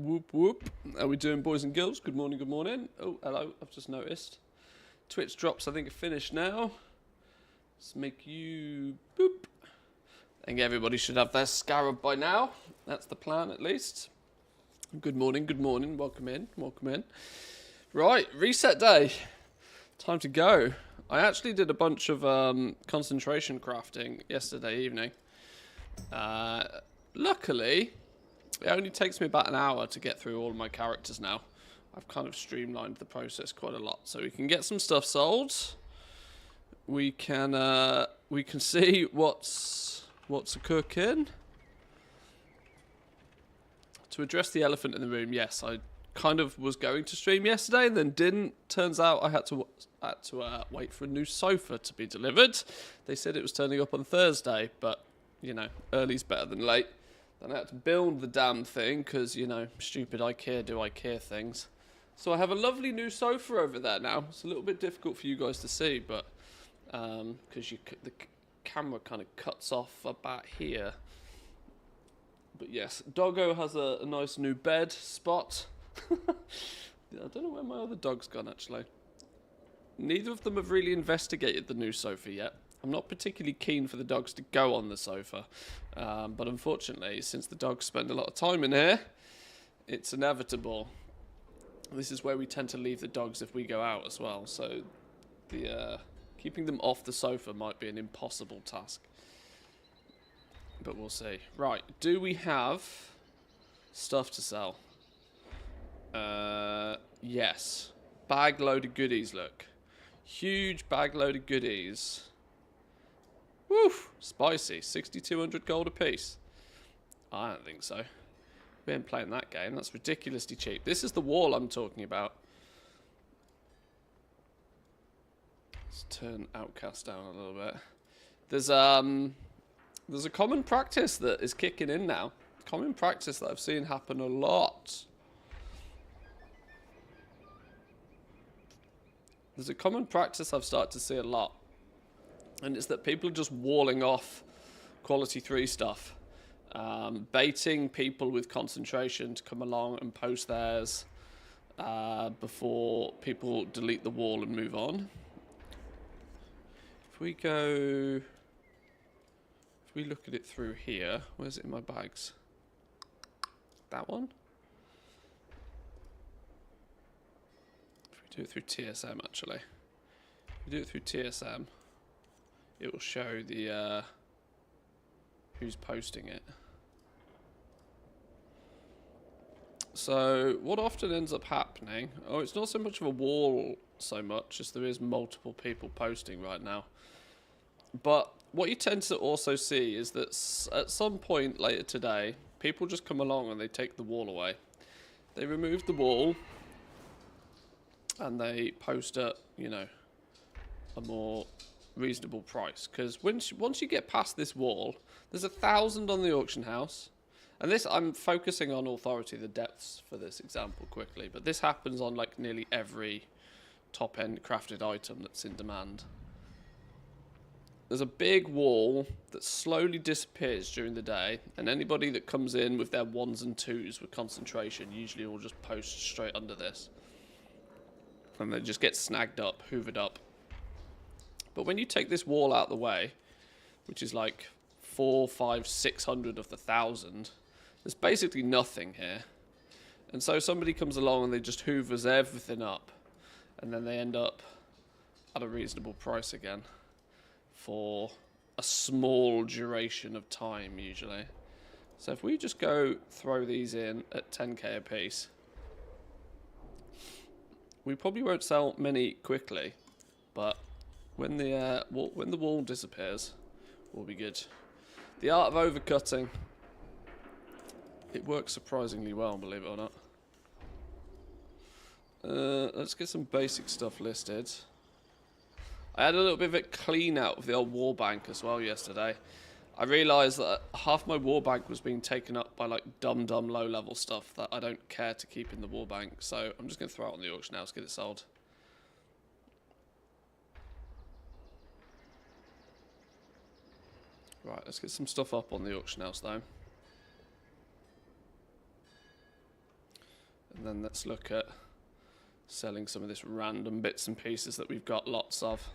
Whoop whoop. How we doing, boys and girls? Good morning, good morning. Oh, hello. I've just noticed. Twitch drops, I think, are finished now. Let's make you boop. I think everybody should have their scarab by now. That's the plan, at least. Good morning, good morning. Welcome in, welcome in. Right, reset day. Time to go. I actually did a bunch of concentration crafting yesterday evening. Luckily, it only takes me about an hour to get through all of my characters now. I've kind of streamlined the process quite a lot, so we can get some stuff sold. We can see what's a cooking. To address the elephant in the room, yes, I kind of was going to stream yesterday and then didn't. Turns out I had to wait for a new sofa to be delivered. They said it was turning up on Thursday, but you know, early's better than late. Then I had to build the damn thing because, you know, stupid IKEA do IKEA things. So I have a lovely new sofa over there now. It's a little bit difficult for you guys to see, but because the camera kind of cuts off about here. But yes, Doggo has a nice new bed spot. I don't know where my other dog's gone, actually. Neither of them have really investigated the new sofa yet. I'm not particularly keen for the dogs to go on the sofa. But unfortunately, since the dogs spend a lot of time in here, it's inevitable. This is where we tend to leave the dogs if we go out as well. So keeping them off the sofa might be an impossible task. But we'll see. Right, do we have stuff to sell? Yes. Bag load of goodies, look. Huge bag load of goodies. Woof! Spicy. 6,200 gold apiece. I don't think so. We ain't playing that game. That's ridiculously cheap. This is the wall I'm talking about. Let's turn Outcast down a little bit. There's a common practice that is kicking in now. Common practice that I've seen happen a lot. There's a common practice I've started to see a lot. And it's that people are just walling off quality 3 stuff. Baiting people with concentration to come along and post theirs before people delete the wall and move on. If we look at it through here, where's it in my bags? That one? If we do it through TSM, actually. If we do it through TSM, it will show the who's posting it. So what often ends up happening, it's not so much of a wall so much as there is multiple people posting right now. But what you tend to also see is that at some point later today, people just come along and they take the wall away. They remove the wall and they post at, you know, a more reasonable price. Because once you get past this wall, there's 1,000 on the auction house. And this, I'm focusing on authority, the depths for this example quickly. But this happens on like nearly every top-end crafted item that's in demand. There's a big wall that slowly disappears during the day, and anybody that comes in with their 1s and 2s with concentration usually will just post straight under this. And they just get snagged up, hoovered up. But when you take this wall out of the way, which is like 400, 500, 600 of the 1,000, there's basically nothing here. And so somebody comes along and they just hoovers everything up, and then they end up at a reasonable price again. For a small duration of time, usually. So if we just go throw these in at 10k a piece, we probably won't sell many quickly, but when the wall disappears, we'll be good. The art of overcutting, it works surprisingly well, believe it or not. Let's get some basic stuff listed. I had a little bit of a clean out of the old war bank as well yesterday. I realised that half my war bank was being taken up by like dumb low level stuff that I don't care to keep in the war bank. So I'm just going to throw it on the auction house, get it sold. Right, let's get some stuff up on the auction house though. And then let's look at selling some of this random bits and pieces that we've got lots of.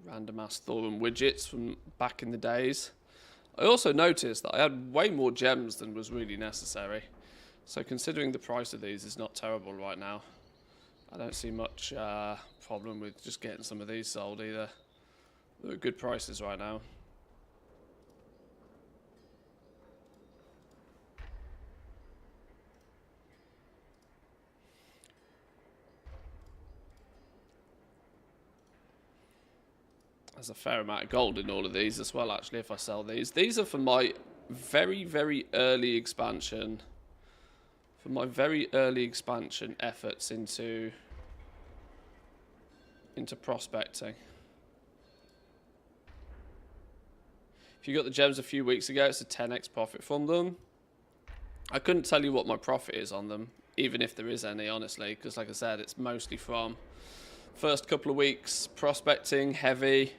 Random ass Thorum widgets from back in the days. I also noticed that I had way more gems than was really necessary. So considering the price of these is not terrible right now, I don't see much problem with just getting some of these sold either. They're good prices right now. There's a fair amount of gold in all of these as well, actually, if I sell these. These are for my very, very early expansion. For my very early expansion efforts into prospecting. If you got the gems a few weeks ago, it's a 10x profit from them. I couldn't tell you what my profit is on them, even if there is any, honestly, because like I said, it's mostly from first couple of weeks prospecting heavy,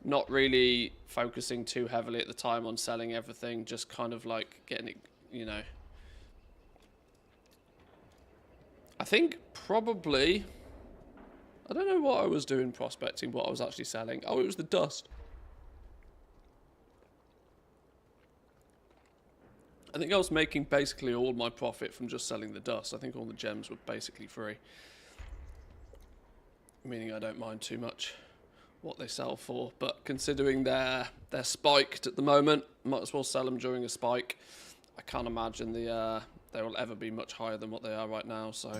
not really focusing too heavily at the time on selling everything, just kind of like getting it, you know. I think probably, I don't know what I was doing prospecting, what I was actually selling. Oh, it was the dust. I think I was making basically all my profit from just selling the dust. I think all the gems were basically free. Meaning I don't mind too much what they sell for. But considering they're spiked at the moment, might as well sell them during a spike. I can't imagine they will ever be much higher than what they are right now. So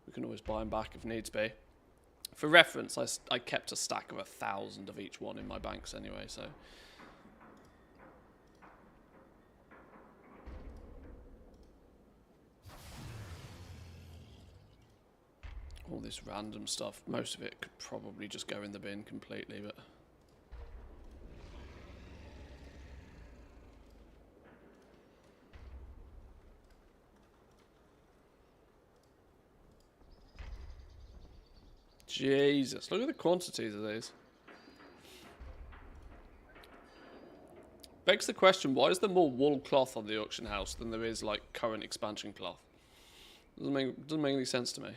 we can always buy them back if needs be. For reference, I kept a stack of 1,000 of each one in my banks anyway, so... all this random stuff, most of it could probably just go in the bin completely, but... Jesus, look at the quantities of these. Begs the question, why is there more wool cloth on the auction house than there is, like, current expansion cloth? Doesn't make any sense to me.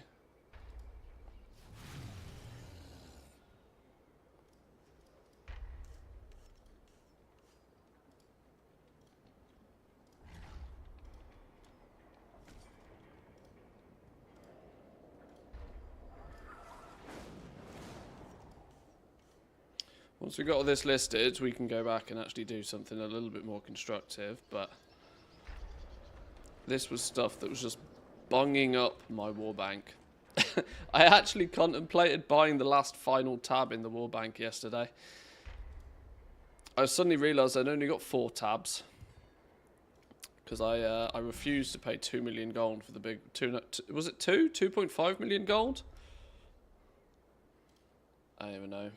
Once we've got all this listed, we can go back and actually do something a little bit more constructive, but this was stuff that was just bunging up my war bank. I actually contemplated buying the last final tab in the war bank yesterday. I suddenly realised I'd only got 4 tabs, because I refused to pay 2 million gold for the big... was it 2? 2.5 million gold? I don't even know.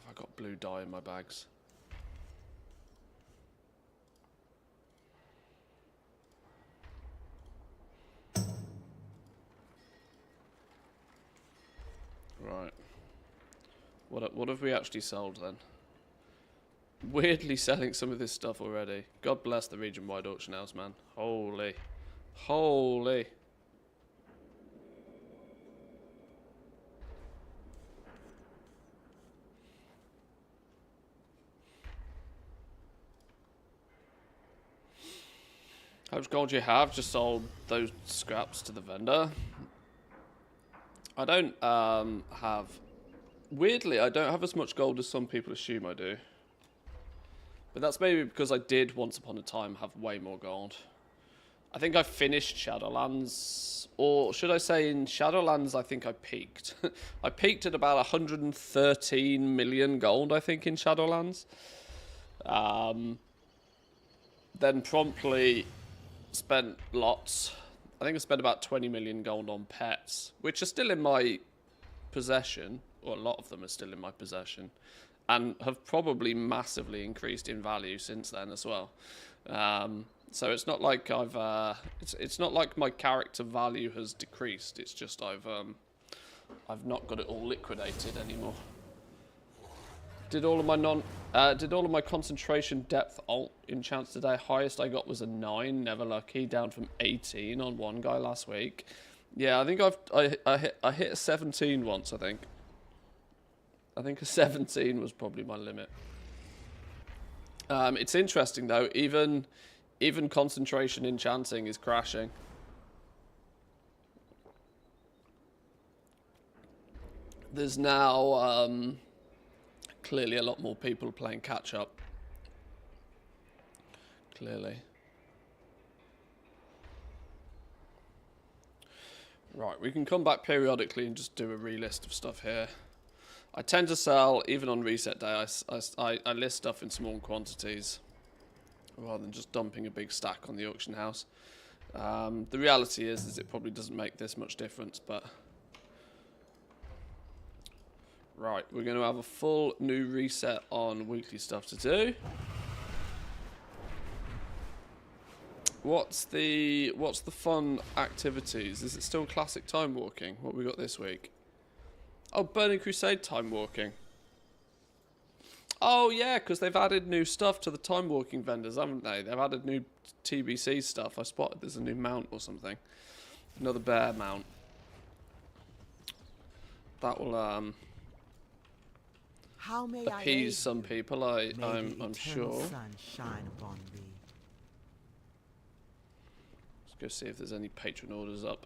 I got blue dye in my bags. Right. What have we actually sold then? Weirdly selling some of this stuff already. God bless the region-wide auction house, man. Holy. Holy. How much gold do you have? Just sold those scraps to the vendor. I don't have... Weirdly, I don't have as much gold as some people assume I do. But that's maybe because I did, once upon a time, have way more gold. I think I finished Shadowlands... Or should I say in Shadowlands, I think I peaked. I peaked at about 113 million gold, I think, in Shadowlands. Then promptly... spent lots. I think I spent about 20 million gold on pets, which are still in my possession, or a lot of them are still in my possession. and have probably massively increased in value since then as well. So it's not like it's not like my character value has decreased. It's just I've not got it all liquidated anymore. Did all of my concentration depth alt enchants today? Highest I got was a 9, never lucky, down from 18 on one guy last week. Yeah, I think I hit a 17 once. I think a 17 was probably my limit. It's interesting though. Even concentration enchanting is crashing. There's now clearly a lot more people playing catch up. Clearly. Right, we can come back periodically and just do a relist of stuff here. I tend to sell, even on reset day, I list stuff in small quantities rather than just dumping a big stack on the auction house. The reality is it probably doesn't make this much difference, but... Right, we're going to have a full new reset on weekly stuff to do. What's the fun activities? Is it still classic time walking? What we got this week? Oh, Burning Crusade time walking. Oh yeah, because they've added new stuff to the time walking vendors, haven't they? They've added new TBC stuff. I spotted there's a new mount or something. Another bear mount. That will How may appease some people, I'm sure. Sun shine upon thee. Let's go see if there's any patron orders up.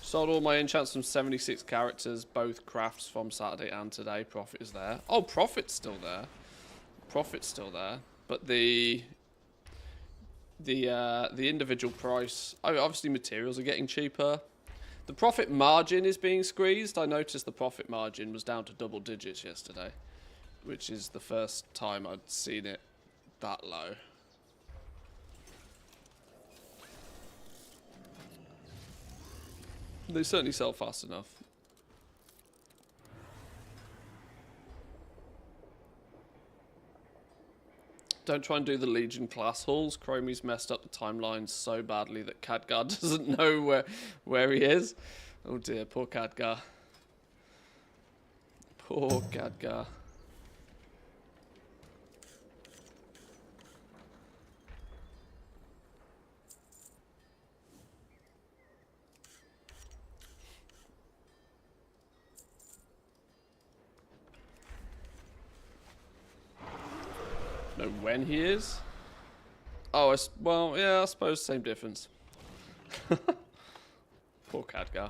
Sold all my enchants from 76 characters, both crafts from Saturday and today. Profit is there. Oh, profit's still there. Profit's still there. But the individual price, obviously materials are getting cheaper. The profit margin is being squeezed. I noticed the profit margin was down to double digits yesterday, which is the first time I'd seen it that low. They certainly sell fast enough. Don't try and do the Legion class hauls. Chromie's messed up the timeline so badly that Khadgar doesn't know where he is. Oh dear, poor Khadgar. Poor Khadgar. Know when he is? Oh, well, yeah, I suppose same difference. Poor Khadgar.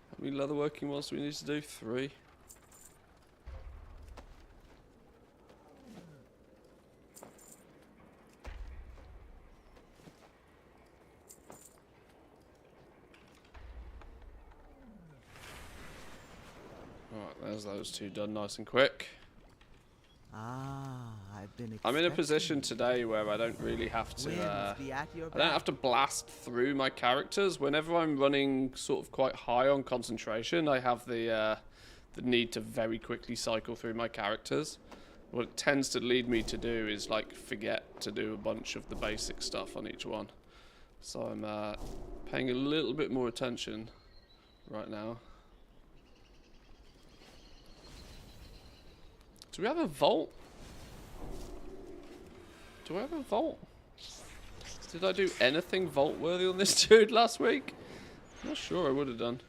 How many leatherworking ones do we need to do? 3. There's those 2 done nice and quick. I'm in a position today where I don't really have to I don't have to blast through my characters. Whenever I'm running sort of quite high on concentration, I have the need to very quickly cycle through my characters. What it tends to lead me to do is like forget to do a bunch of the basic stuff on each one. So I'm paying a little bit more attention right now. Do we have a vault? Do I have a vault? Did I do anything vault worthy on this dude last week? I'm not sure I would have done.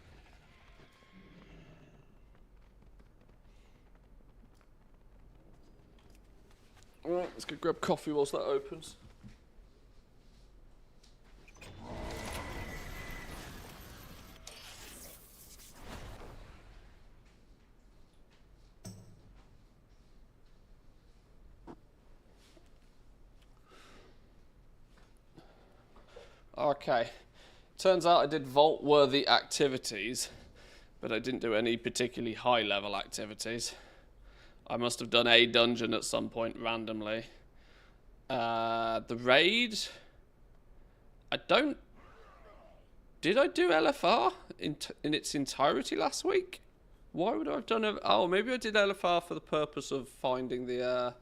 Alright, let's go grab coffee whilst that opens. Okay, turns out I did vault-worthy activities, but I didn't do any particularly high-level activities. I must have done a dungeon at some point randomly. The raid... I don't... Did I do LFR in its entirety last week? Why would I have done it? Oh, maybe I did LFR for the purpose of finding the...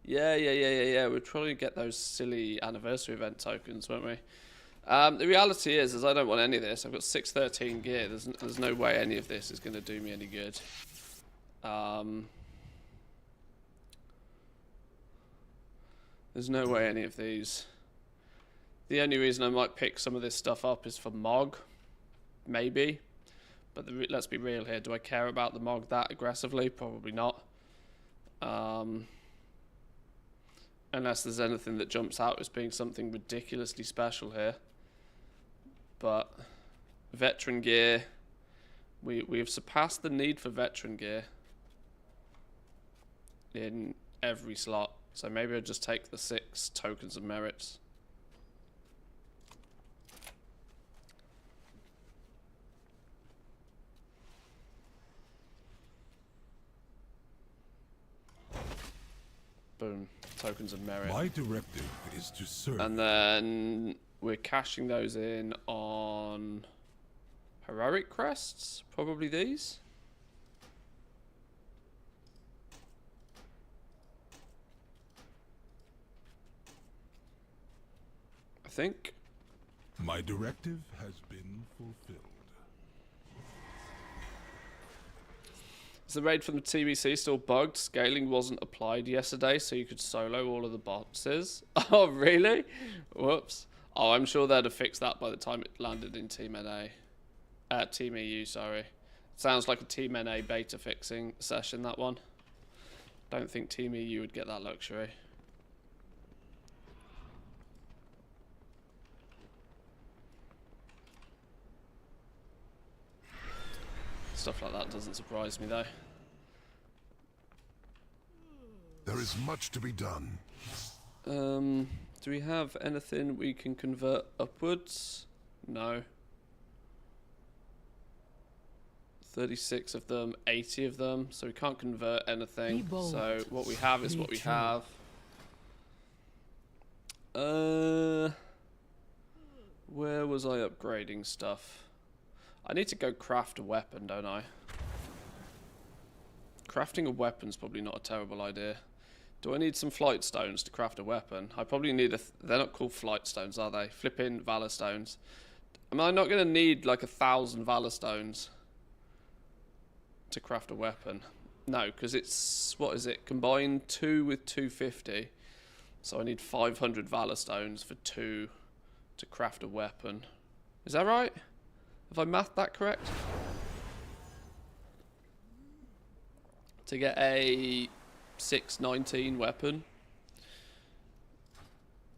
Yeah. We're trying to get those silly anniversary event tokens, weren't we? The reality is I don't want any of this. I've got 613 gear. There's no way any of this is going to do me any good. There's no way any of these... The only reason I might pick some of this stuff up is for MOG. Maybe. But let's be real here. Do I care about the MOG that aggressively? Probably not. Unless there's anything that jumps out as being something ridiculously special here. But veteran gear, we've surpassed the need for veteran gear in every slot. So maybe I'll just take the 6 tokens of merits. Boom. Tokens of merit. My directive is to serve. And then we're cashing those in on heroic crests. Probably these. I think. My directive has been fulfilled. Is the raid from the TBC still bugged? Scaling wasn't applied yesterday, so you could solo all of the boxes. Oh, really? Whoops. Oh, I'm sure they'd have fixed that by the time it landed in Team NA. Team EU, sorry. Sounds like a Team NA beta fixing session, that one. Don't think Team EU would get that luxury. Stuff like that doesn't surprise me, though. There is much to be done. Do we have anything we can convert upwards? No. 36 of them, 80 of them, so we can't convert anything. So what we have is what we have. Where was I upgrading stuff? I need to go craft a weapon, don't I? Crafting a weapon's probably not a terrible idea. Do I need some flight stones to craft a weapon? I probably need they're not called flight stones, are they? Flipping valor stones. Am I not going to need like 1,000 valor stones to craft a weapon? No, because it's, what is it? Combined 2 with 250. So I need 500 valor stones for 2 to craft a weapon. Is that right? Have I mathed that correct? To get a 619 weapon.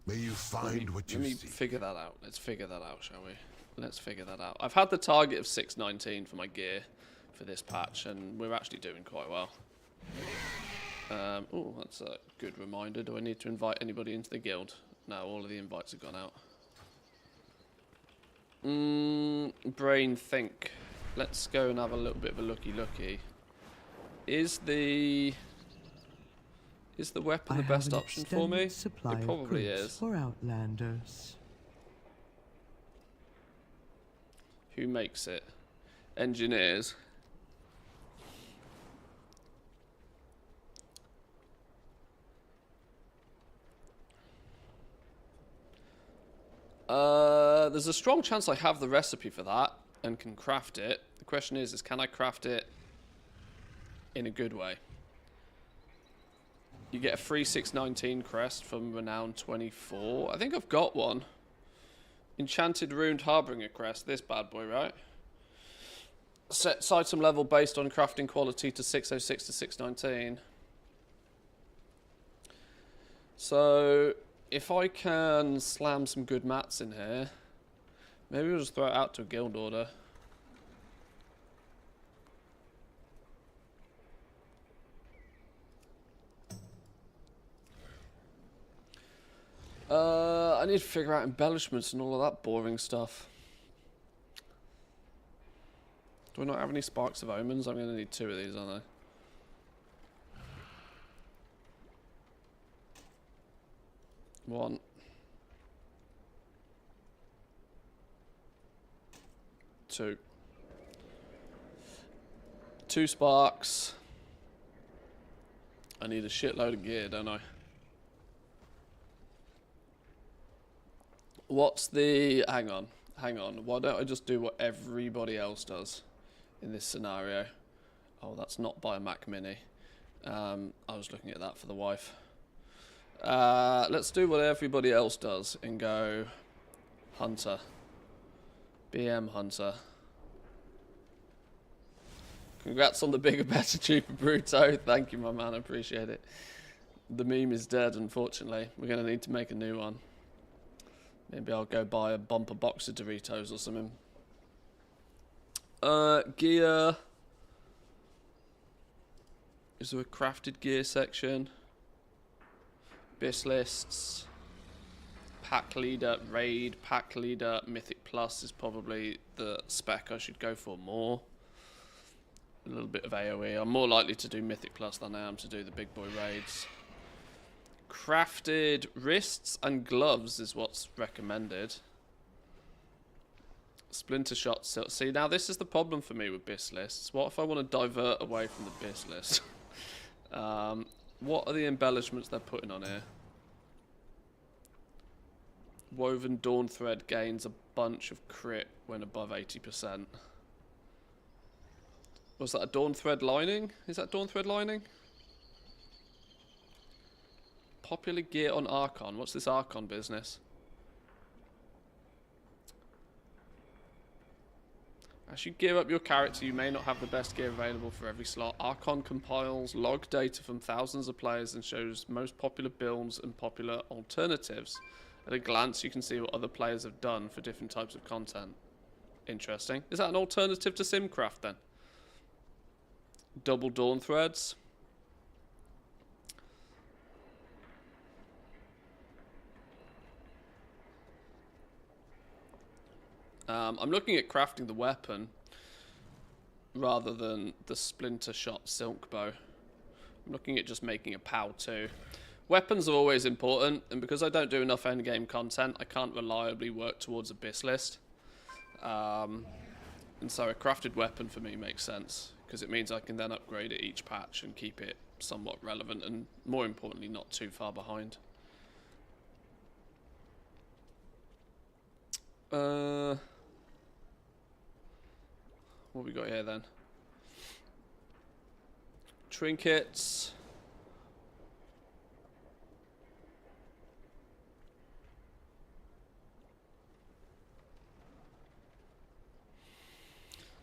May you find what you Let me seek. figure that out. Let's figure that out, shall we? Let's figure that out. I've had the target of 619 for my gear for this patch, and we're actually doing quite well. Oh, that's a good reminder. Do I need to invite anybody into the guild? No, all of the invites have gone out. Brain think. Let's go and have a little bit of a looky. Is the weapon the best option for me? It probably is. For Outlanders. Who makes it? Engineers. There's a strong chance I have the recipe for that and can craft it. The question is can I craft it in a good way? You get a free 619 crest from Renown 24. I think I've got one. Enchanted Ruined Harbinger crest. This bad boy, right? Set item level based on crafting quality to 606 to 619. So if I can slam some good mats in here, maybe we'll just throw it out to a guild order. I need to figure out embellishments and all of that boring stuff. Do I not have any Sparks of Omens? I'm going to need 2 of these, aren't 1. 2. 2 sparks. I need a shitload of gear, don't I? What's the... Hang on. Why don't I just do what everybody else does in this scenario? Oh, that's not by a Mac Mini. I was looking at that for the wife. Let's do what everybody else does and go Hunter. BM Hunter. Congrats on the bigger, better, cheaper Bruto. Thank you, my man. I appreciate it. The meme is dead, unfortunately. We're going to need to make a new one. Maybe I'll go buy a bumper box of Doritos or something. Gear. Is there a crafted gear section? BIS lists. Pack leader, raid, pack leader, mythic plus is probably the spec I should go for more. A little bit of AoE. I'm more likely to do mythic plus than I am to do the big boy raids. Crafted wrists and gloves is what's recommended. Splinter shots. See, now this is the problem for me with BIS lists. What if I want to divert away from the BIS list? What are the embellishments they're putting on here? Woven dawn thread gains a bunch of crit when above 80%. Was that a dawn thread lining? Is that dawn thread lining? Popular gear on Archon. What's this Archon business? As you gear up your character, you may not have the best gear available for every slot. Archon compiles log data from thousands of players and shows most popular builds and popular alternatives. At a glance, you can see what other players have done for different types of content. Interesting. Is that an alternative to Simcraft then? Double dawn threads. I'm looking at crafting the weapon rather than the splinter shot silk bow. I'm looking at just making a POW 2. Weapons are always important, and because I don't do enough endgame content, I can't reliably work towards a BIS list. And so a crafted weapon for me makes sense, because it means I can then upgrade it each patch and keep it somewhat relevant, and more importantly, not too far behind. What have we got here then? Trinkets.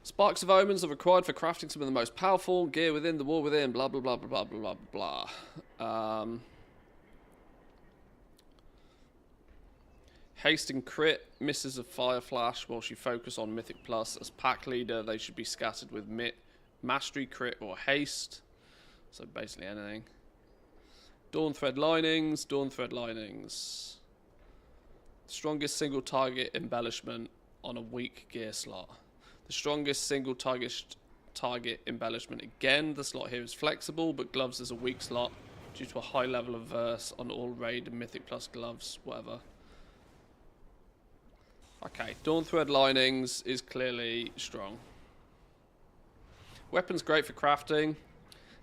Sparks of Omens are required for crafting some of the most powerful gear within the war within, blah, blah, blah, blah, blah, blah, blah. Haste and crit, misses of fire flash whilst you focus on mythic plus. As pack leader, they should be scattered with mastery, crit, or haste. So basically anything. Dawn thread linings, dawn thread linings. Strongest single target embellishment on a weak gear slot. The strongest single target embellishment. Again, the slot here is flexible, but gloves is a weak slot due to a high level of verse on all raid and mythic plus gloves, whatever. Okay, dawn thread linings is clearly strong. Weapons great for crafting.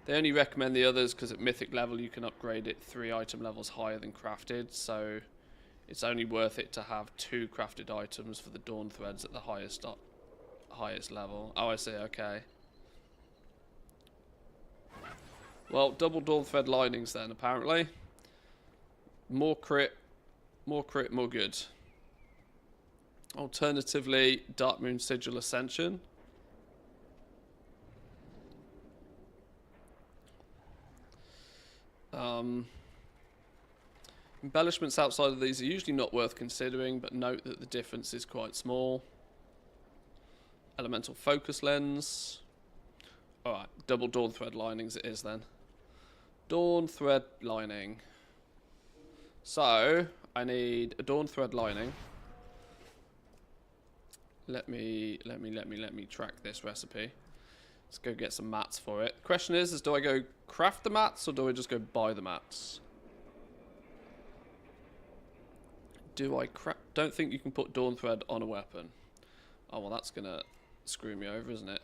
They only recommend the others because at mythic level you can upgrade it 3 item levels higher than crafted, so it's only worth it to have 2 crafted items for the dawn threads at the highest level. Oh, I see, okay. Well, double dawn thread linings then, apparently. More crit, more good. Alternatively, Dark Moon Sigil Ascension. Embellishments outside of these are usually not worth considering, but note that the difference is quite small. Elemental Focus Lens. Alright, double dawn thread linings it is then. Dawn thread lining. So, I need a dawn thread lining. Let me track this recipe. Let's go get some mats for it. Question is do I go craft the mats or do I just go buy the mats? Don't think you can put Dawn Thread on a weapon. Oh, well, that's gonna screw me over, isn't it?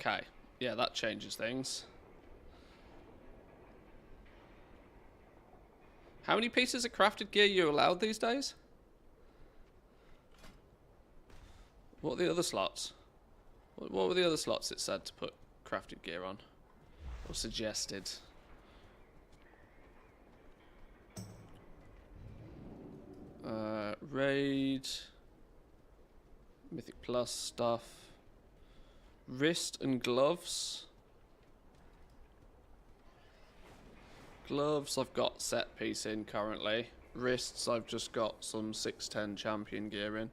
Okay. Yeah, that changes things. How many pieces of crafted gear are you allowed these days? What are the other slots? What were the other slots it said to put crafted gear on? Or suggested? Raid. Mythic Plus stuff. Wrist and gloves. Gloves I've got set piece in currently. Wrists I've just got some 610 champion gear in.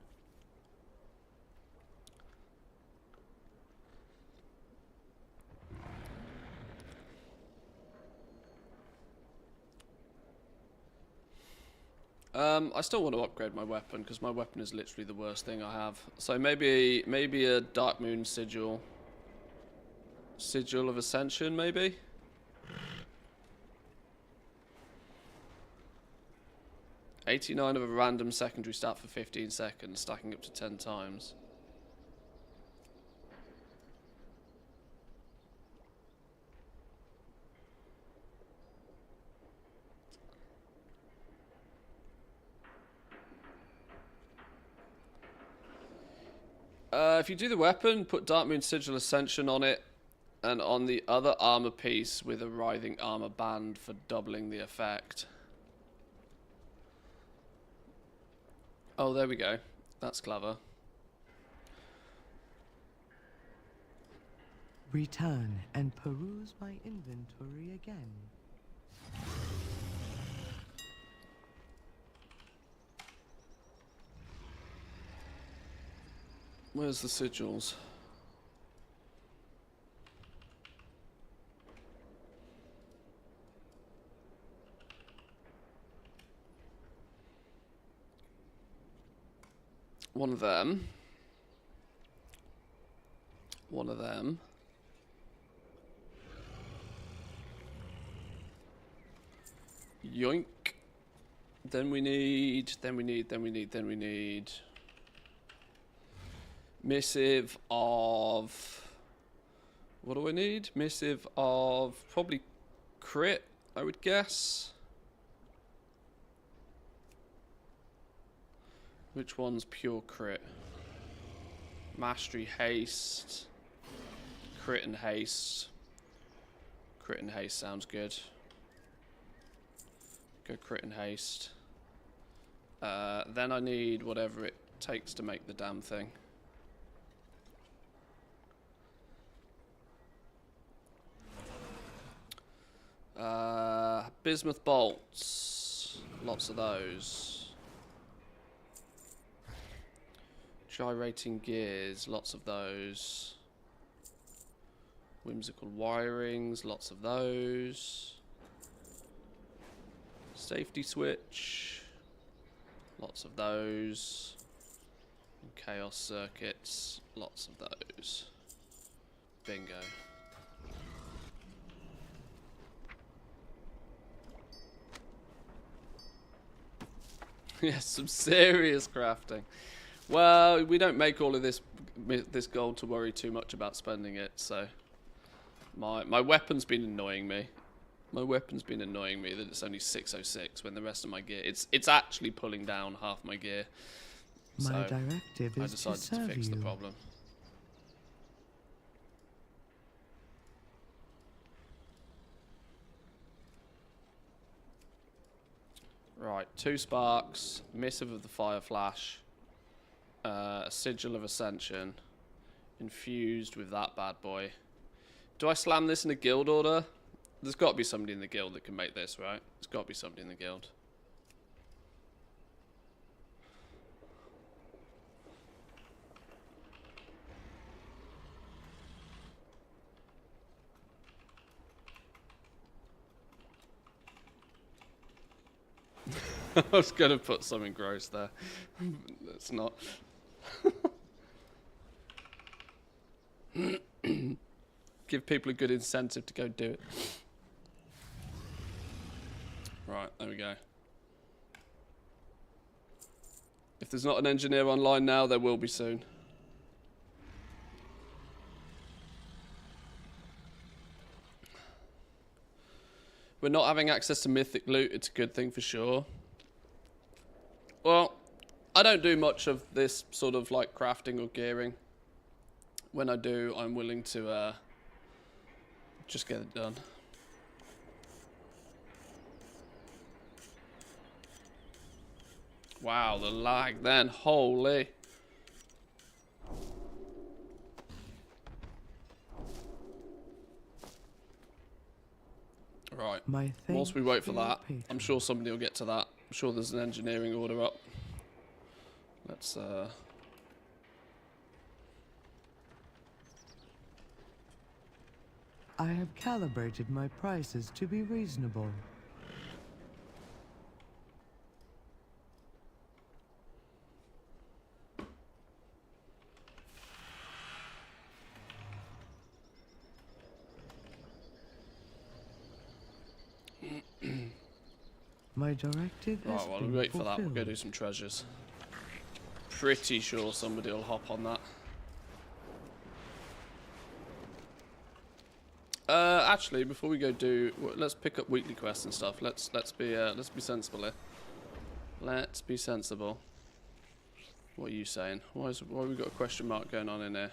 I still want to upgrade my weapon because my weapon is literally the worst thing I have. So maybe a Dark Moon sigil. Sigil of Ascension, maybe? $89 of a random secondary stat for 15 seconds, stacking up to 10 times. If you do the weapon, put Dark Moon Sigil Ascension on it, and on the other armor piece with a Writhing Armor Band for doubling the effect. Oh, there we go. That's clever. Return and peruse my inventory again. Where's the sigils? One of them. One of them. Yoink. Then we need. Missive of... What do I need? Missive of probably crit, I would guess. Which one's pure crit? Mastery, haste. Crit and haste. Crit and haste sounds good. Go crit and haste. Then I need whatever it takes to make the damn thing. Bismuth bolts. Lots of those. Gyrating gears. Lots of those. Whimsical wirings. Lots of those. Safety switch. Lots of those. And chaos circuits. Lots of those. Bingo. Yes, some serious crafting. Well, we don't make all of this gold to worry too much about spending it, so... My weapon's been annoying me. My weapon's been annoying me that it's only 606 when the rest of my gear... It's actually pulling down half my gear. My So directive I is decided to to serve fix you. the problem. Right, 2 sparks, Missive of the Fire Flash, a Sigil of Ascension, infused with that bad boy. Do I slam this in a guild order? There's got to be somebody in the guild that can make this, right? There's got to be somebody in the guild. I was going to put something gross there. It's not. Give people a good incentive to go do it. Right, there we go. If there's not an engineer online now, there will be soon. We're not having access to mythic loot. It's a good thing for sure. Well, I don't do much of this sort of like crafting or gearing. When I do, I'm willing to just get it done. Wow, the lag then. Holy. Right. Whilst we wait for that, I'm sure somebody will get to that. I'm sure there's an engineering order up. Let's I have calibrated my prices to be reasonable. My directive has right, while we been wait for that, we'll fulfilled. go do some treasures. Pretty sure somebody will hop on that. Actually, before we go do, let's pick up weekly quests and stuff. Let's be sensible here. Let's be sensible. What are you saying? Why have we got a question mark going on in here?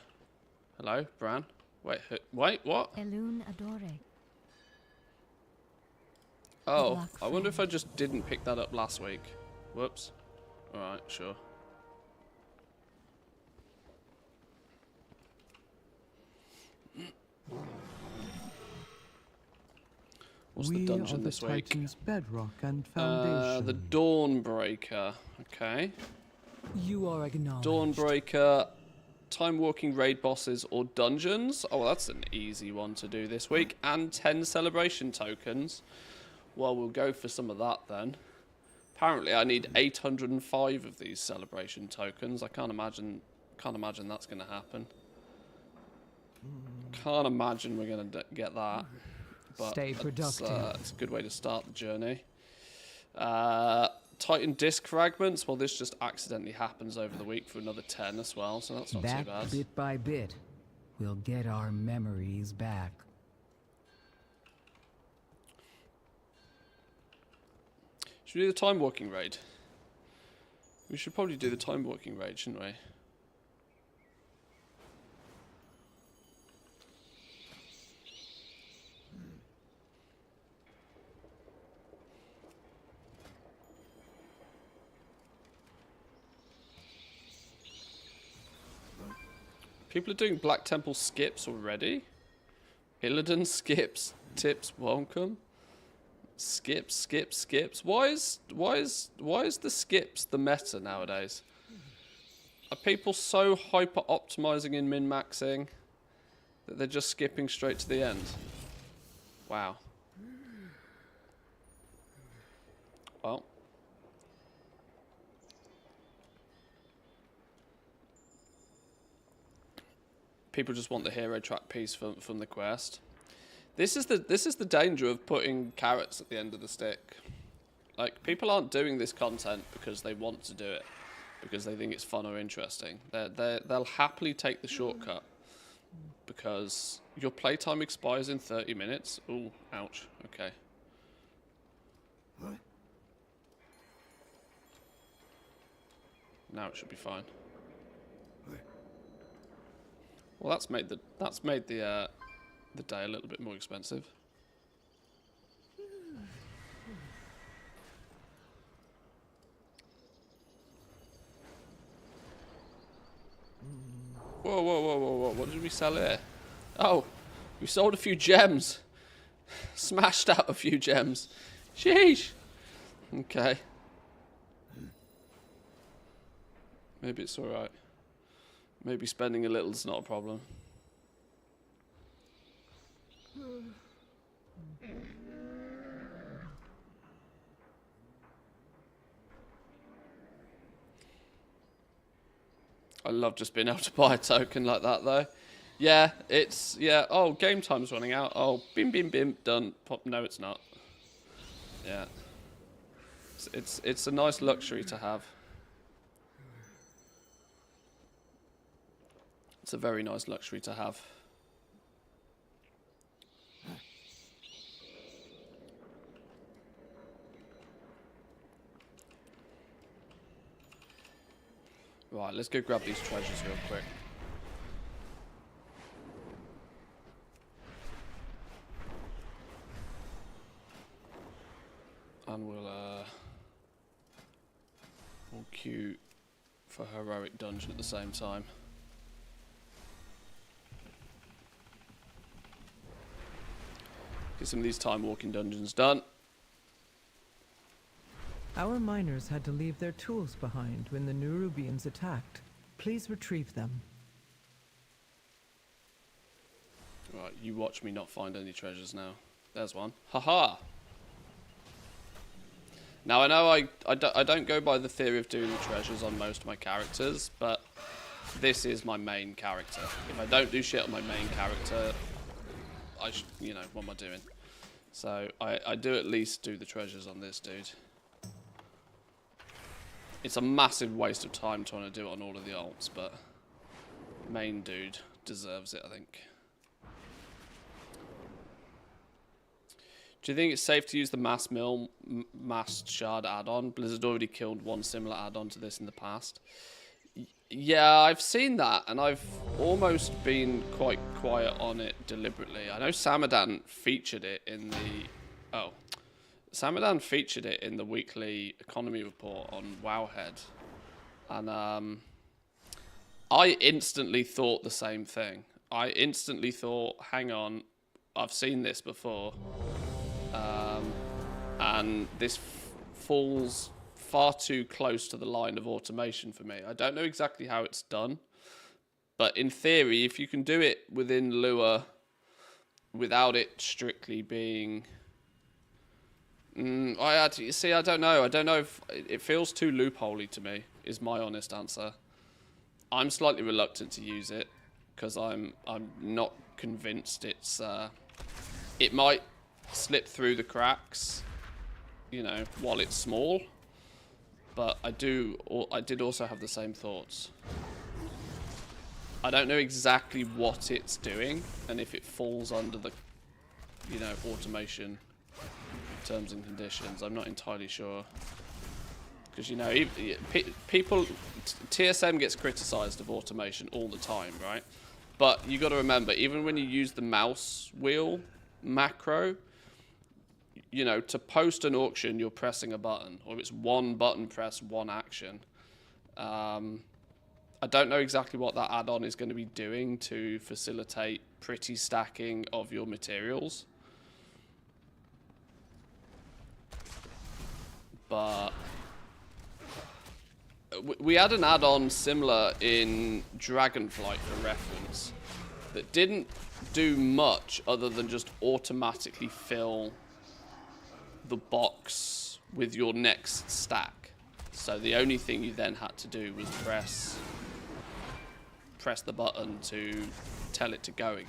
Hello, Bran? Wait, what? Elun Adore. Oh, I wonder if I just didn't pick that up last week. Whoops. Alright, sure. What's the dungeon this week? Titan's bedrock and foundation. The Dawnbreaker. Okay. You are acknowledged. Dawnbreaker, time walking raid bosses or dungeons. Oh, that's an easy one to do this week. And 10 celebration tokens. Well, we'll go for some of that then. Apparently, I need 805 of these celebration tokens. I can't imagine that's going to happen. Can't imagine we're going to get that. But Stay productive. It's a good way to start the journey. Titan disc fragments. Well, this just accidentally happens over the week for another 10 as well, so that's not too That bad. bit by bit, we'll get our memories back. Should we do the time walking raid? We should probably do the time walking raid, shouldn't we? People are doing Black Temple skips already. Illidan skips, tips welcome. Skips. Why is the skips the meta nowadays? Are people so hyper optimizing and min maxing that they're just skipping straight to the end? Wow. Well. People just want the hero track piece from the quest. This is the danger of putting carrots at the end of the stick. Like, people aren't doing this content because they want to do it, because they think it's fun or interesting. They'll happily take the shortcut because your playtime expires in 30 minutes. Ooh, ouch. Okay. Now it should be fine. Well, that's made the day a little bit more expensive. Whoa. What did we sell here? Oh, we sold a few gems. Smashed out a few gems. Sheesh. Okay. Maybe it's alright. Maybe spending a little is not a problem. I love just being able to buy a token like that, though. Yeah, it's, yeah, oh, game time's running out. Oh, bim, bim, bim, done. Pop. No, it's not. Yeah. It's a nice luxury to have. It's a very nice luxury to have. Right, let's go grab these treasures real quick. And we'll queue for heroic dungeon at the same time. Get some of these time walking dungeons done. Our miners had to leave their tools behind when the Nerubians attacked. Please retrieve them. Right, you watch me not find any treasures now. There's one. Haha! Now, I know I don't go by the theory of doing the treasures on most of my characters, but this is my main character. If I don't do shit on my main character, you know, what am I doing? So, I do at least do the treasures on this dude. It's a massive waste of time trying to do it on all of the alts, but main dude deserves it, I think. Do you think it's safe to use the mass shard add-on? Blizzard already killed one similar add-on to this in the past. Yeah, I've seen that, and I've almost been quite quiet on it deliberately. I know Samadan featured it in the... Oh. Samadan featured it in the weekly economy report on Wowhead. And I instantly thought the same thing. I instantly thought, hang on, I've seen this before. And this falls far too close to the line of automation for me. I don't know exactly how it's done, but in theory, if you can do it within Lua without it strictly being... I don't know. I don't know if... It feels too loopholey to me, is my honest answer. I'm slightly reluctant to use it, because I'm not convinced it's... it might slip through the cracks, you know, while it's small. But I did also have the same thoughts. I don't know exactly what it's doing, and if it falls under the, you know, automation terms and conditions. I'm not entirely sure. Because, you know, people... TSM gets criticised of automation all the time, right? But you got to remember, even when you use the mouse wheel macro, you know, to post an auction, you're pressing a button, or it's one button press, one action. I don't know exactly what that add-on is going to be doing to facilitate pretty stacking of your materials. But we had an add-on similar in Dragonflight for reference that didn't do much other than just automatically fill the box with your next stack. So the only thing you then had to do was press the button to tell it to go again.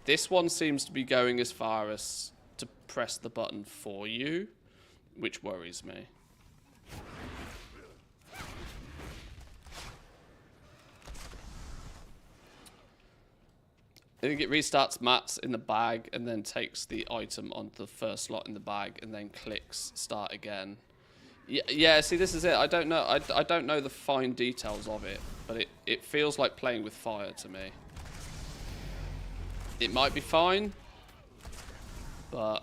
This one seems to be going as far as to press the button for you, which worries me. I think it restarts mats in the bag and then takes the item onto the first slot in the bag and then clicks start again. Yeah, see, this is it. I don't know. I don't know the fine details of it, but it feels like playing with fire to me. It might be fine, but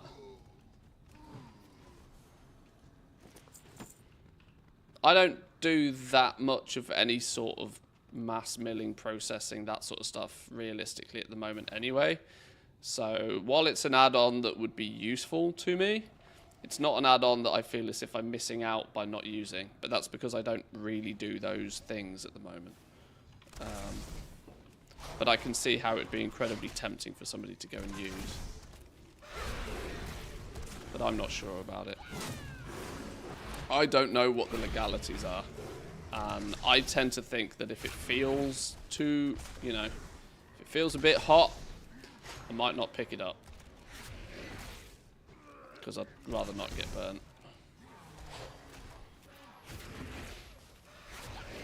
I don't do that much of any sort of mass milling, processing, that sort of stuff realistically at the moment anyway. So while it's an add-on that would be useful to me, it's not an add-on that I feel as if I'm missing out by not using. But that's because I don't really do those things at the moment. But I can see how it'd be incredibly tempting for somebody to go and use. But I'm not sure about it. I don't know what the legalities are. And I tend to think that if it feels too, you know, if it feels a bit hot, I might not pick it up. Because I'd rather not get burnt.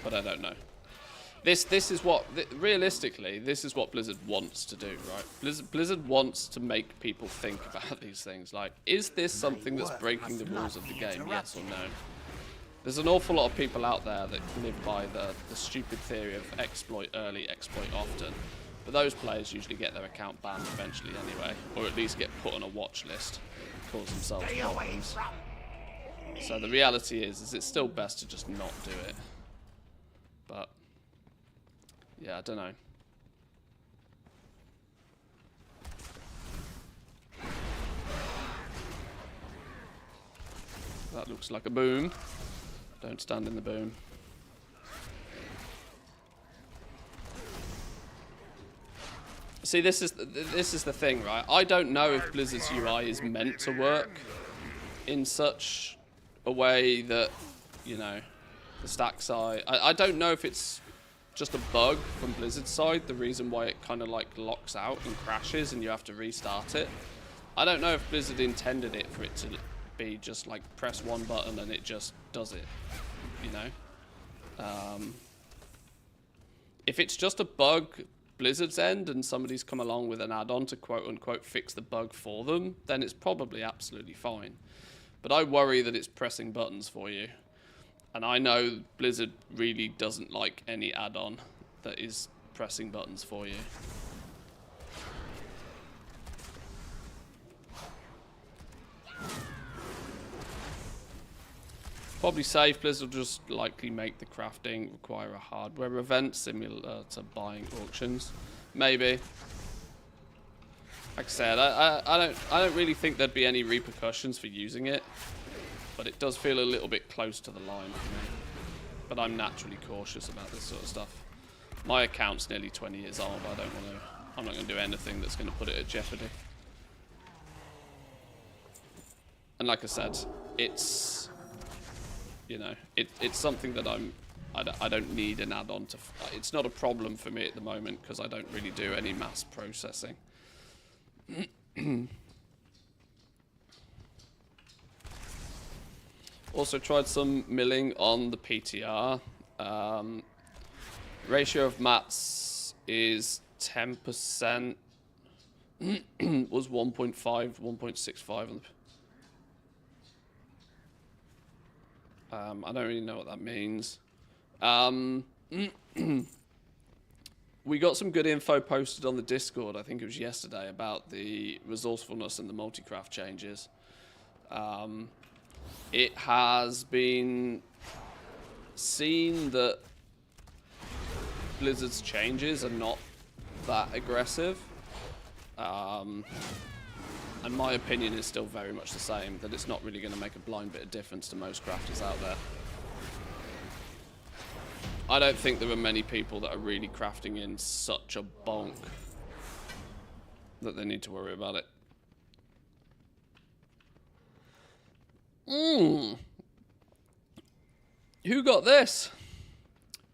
But I don't know. This is what, realistically, this is what Blizzard wants to do, right? Blizzard wants to make people think about these things. Like, is this something that's breaking the rules of the game, yes or no? There's an awful lot of people out there that live by the stupid theory of exploit early, exploit often. But those players usually get their account banned eventually anyway, or at least get put on a watch list, cause themselves problems. So the reality is it's still best to just not do it. But yeah, I don't know. That looks like a boom. Don't stand in the boom. See, this is the thing, right? I don't know if Blizzard's UI is meant to work in such a way that, you know, the stack side. I don't know if it's just a bug from Blizzard's side, the reason why it kind of like locks out and crashes and you have to restart it. I don't know if Blizzard intended it for it to be just like press one button and it just does it, you know? If it's just a bug Blizzard's end and somebody's come along with an add-on to quote-unquote fix the bug for them, then it's probably absolutely fine. But I worry that it's pressing buttons for you. And I know Blizzard really doesn't like any add-on that is pressing buttons for you. Probably safe. Blizzard will just likely make the crafting require a hardware event similar to buying auctions. Maybe. Like I said, I don't really think there'd be any repercussions for using it, but it does feel a little bit close to the line for me. But I'm naturally cautious about this sort of stuff. My account's nearly 20 years old. I'm not going to do anything that's going to put it at jeopardy. And like I said, it's, you know, it's something that I don't need an add-on to. It's not a problem for me at the moment because I don't really do any mass processing. Also tried some milling on the PTR. Ratio of mats is 10%. Was 1.5, 1.65 on the. I don't really know what that means. We got some good info posted on the Discord, I think it was yesterday, about the resourcefulness and the multi-craft changes. It has been seen that Blizzard's changes are not that aggressive. And my opinion is still very much the same, that it's not really going to make a blind bit of difference to most crafters out there. I don't think there are many people that are really crafting in such a bonk that they need to worry about it. Who got this?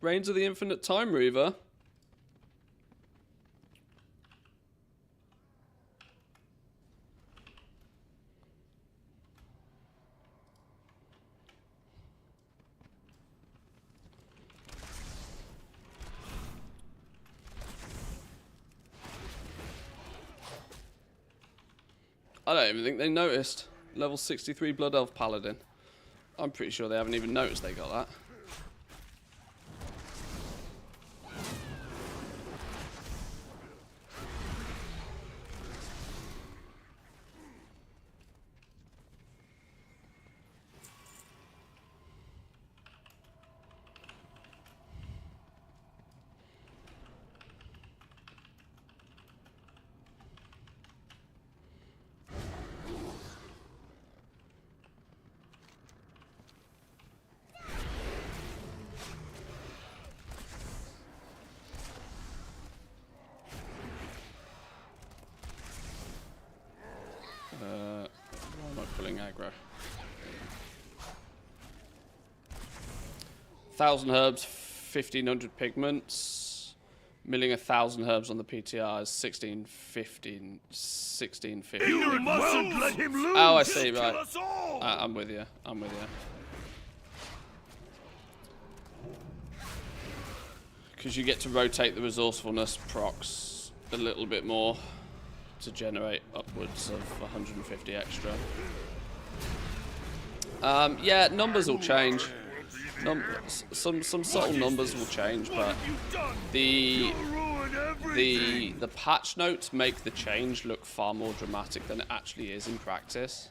Reigns of the Infinite Time Reaver. I don't even think they noticed. Level 63 Blood Elf Paladin. I'm pretty sure they haven't even noticed they got that. 1,000 herbs, 1,500 pigments. Milling 1,000 herbs on the PTR is 1650. You mustn't let him lose! Oh, I see, He'll right. kill us all! I'm with you. I'm with you. Because you get to rotate the resourcefulness procs a little bit more to generate upwards of 150 extra. Yeah, numbers will change. Some subtle numbers will change, but the patch notes make the change look far more dramatic than it actually is in practice.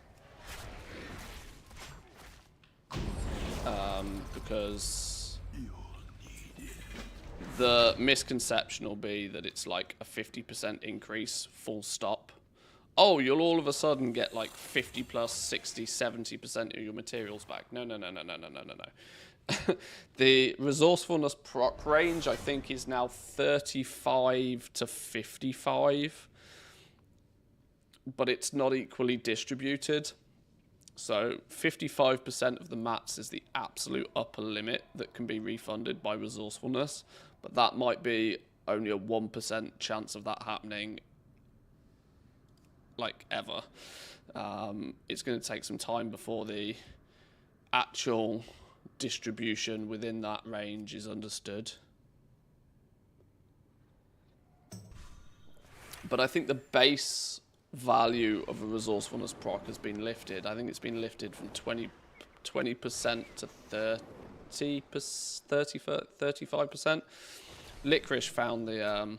Because the misconception will be that it's like a 50% increase, full stop. Oh, you'll all of a sudden get like 50 plus 60, 70% of your materials back. No. The resourcefulness proc range, I think, is now 35 to 55. But it's not equally distributed. So 55% of the mats is the absolute upper limit that can be refunded by resourcefulness. But that might be only a 1% chance of that happening, like, ever. It's going to take some time before the actual distribution within that range is understood. But I think the base value of a resourcefulness proc has been lifted. I think it's been lifted from 20% to 35%. Licorice found the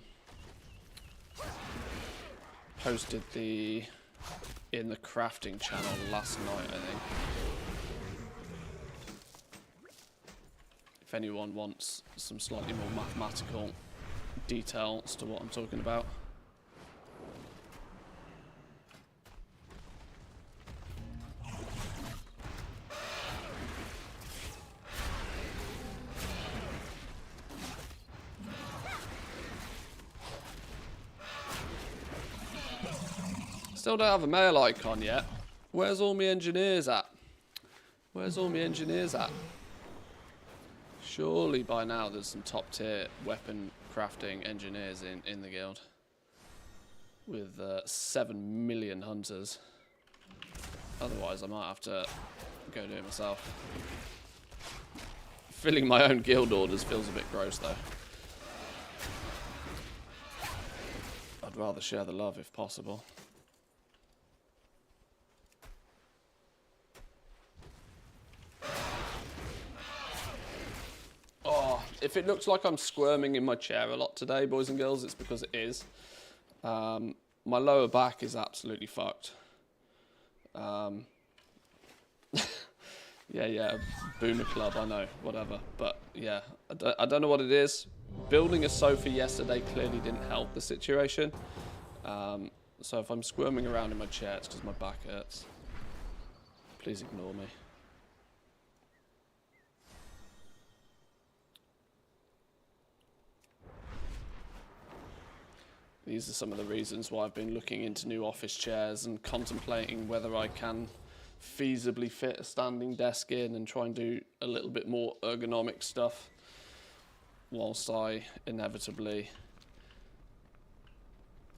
posted the in the crafting channel last night, I think. If anyone wants some slightly more mathematical detail as to what I'm talking about. Still don't have a mail icon yet. Where's all my engineers at? Where's all my engineers at? Surely by now there's some top tier weapon crafting engineers in the guild. With 7 million hunters. Otherwise I might have to go do it myself. Filling my own guild orders feels a bit gross though. I'd rather share the love if possible. Oh, if it looks like I'm squirming in my chair a lot today, boys and girls, it's because it is. My lower back is absolutely fucked. Yeah, Boomer Club, I know, whatever. But yeah, I don't know what it is. Building a sofa yesterday clearly didn't help the situation. So if I'm squirming around in my chair, it's because my back hurts. Please ignore me. These are some of the reasons why I've been looking into new office chairs and contemplating whether I can feasibly fit a standing desk in and try and do a little bit more ergonomic stuff whilst I inevitably...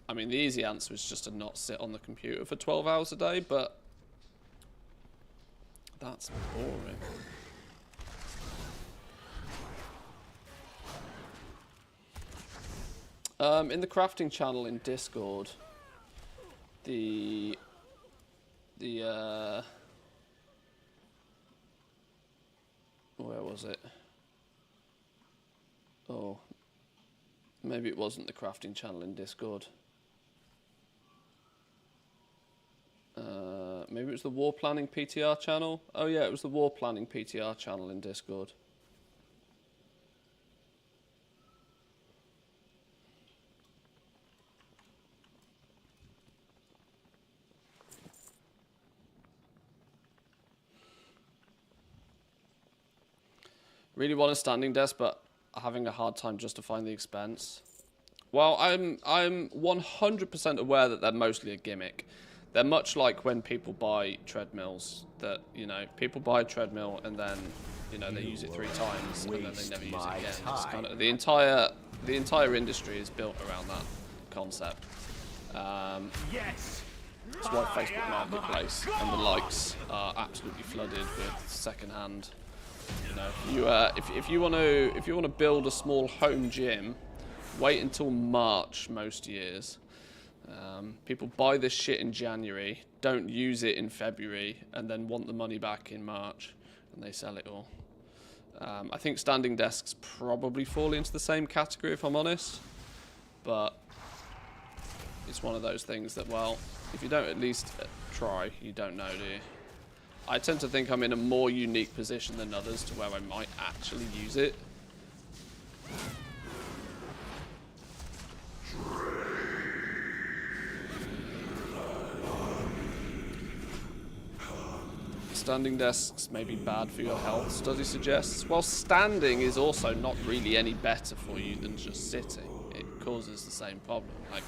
I mean, the easy answer is just to not sit on the computer for 12 hours a day, but that's boring. In the crafting channel in Discord, where was it? Oh, maybe it wasn't the crafting channel in Discord. Maybe it was the war planning PTR channel. Oh yeah, it was the war planning PTR channel in Discord. Really want a standing desk, but having a hard time justifying the expense. Well, I'm 100% aware that they're mostly a gimmick. They're much like when people buy treadmills. That, you know, people buy a treadmill and then you know, they use it 3 times and then they never use it again. It's kind of the entire industry is built around that concept. Yes. That's why Facebook Marketplace and the likes are absolutely flooded with secondhand. You know, if you want to build a small home gym, wait until March most years. People buy this shit in January, don't use it in February, and then want the money back in March, and they sell it all. I think standing desks probably fall into the same category, if I'm honest, but it's one of those things that, well, if you don't at least try, you don't know, do you? I tend to think I'm in a more unique position than others to where I might actually use it. Standing desks may be bad for your health, study suggests. Well, standing is also not really any better for you than just sitting. It causes the same problem. Like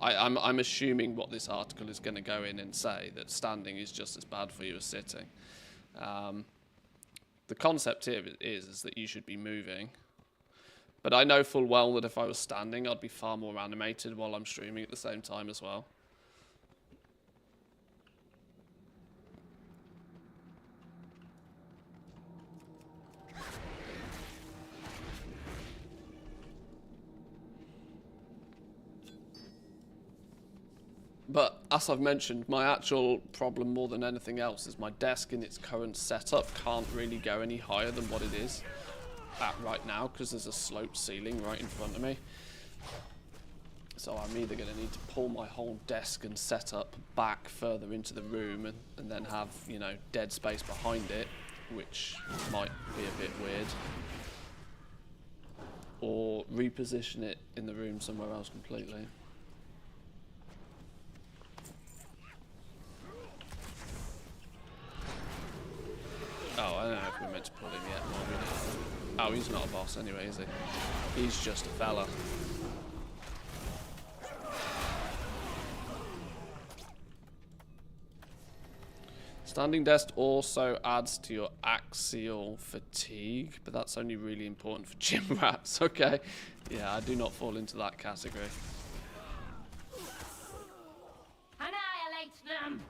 I'm assuming what this article is going to go in and say, that standing is just as bad for you as sitting. The concept here is that you should be moving. But I know full well that if I was standing, I'd be far more animated while I'm streaming at the same time as well. But as I've mentioned, my actual problem more than anything else is my desk in its current setup can't really go any higher than what it is at right now because there's a sloped ceiling right in front of me. So I'm either going to need to pull my whole desk and setup back further into the room and then have, you know, dead space behind it, which might be a bit weird. Or reposition it in the room somewhere else completely. Oh, I don't know if we're meant to pull him yet. Oh, he's not a boss anyway, is he? He's just a fella. Standing desk also adds to your axial fatigue, but that's only really important for gym rats. Okay. Yeah, I do not fall into that category. Annihilate them!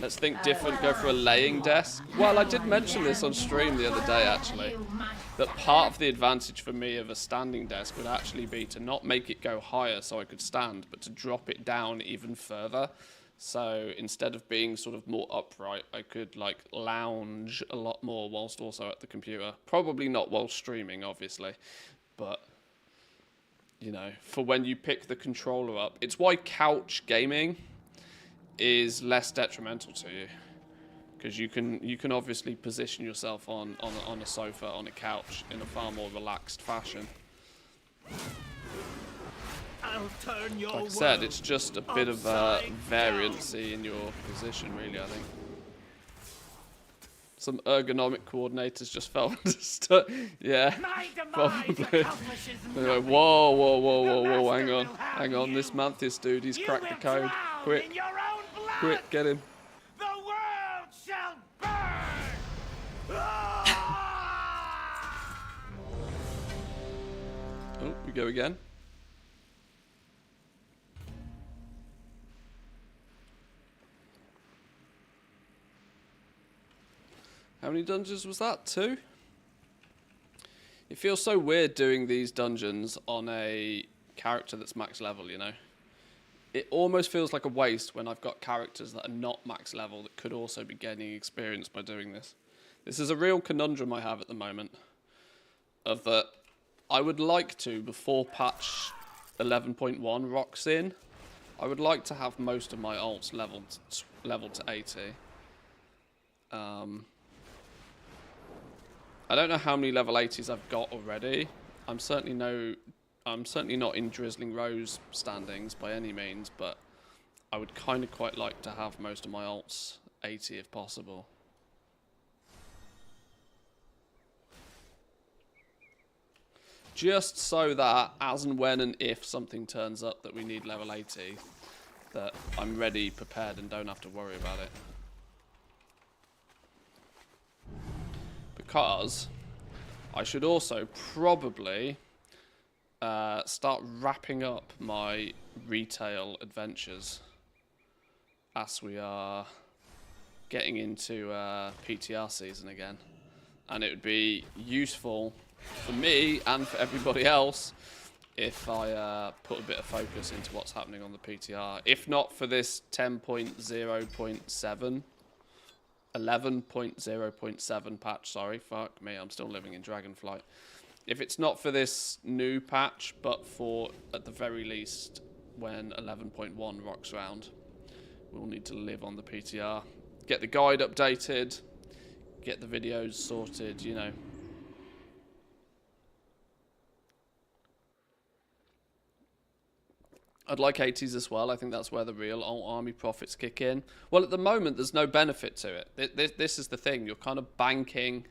Let's think different, go for a laying desk. Well, I did mention this on stream the other day, actually, that part of the advantage for me of a standing desk would actually be to not make it go higher so I could stand, but to drop it down even further. So instead of being sort of more upright, I could like lounge a lot more whilst also at the computer. Probably not while streaming, obviously, but you know, for when you pick the controller up. It's why couch gaming is less detrimental to you, because you can obviously position yourself on a sofa, on a couch in a far more relaxed fashion. I'll turn your Like I said, it's just a bit of variancy in your position, really, I think. Some ergonomic coordinators just fell understood. Yeah, probably. Anyway, whoa, hang on, this Manthus dude, he's cracked the code. Quick, get him. The world shall burn! Oh, we go again. How many dungeons was that? 2? It feels so weird doing these dungeons on a character that's max level, you know? It almost feels like a waste when I've got characters that are not max level that could also be gaining experience by doing this. This is a real conundrum I have at the moment. Of that, I would like to, before patch 11.1 rocks in, I would like to have most of my alts leveled to 80. I don't know how many level 80s I've got already. I'm certainly not in Drizzling Rose standings by any means, but I would kind of quite like to have most of my alts 80 if possible. just so that as and when and if something turns up that we need level 80, that I'm ready, prepared, and don't have to worry about it. Because I should also probably start wrapping up my retail adventures as we are getting into PTR season again. And it would be useful for me and for everybody else if I put a bit of focus into what's happening on the PTR. If not for this 10.0.7, 11.0.7 patch, sorry, fuck me, I'm still living in Dragonflight. If it's not for this new patch, but for, at the very least, when 11.1 rocks around, we'll need to live on the PTR. Get the guide updated, get the videos sorted, you know. I'd like 80s as well. I think that's where the real army profits kick in. Well, at the moment, there's no benefit to it. This is the thing. You're kind of banking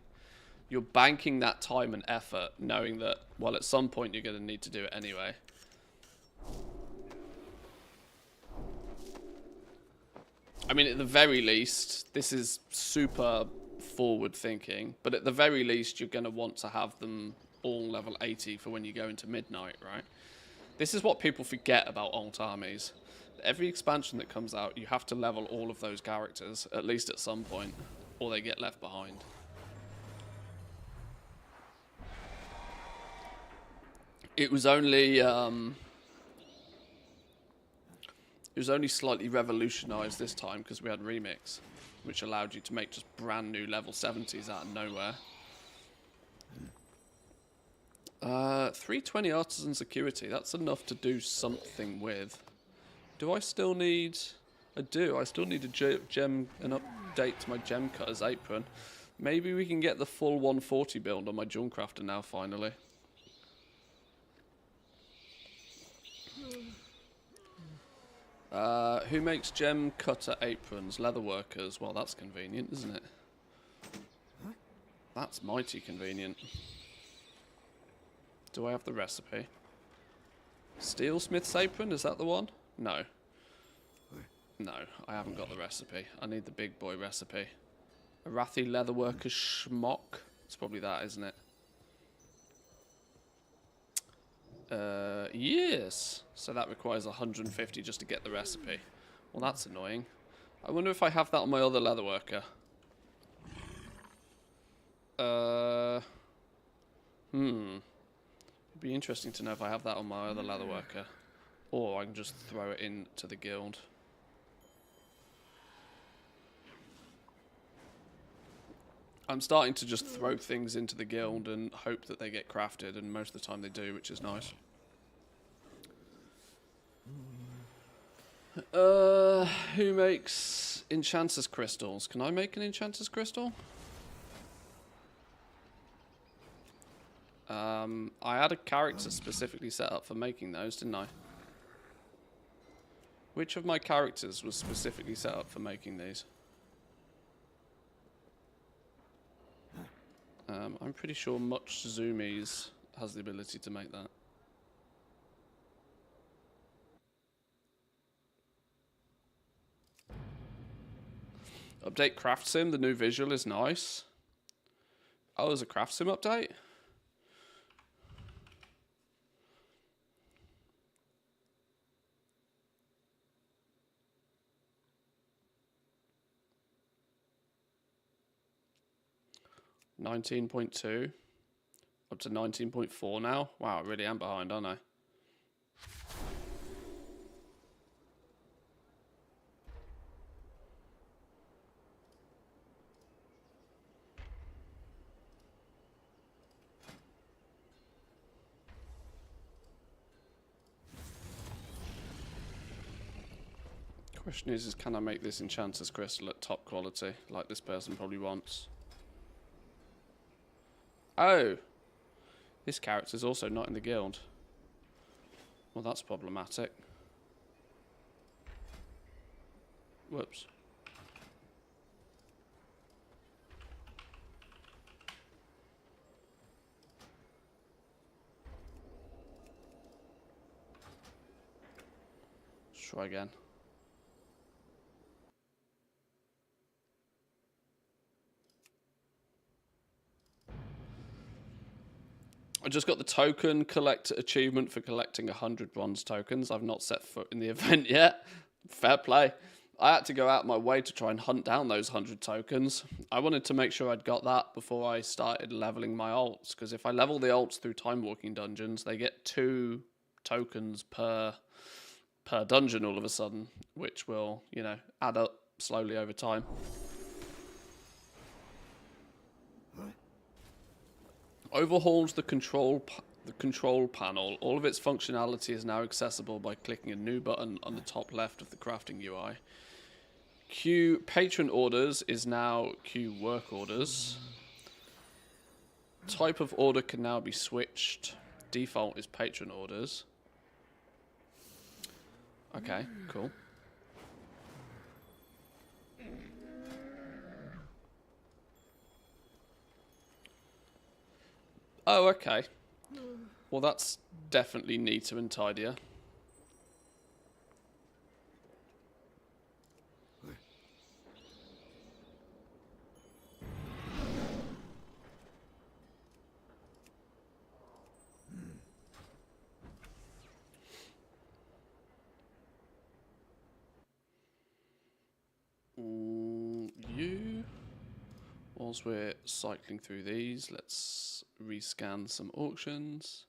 that time and effort, knowing that, well, at some point you're going to need to do it anyway. I mean, at the very least, this is super forward thinking, but at the very least, you're going to want to have them all level 80 for when you go into midnight, right? This is what people forget about alt armies. Every expansion that comes out, you have to level all of those characters, at least at some point, or they get left behind. It was only slightly revolutionized this time because we had Remix, which allowed you to make just brand new level 70s out of nowhere. 320 artisan security, that's enough to do something with. Do I still need... I do, I still need an update to my gem cutter's apron. Maybe we can get the full 140 build on my Junkcrafter now, finally. Who makes gem cutter aprons? Leatherworkers. Well, that's convenient, isn't it? That's mighty convenient. Do I have the recipe? Steelsmith's apron, is that the one? No. No, I haven't got the recipe. I need the big boy recipe. Arathi Leatherworker's schmock. It's probably that, isn't it? Yes. So that requires 150 just to get the recipe. Well, that's annoying. I wonder if I have that on my other leatherworker. It'd be interesting to know if I have that on my other leatherworker. Or I can just throw it into the guild. I'm starting to just throw things into the guild and hope that they get crafted, and most of the time they do, which is nice. Who makes Enchanter's crystals? Can I make an Enchanter's crystal? I had a character specifically set up for making those, didn't I? Which of my characters was specifically set up for making these? I'm pretty sure Much Zoomies has the ability to make that. Update Craft Sim, the new visual is nice. Oh, there's a Craft Sim update? .2 up to 19.4 now. Wow, I really am behind, aren't I? Question is can I make this Enchanter's crystal at top quality, like this person probably wants? Oh, this character's also not in the guild. Well, that's problematic. Whoops. try again. I just got the token collect achievement for collecting 100 bronze tokens. I've not set foot in the event yet. Fair play. I had to go out my way to try and hunt down those 100 tokens. I wanted to make sure I'd got that before I started leveling my alts, because if I level the alts through time walking dungeons, they get 2 tokens per dungeon all of a sudden, which will, you know, add up slowly over time. Overhauls the control panel. All of its functionality is now accessible by clicking a new button on the top left of the crafting UI. Queue patron orders is now queue work orders. Type of order can now be switched. Default is patron orders. Okay, cool. Oh, okay. Well, that's definitely neater and tidier. Whilst we're cycling through these, let's rescan some auctions.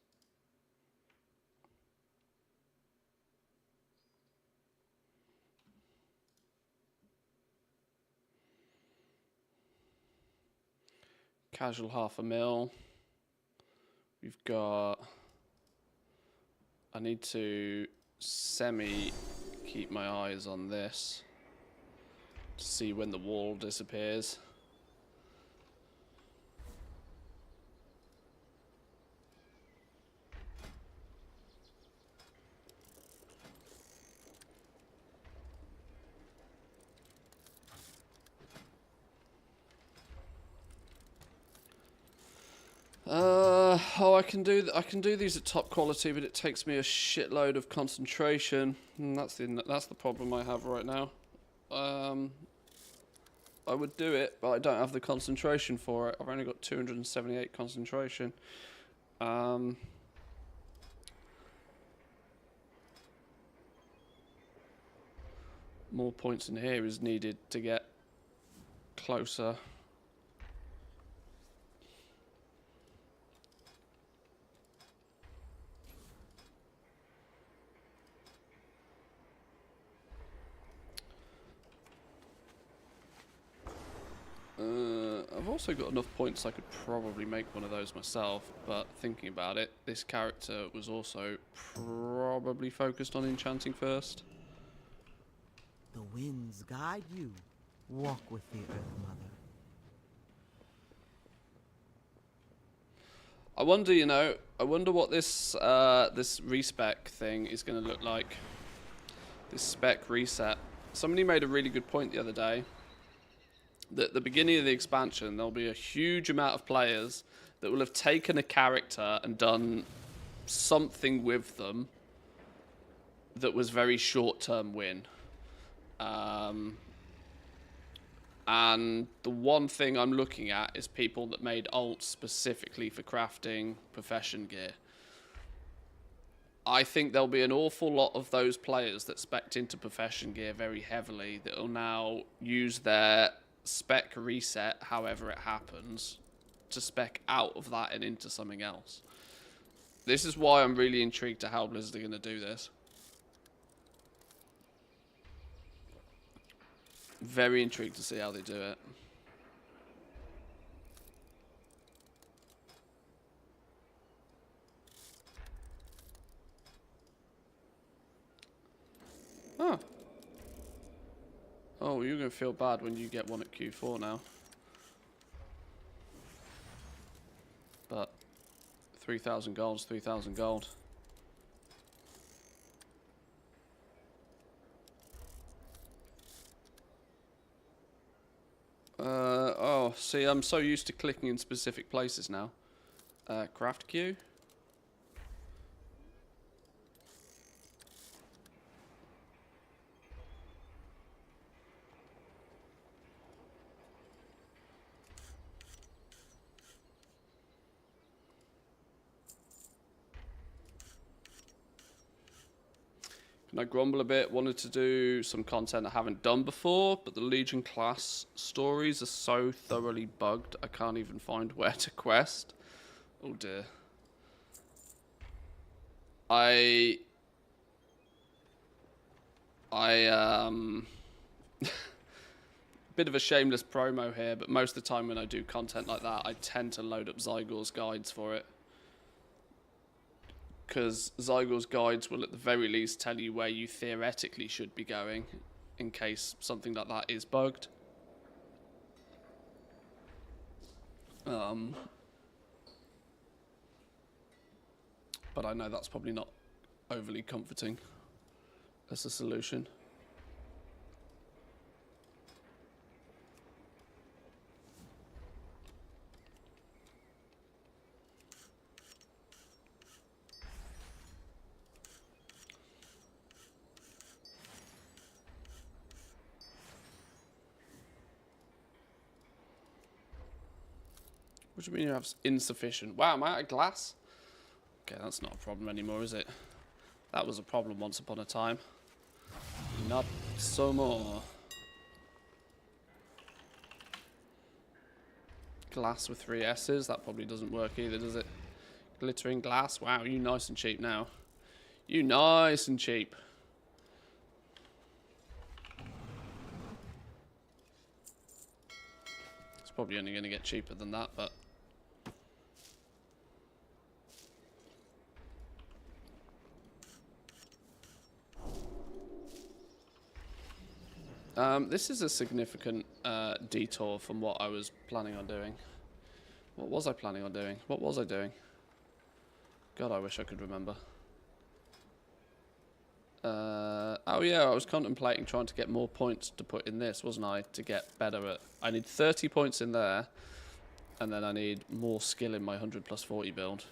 Casual 500,000. We've got... I need to keep my eyes on this to see when the wall disappears. I can do these at top quality, but it takes me a shitload of concentration. And that's the problem I have right now. I would do it, but I don't have the concentration for it. I've only got 278 concentration. More points in here is needed to get closer. I've also got enough points I could probably make one of those myself, but thinking about it, this character was also probably focused on enchanting first. The winds guide you. Walk with the Earth Mother. I wonder, you know, what this this respec thing is going to look like. This spec reset. Somebody made a really good point the other day. That at the beginning of the expansion, there'll be a huge amount of players that will have taken a character and done something with them that was very short-term win. And the one thing I'm looking at is people that made alts specifically for crafting profession gear. I think there'll be an awful lot of those players that spec'd into profession gear very heavily that will now use their spec reset, however it happens, to spec out of that and into something else. This is why I'm really intrigued to how Blizzard are going to do this. Very intrigued to see how they do it. Huh. Oh, you're going to feel bad when you get one at Q4 now. But 3,000 gold's 3,000 gold. Oh, see, I'm so used to clicking in specific places now. Craft queue. And I grumble a bit, wanted to do some content I haven't done before, but the Legion class stories are so thoroughly bugged, I can't even find where to quest. Oh dear. Bit of a shameless promo here, but most of the time when I do content like that, I tend to load up Zygor's guides for it. Because Zygor's guides will at the very least tell you where you theoretically should be going in case something like that is bugged. But I know that's probably not overly comforting as a solution. What do you mean you have insufficient? Wow, am I out of glass? Okay, that's not a problem anymore, is it? That was a problem once upon a time. Not so more. Glass with 3 S's, that probably doesn't work either, does it? Glittering glass, wow, you nice and cheap now. You nice and cheap. It's probably only going to get cheaper than that, but... this is a significant detour from what I was planning on doing. What was I planning on doing? What was I doing? God, I wish I could remember. Oh yeah, I was contemplating trying to get more points to put in this, wasn't I? To get better at... I need 30 points in there, and then I need more skill in my 100 plus 40 build.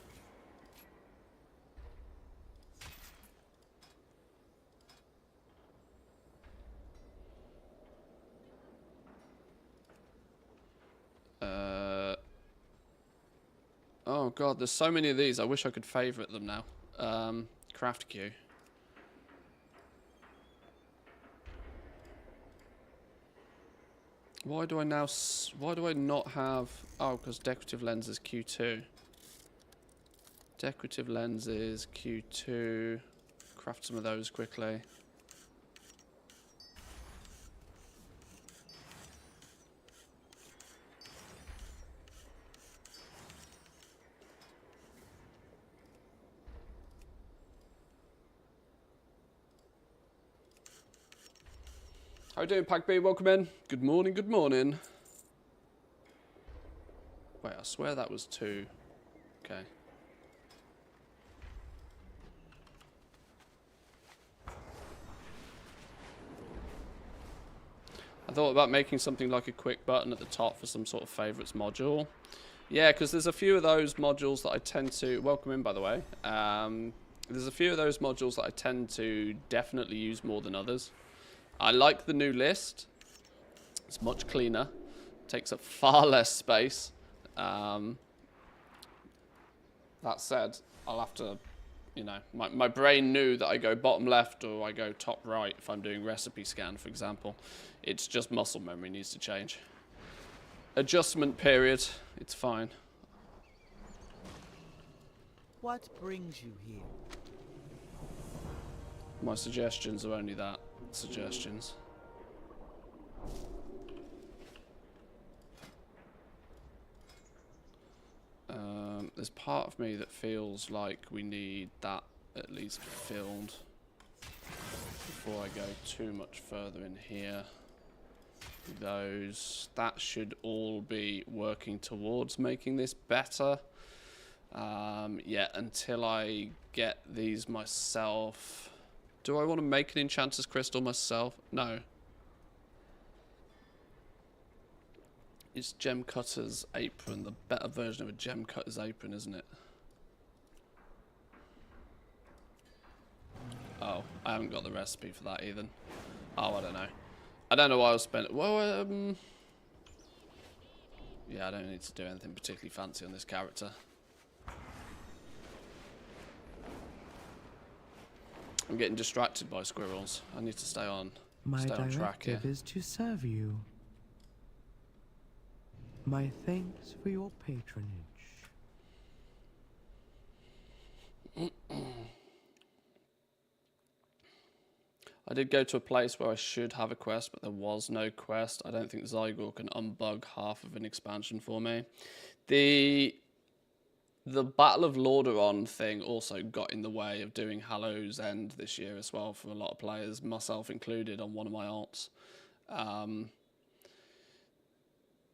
Oh god, there's so many of these. I wish I could favourite them now. Craft queue. Why do I now... Why do I not have... Oh, because decorative lenses Q2. Decorative lenses Q2. Craft some of those quickly. How you doing, Pack B? Welcome in. Good morning, good morning. Wait, I swear that was 2. Okay. I thought about making something like a quick button at the top for some sort of favourites module. Yeah, because there's a few of those modules that I tend to... Welcome in, by the way. There's a few of those modules that I tend to definitely use more than others. I like the new list. It's much cleaner. Takes up far less space. That said, I'll have to, you know, my brain knew that I go bottom left or I go top right if I'm doing recipe scan, for example. It's just muscle memory needs to change. Adjustment period. It's fine. What brings you here? My suggestions are only that. Suggestions. There's part of me that feels like we need that at least filled before I go too much further in here. That should all be working towards making this better. Yeah, until I get these myself. Do I want to make an enchanter's crystal myself? No. It's Gem Cutter's apron, the better version of a Gem Cutter's apron, isn't it? Oh, I haven't got the recipe for that either. Oh, I don't know. I don't know why I was spending... Well, yeah, I don't need to do anything particularly fancy on this character. I'm getting distracted by squirrels. I need to stay on My track here. directive is to serve you. My thanks for your patronage. I did go to a place where I should have a quest, but there was no quest. I don't think Zygor can unbug half of an expansion for me. The Battle of Lordaeron thing also got in the way of doing Hallow's End this year as well for a lot of players, myself included, on one of my alts.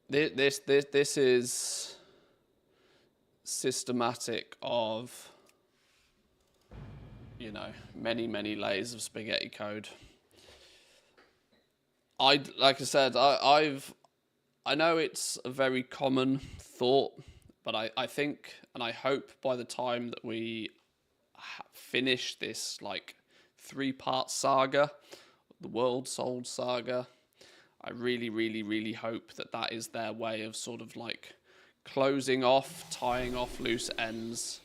This is systematic of, you know, many layers of spaghetti code. Like I said, I know it's a very common thought, but I think and I hope by the time that we finish this like 3-part saga, the World Soul saga, I really hope that that is their way of sort of like closing off, tying off loose ends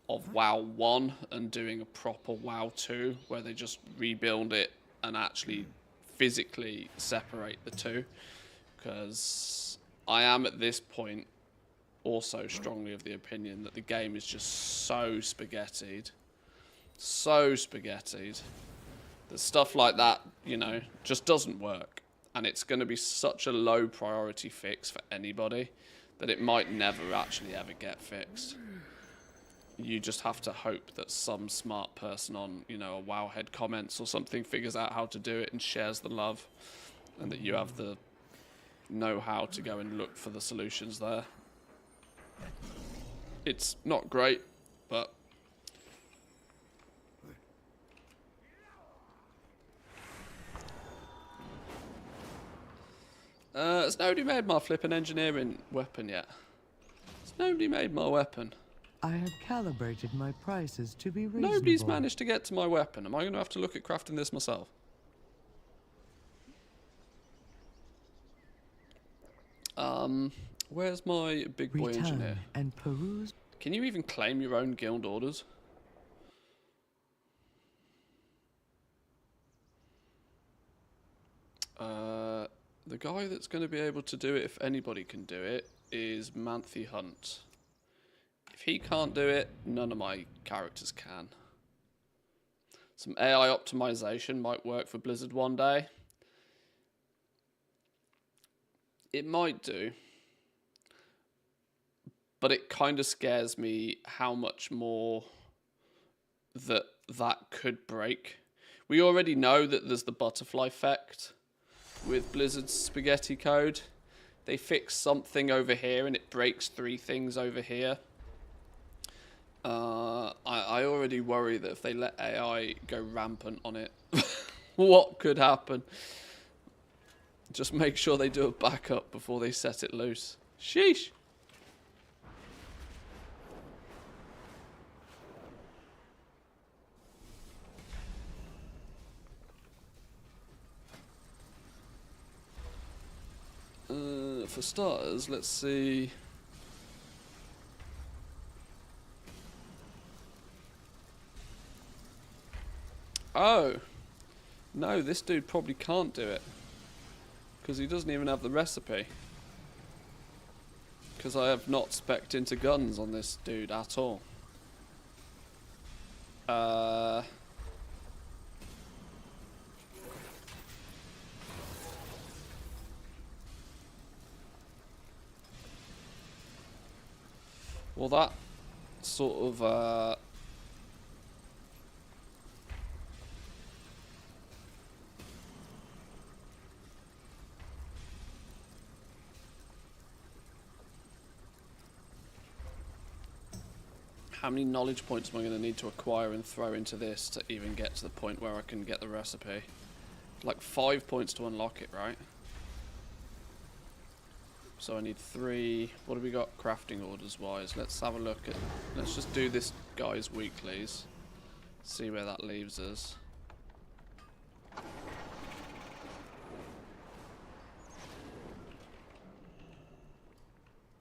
of WoW 1 and doing a proper WoW 2 where they just rebuild it and actually physically separate the two. Because I am at this point also strongly of the opinion that the game is just so spaghettied, that stuff like that, you know, just doesn't work. And it's going to be such a low priority fix for anybody that it might never actually ever get fixed. You just have to hope that some smart person on, you know, a Wowhead comments or something figures out how to do it and shares the love, and that you have the know-how to go and look for the solutions there. It's not great, but has nobody made my flipping engineering weapon yet? Has nobody made my weapon? I have calibrated my prices to be reasonable. Nobody's managed to get to my weapon. Am I going to have to look at crafting this myself? Where's my big boy engineer? Return and peruse. Can you even claim your own guild orders? The guy that's going to be able to do it, if anybody can do it, is Manthe Hunt. If he can't do it, none of my characters can. Some AI optimization might work for Blizzard one day. It might do. But it kind of scares me how much more that could break. We already know that there's the butterfly effect with Blizzard's spaghetti code. They fix something over here and it breaks 3 things over here. I already worry that if they let AI go rampant on it, what could happen? Just make sure they do a backup before they set it loose. Sheesh. For starters, let's see. Oh, no, this dude probably can't do it because he doesn't even have the recipe. Because I have not spec'd into guns on this dude at all. Well, that sort of how many knowledge points am I going to need to acquire and throw into this to even get to the point where I can get the recipe? Like 5 points to unlock it, right? So I need 3. What have we got crafting orders wise? Let's have a look at... Let's just do this guy's weeklies. See where that leaves us.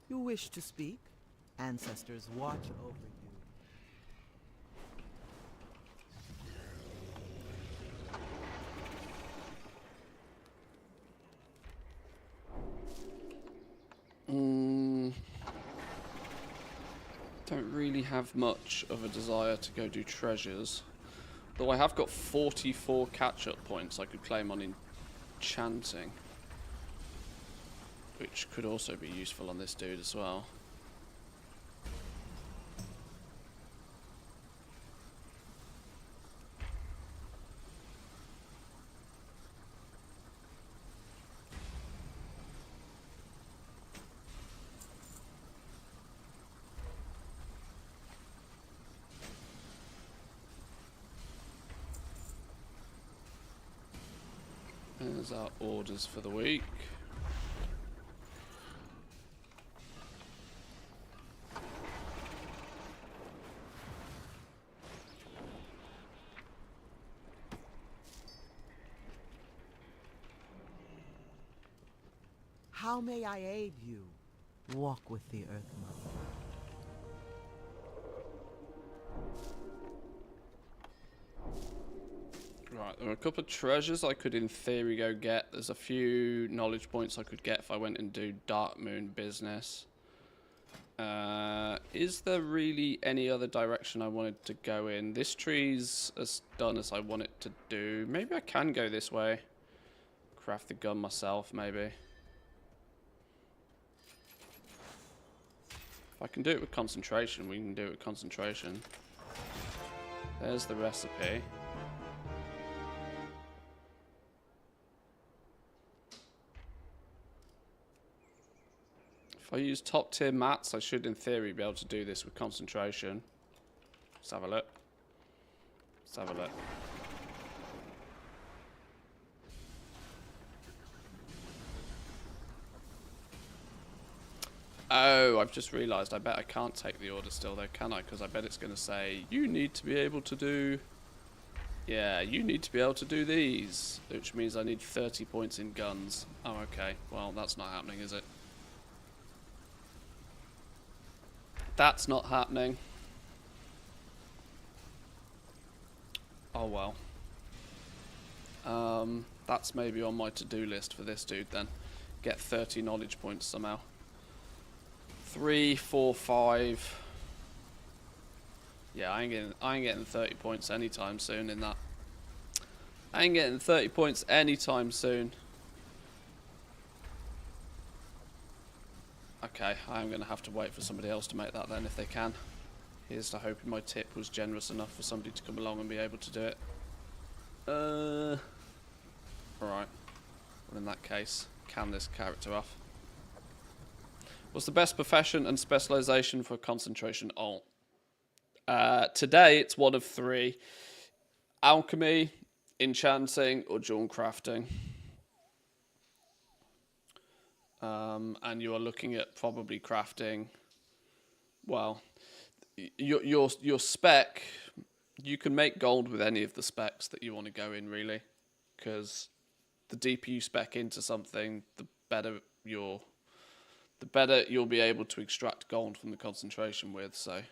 You wish to speak? Ancestors watch over you. Don't really have much of a desire to go do treasures. Though I have got 44 catch-up points I could claim on enchanting. Which could also be useful on this dude as well. There's our orders for the week. How may I aid you? Walk with the Earth Mother. Right, there are a couple of treasures I could in theory go get. There's a few knowledge points I could get if I went and do Dark Moon business. Is there really any other direction I wanted to go in? This tree's as done as I want it to do. Maybe I can go this way. Craft the gun myself, maybe. If I can do it with concentration, we can do it with concentration. There's the recipe. If I use top tier mats, I should in theory be able to do this with concentration. Let's have a look. Let's have a look. Oh, I've just realised. I bet I can't take the order still though, can I? Because I bet it's going to say, you need to be able to do... Yeah, you need to be able to do these. Which means I need 30 points in guns. Oh, okay. Well, that's not happening, is it? That's not happening. Oh well. That's maybe on my to-do list for this dude then. Get 30 knowledge points somehow. 3, 4, 5. Yeah, I ain't getting 30 points anytime soon in that. I ain't getting 30 points anytime soon. Okay, I'm going to have to wait for somebody else to make that then if they can. Here's to hoping my tip was generous enough for somebody to come along and be able to do it. Alright. Well, in that case, can this character off. What's the best profession and specialization for concentration alt? Today, it's one of 3. Alchemy, enchanting, or jewel crafting. And you are looking at probably crafting, well, your spec, you can make gold with any of the specs that you want to go in, really, because the deeper you spec into something, the better you'll be able to extract gold from the concentration with. So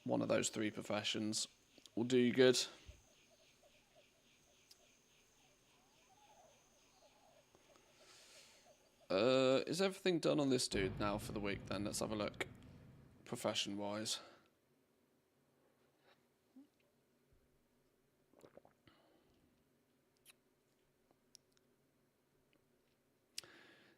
one of those 3 professions will do you good. Is everything done on this dude now for the week then? Let's have a look. Profession-wise.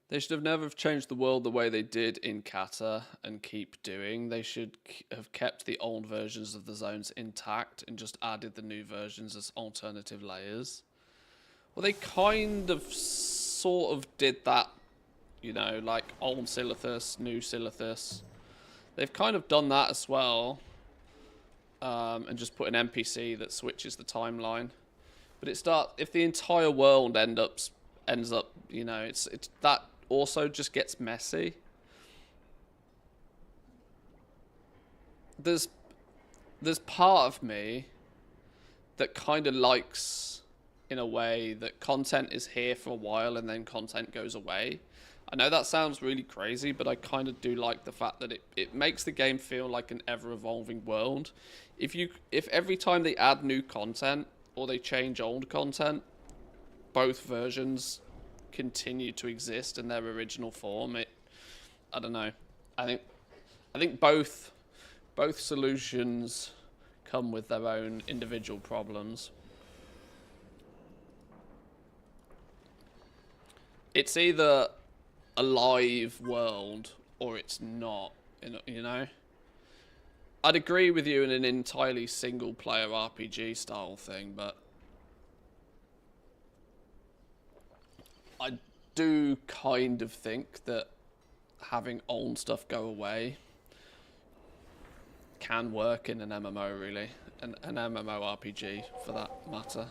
They should have never changed the world the way they did in Kata and keep doing. They should have kept the old versions of the zones intact and just added the new versions as alternative layers. Well, they kind of sort of did that. You know, like old Silithus, new Silithus. They've kind of done that as well. And just put an NPC that switches the timeline. But if the entire world ends up, you know, it's that also just gets messy. There's part of me that kind of likes, in a way, that content is here for a while and then content goes away. I know that sounds really crazy, but I kind of do like the fact that it makes the game feel like an ever-evolving world. If every time they add new content or they change old content, both versions continue to exist in their original form, I don't know. I think both Both solutions come with their own individual problems. It's either a live world or it's not, you know? I'd agree with you in an entirely single-player RPG style thing, but I do kind of think that having old stuff go away can work in an MMO, really. An MMORPG, for that matter.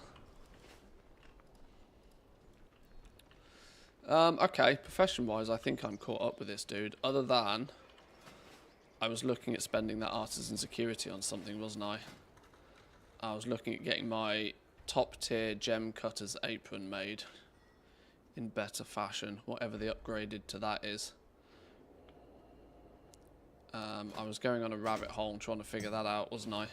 Okay, profession-wise, I think I'm caught up with this dude. Other than, I was looking at spending that artisan security on something, wasn't I? I was looking at getting my top-tier gem cutter's apron made in better fashion, whatever the upgraded to that is. I was going on a rabbit hole trying to figure that out, wasn't I?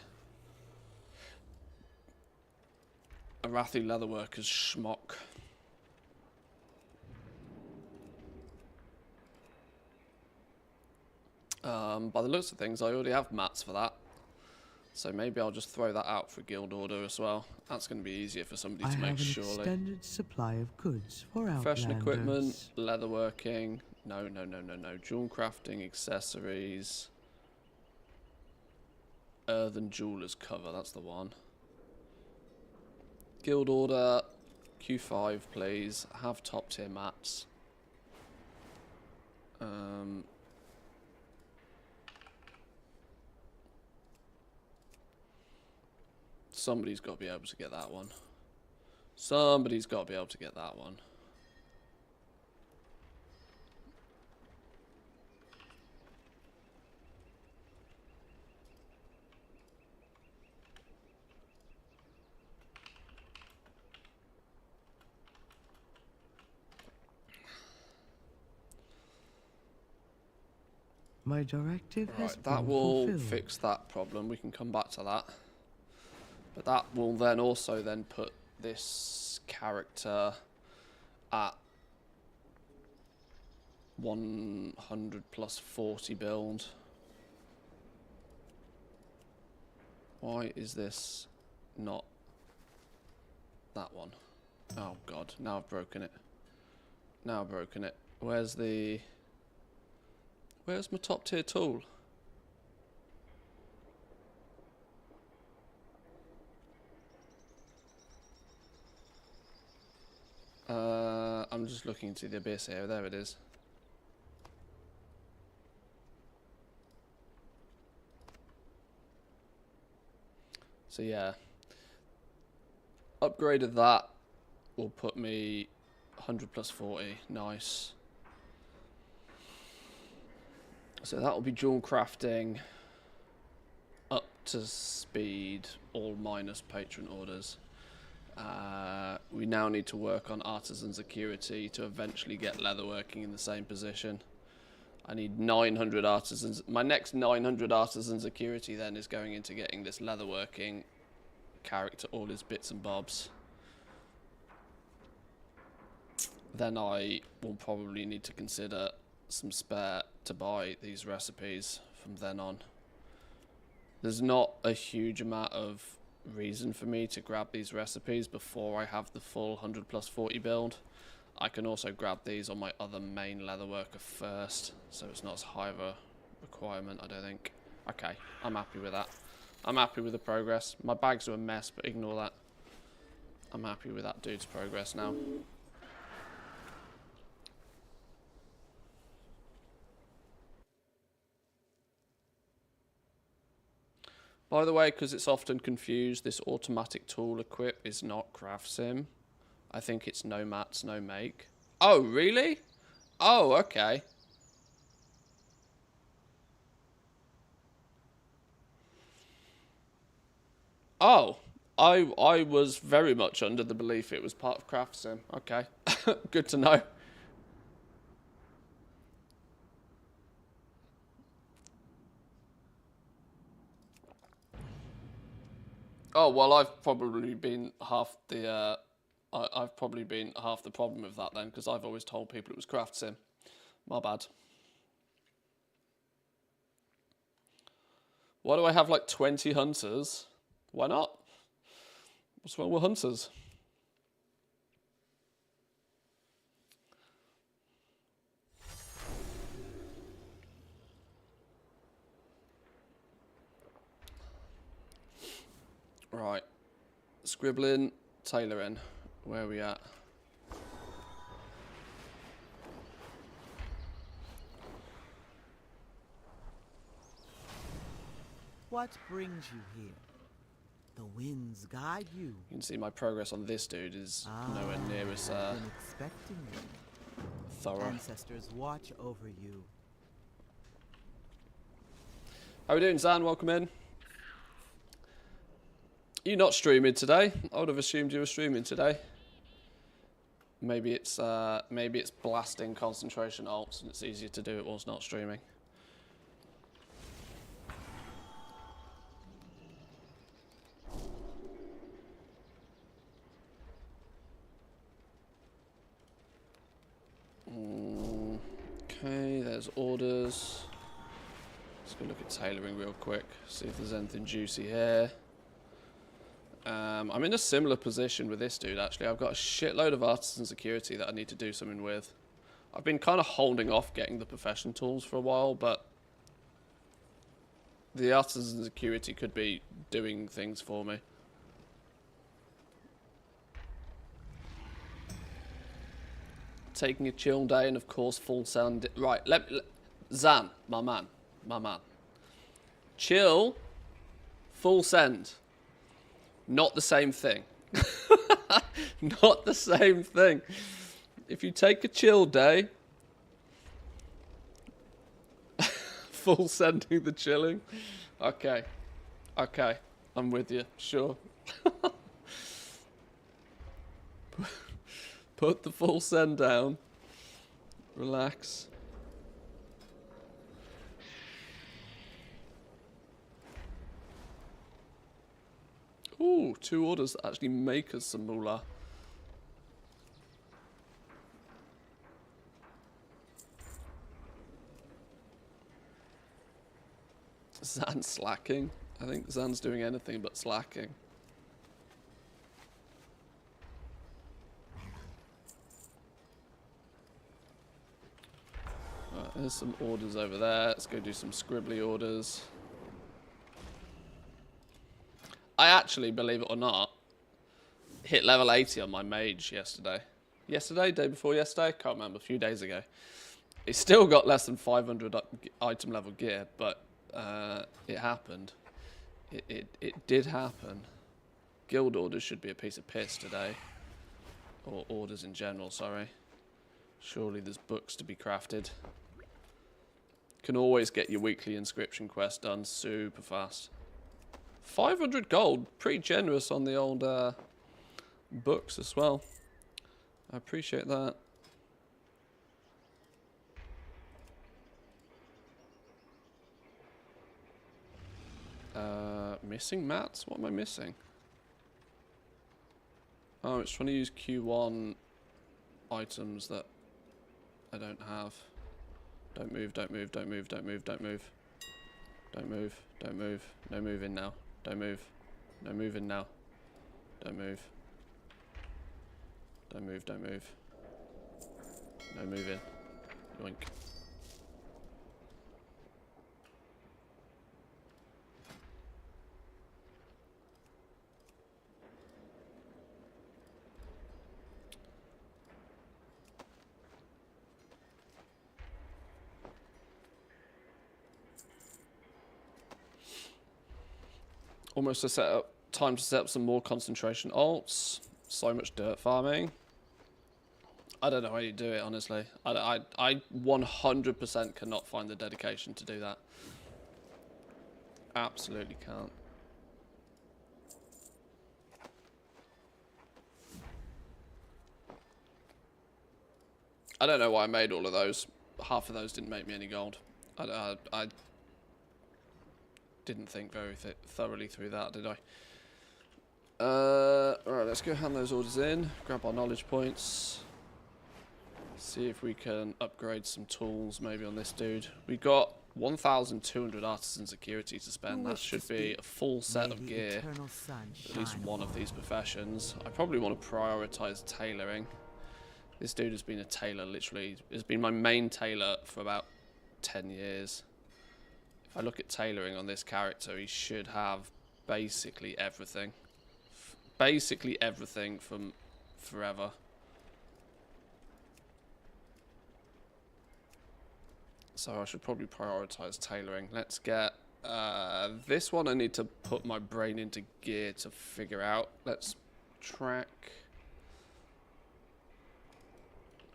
Arathi Leatherworker's schmuck. By the looks of things, I already have mats for that. So maybe I'll just throw that out for guild order as well. That's going to be easier for somebody to make, surely. I have an extended supply of goods for Professional Outlanders. equipment, leatherworking. No. Jewel crafting, accessories. Earthen jeweler's cover, that's the one. Guild order, Q5 please. Have top tier mats. Somebody's got to be able to get that one. Somebody's got to be able to get that one. My directive has Right, that been will fulfilled. fix that problem. We can come back to that. But that will then also then put this character at 100 plus 40 build. Why is this not that one? Oh god, now I've broken it. Now I've broken it. Where's my top tier tool? I'm just looking into the abyss here. There it is. So yeah, upgraded that will put me 100 plus 40. Nice. So that will be dual crafting up to speed, all minus patron orders. We now need to work on artisan security to eventually get leatherworking in the same position. I need 900 artisans. My next 900 artisan security then is going into getting this leatherworking character, all his bits and bobs. Then I will probably need to consider some spare to buy these recipes from then on. There's not a huge amount of reason for me to grab these recipes before I have the full 100 plus 40 build. I can also grab these on my other main leatherworker first, so it's not as high of a requirement, I don't think. Okay, I'm happy with that. I'm happy with the progress. My bags are a mess, but ignore that. I'm happy with that dude's progress now. By the way, because it's often confused, this automatic tool equip is not craft sim. I think it's no mats, no make. Oh, really? Oh, okay. Oh, I was very much under the belief it was part of craft sim. Okay, good to know. Oh, well, I've probably been half the I've probably been half the problem with that then, because I've always told people it was craft sim. My bad. Why do I have like 20 hunters? Why not? What's wrong with hunters? Right. Scribbling, tailoring. Where are we at? What brings you here? The winds guide you. You can see my progress on this dude is nowhere near as Been expecting you. thorough. Ancestors watch over you. How we doing, Zan? Welcome in. You not streaming today? I would have assumed you were streaming today. Maybe it's blasting concentration alts and it's easier to do it whilst not streaming. Okay, there's orders. Let's go look at tailoring real quick, see if there's anything juicy here. I'm in a similar position with this dude, actually. I've got a shitload of artisan security that I need to do something with. I've been kind of holding off getting the profession tools for a while, but the artisan security could be doing things for me. Taking a chill day and, of course, full sound. Right, Zan, my man. Chill, full send. Not the same thing. Not the same thing. If you take a chill day, full sending the chilling. Okay. Okay. I'm with you. Sure. Put the full send down. Relax. Ooh, 2 orders that actually make us some moolah. Zan's slacking. I think Zan's doing anything but slacking. Right, there's some orders over there. Let's go do some scribbly orders. I actually, believe it or not, hit level 80 on my mage yesterday. Yesterday? Day before yesterday? Can't remember. A few days ago. It's still got less than 500 item level gear, but it happened. It did happen. Guild orders should be a piece of piss today. Or orders in general, sorry. Surely there's books to be crafted. Can always get your weekly inscription quest done super fast. 500 gold, pretty generous on the old books as well. I appreciate that. Missing mats? What am I missing? Oh, it's trying to use Q1 items that I don't have. Don't move, don't move, don't move, don't move, don't move. Don't move, don't move. No moving now. Don't move. No moving now. Don't move. Don't move, don't move. No moving. Yoink. Almost time to set up some more concentration alts. So much dirt farming. I don't know how you do it, honestly. I 100% cannot find the dedication to do that. Absolutely can't. I don't know why I made all of those. Half of those didn't make me any gold. I didn't think very thoroughly through that, did I? Alright, let's go hand those orders in. Grab our knowledge points. See if we can upgrade some tools maybe on this dude. We got 1,200 artisan security to spend. That should be a full set of gear. At least one of these professions. I probably want to prioritize tailoring. This dude has been a tailor, literally. Has been my main tailor for about 10 years. If I look at tailoring on this character, he should have basically everything. Basically everything from forever. So I should probably prioritize tailoring. Let's get this one. I need to put my brain into gear to figure out. Let's track.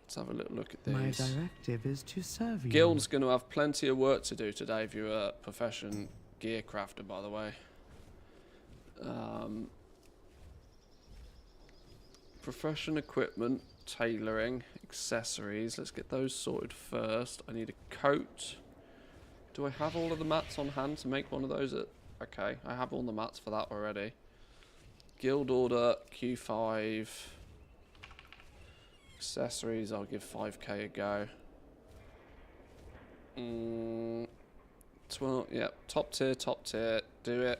Let's have a little look at these. My directive is to serve you. Guild's going to have plenty of work to do today if you're a profession gear crafter, by the way. Profession equipment, tailoring, accessories. Let's get those sorted first. I need a coat. Do I have all of the mats on hand to make one of those? Okay, I have all the mats for that already. Guild order, Q5. Accessories, I'll give 5k a go. 12, yep, top tier, do it.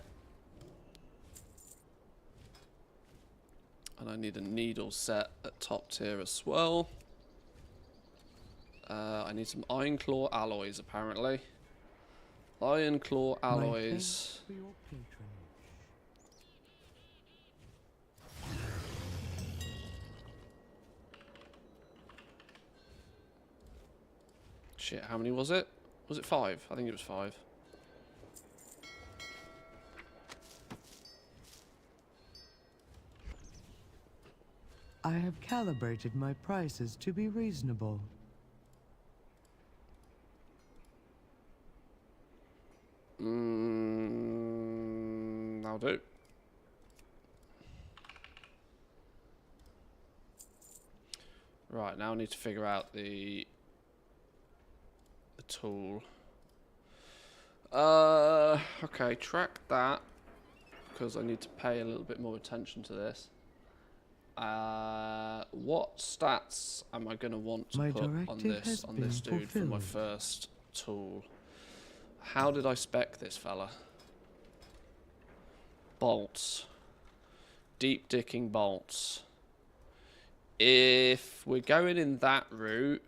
And I need a needle set at top tier as well. I need some iron claw alloys apparently. Iron claw alloys. Shit, how many was it? Was it 5? I think it was 5. I have calibrated my prices to be reasonable. That'll do. Right, now I need to figure out the tool. Okay, track that because I need to pay a little bit more attention to this. What stats am I going to want to put on this dude for my first tool? How did I spec this fella? Bolts. Deep dicking bolts. If we're going in that route,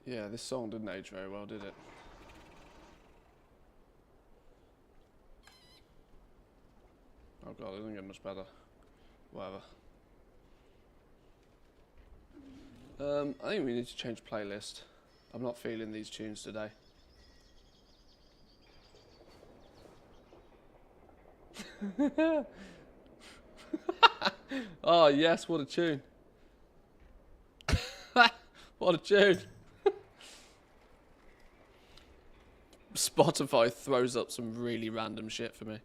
yeah, this song didn't age very well, did it? Oh god, it doesn't get much better. Whatever. I think we need to change playlist. I'm not feeling these tunes today. Oh yes, what a tune. What a tune. Spotify throws up some really random shit for me.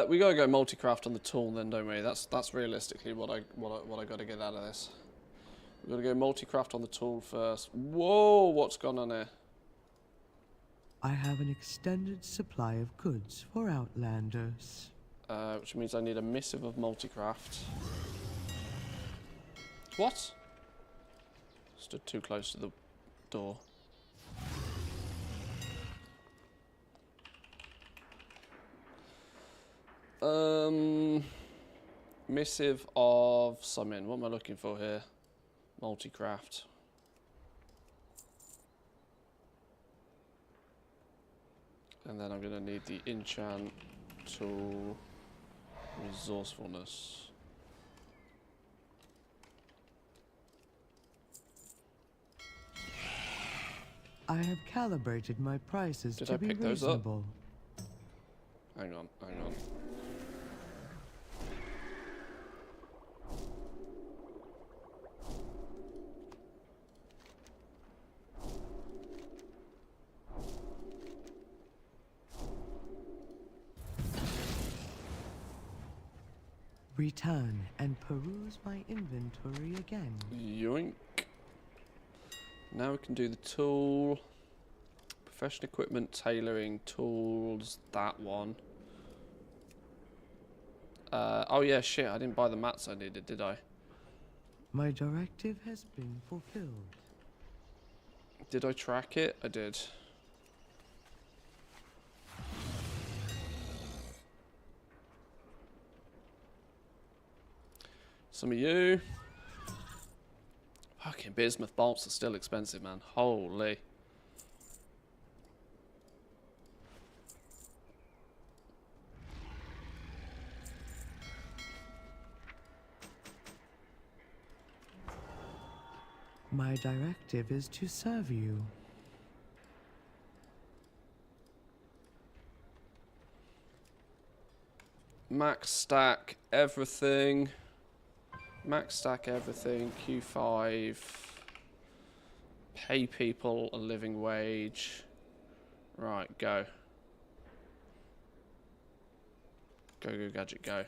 We gotta go multi-craft on the tool then, don't we? That's realistically what I gotta get out of this. We gotta go multi-craft on the tool first. Whoa, what's gone on here? I have an extended supply of goods for Outlanders. Which means I need a missive of multi-craft. What? Stood too close to the door. Missive of summon. What am I looking for here? Multi-craft. And then I'm going to need the enchant tool, resourcefulness. I have calibrated my prices Did to I be pick those up? reasonable. Hang on, hang on. Return and peruse my inventory again. Yoink. Now we can do the tool. Professional equipment, tailoring, tools, that one. Oh yeah, shit, I didn't buy the mats I needed, did I? My directive has been fulfilled. Did I track it? I did. Some of you. Fucking bismuth bolts are still expensive, man. Holy. My directive is to serve you. Max stack everything. Max stack everything. Q5. Pay people a living wage. Right, go. Go, go, gadget, go.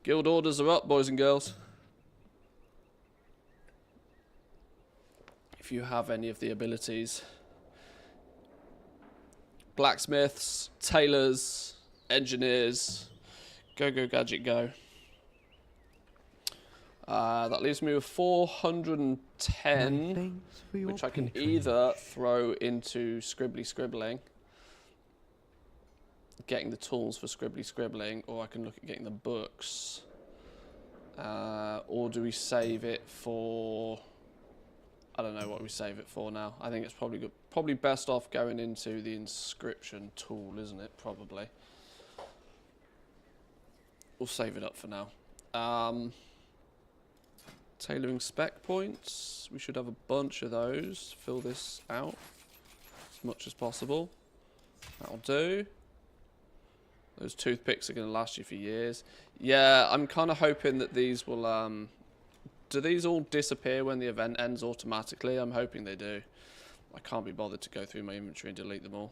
Guild orders are up, boys and girls. If you have any of the abilities. Blacksmiths, tailors, engineers. Go, go, gadget, go. That leaves me with 410, which I can either throw into scribbly scribbling, getting the tools for scribbly scribbling, or I can look at getting the books. Or do we save it for... I don't know what we save it for now. I think it's probably good. Probably best off going into the inscription tool, isn't it? Probably. We'll save it up for now. Tailoring spec points. We should have a bunch of those. Fill this out as much as possible. That'll do. Those toothpicks are going to last you for years. Yeah, I'm kind of hoping that these will... do these all disappear when the event ends automatically? I'm hoping they do. I can't be bothered to go through my inventory and delete them all.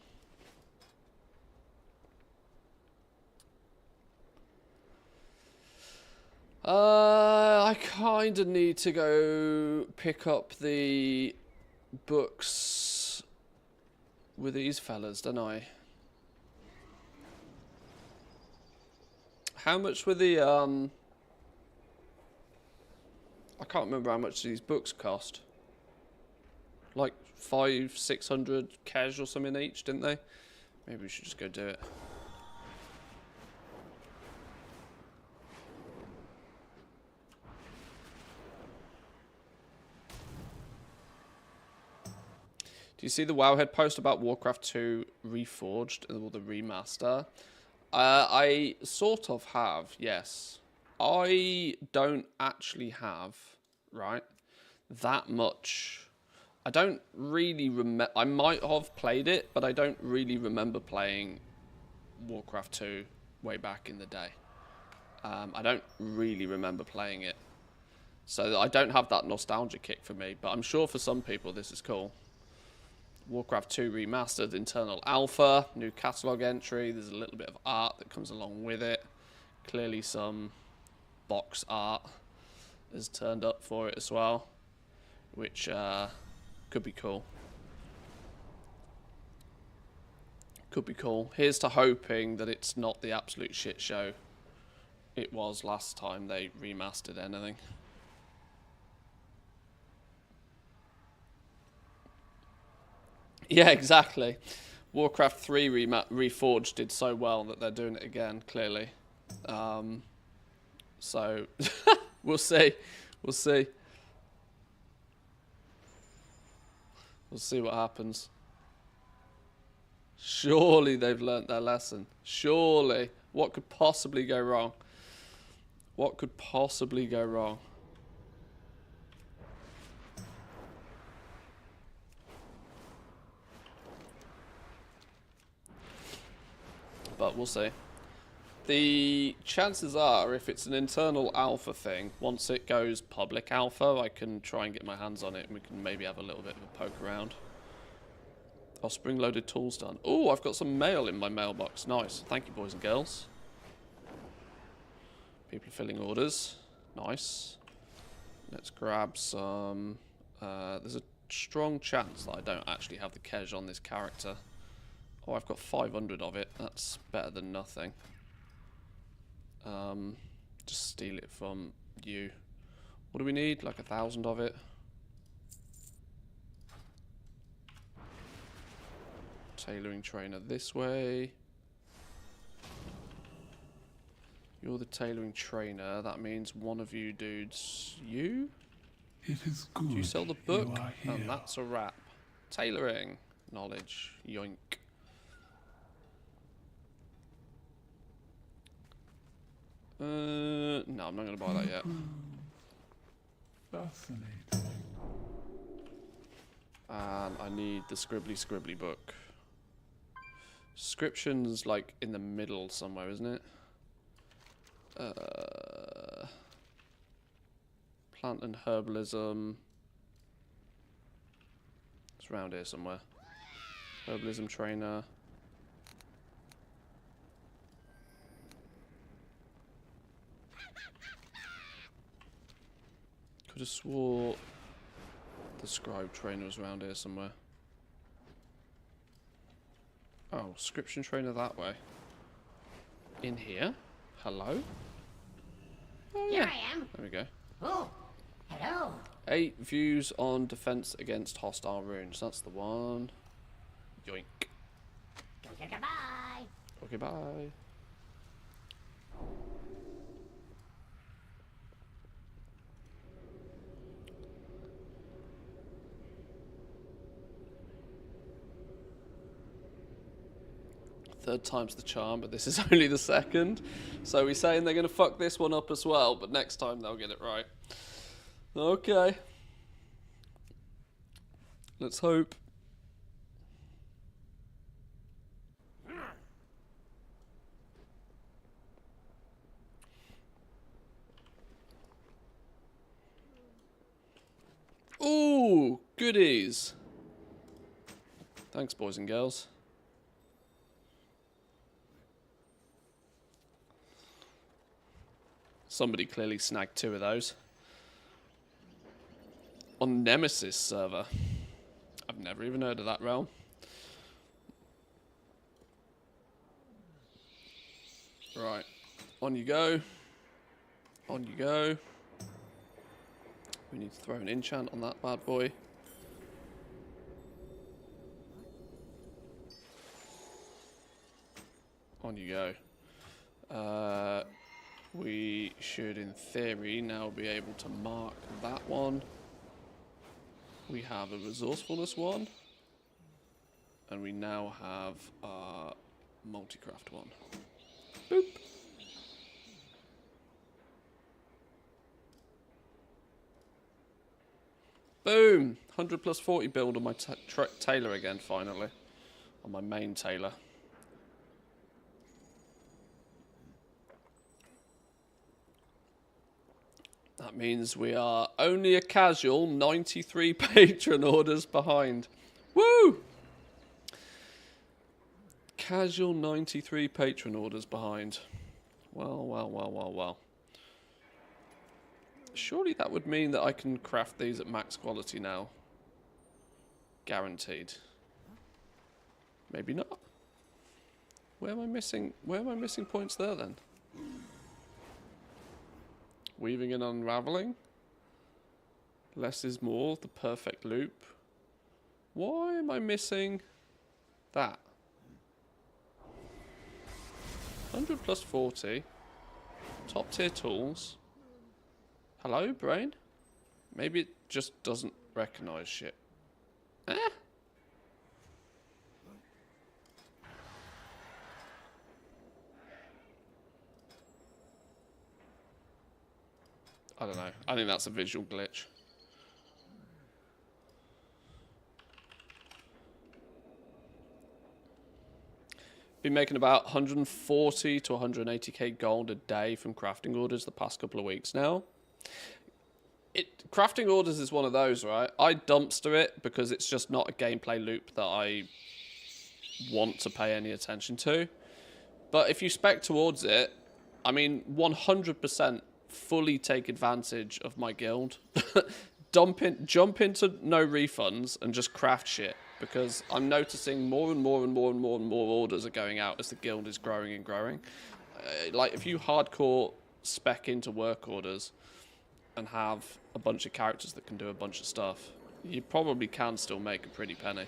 I kind of need to go pick up the books with these fellas, don't I? How much were the, I can't remember how much these books cost. Like 500-600 cash or something each, didn't they? Maybe we should just go do it. Do you see the Wowhead post about Warcraft 2 Reforged or the remaster? I sort of have, yes. I don't actually have, right, that much. I don't really remember. I might have played it, but I don't really remember playing Warcraft 2 way back in the day. I don't really remember playing it. So I don't have that nostalgia kick for me, but I'm sure for some people this is cool. Warcraft 2 Remastered, internal alpha, new catalog entry. There's a little bit of art that comes along with it. Clearly some box art has turned up for it as well, which could be cool. Could be cool. Here's to hoping that it's not the absolute shit show it was last time they remastered anything. Yeah, exactly. Warcraft 3 Reforged did so well that they're doing it again, clearly. So, we'll see. We'll see. We'll see what happens. Surely they've learnt their lesson. Surely. What could possibly go wrong? What could possibly go wrong? but we'll see. The chances are, if it's an internal alpha thing, once it goes public alpha, I can try and get my hands on it, and we can maybe have a little bit of a poke around. Oh, spring-loaded tools done. Oh, I've got some mail in my mailbox. Nice. Thank you, boys and girls. People are filling orders. Nice. Let's grab some... there's a strong chance that I don't actually have the Kej on this character. Oh, I've got 500 of it. That's better than nothing. Just steal it from you. What do we need? Like 1,000 of it. Tailoring trainer this way. You're the tailoring trainer. That means one of you dudes. You? It is good. Do you sell the book? You are here. And that's a wrap. Tailoring. Knowledge. Yoink. No, I'm not going to buy that yet. Fascinating. And I need the scribbly book. Description's like in the middle somewhere, isn't it? Plant and herbalism. It's around here somewhere. Herbalism trainer. Could have swore the scribe trainer was around here somewhere. Oh, description trainer that way. In here? Hello? Oh, Here yeah. I am. There we go. Oh, hello. 8 views on defense against hostile runes. That's the one. Yoink. Goodbye. Okay, bye. Third time's the charm, but this is only the second. So we're saying they're going to fuck this one up as well, but next time they'll get it right. Okay. Let's hope. Ooh, goodies. Thanks, boys and girls. Somebody clearly snagged 2 of those. On Nemesis server. I've never even heard of that realm. Right. On you go. On you go. We need to throw an enchant on that bad boy. On you go. We should, in theory, now be able to mark that one. We have a resourcefulness one. And we now have a multi-craft one. Boop. Boom! 100 plus 40 build on my tailor again, finally. On my main tailor. That means we are only a casual 93 patron orders behind. Woo! Casual 93 patron orders behind. Well. Surely that would mean that I can craft these at max quality now. Guaranteed. Maybe not. Where am I missing points there then? Weaving and unraveling. Less is more, the perfect loop. Why am I missing that? 100 plus 40. Top tier tools. Hello, brain? Maybe it just doesn't recognize shit. Eh? I don't know. I think that's a visual glitch. Been making about 140 to 180k gold a day from crafting orders the past couple of weeks now. Crafting orders is one of those, right? I dumpster it because it's just not a gameplay loop that I want to pay any attention to. But if you spec towards it, I mean, 100% fully take advantage of my guild. Jump into no refunds and just craft shit, because I'm noticing more and more and more and more and more orders are going out as the guild is growing and growing. Like, if you hardcore spec into work orders and have a bunch of characters that can do a bunch of stuff, you probably can still make a pretty penny.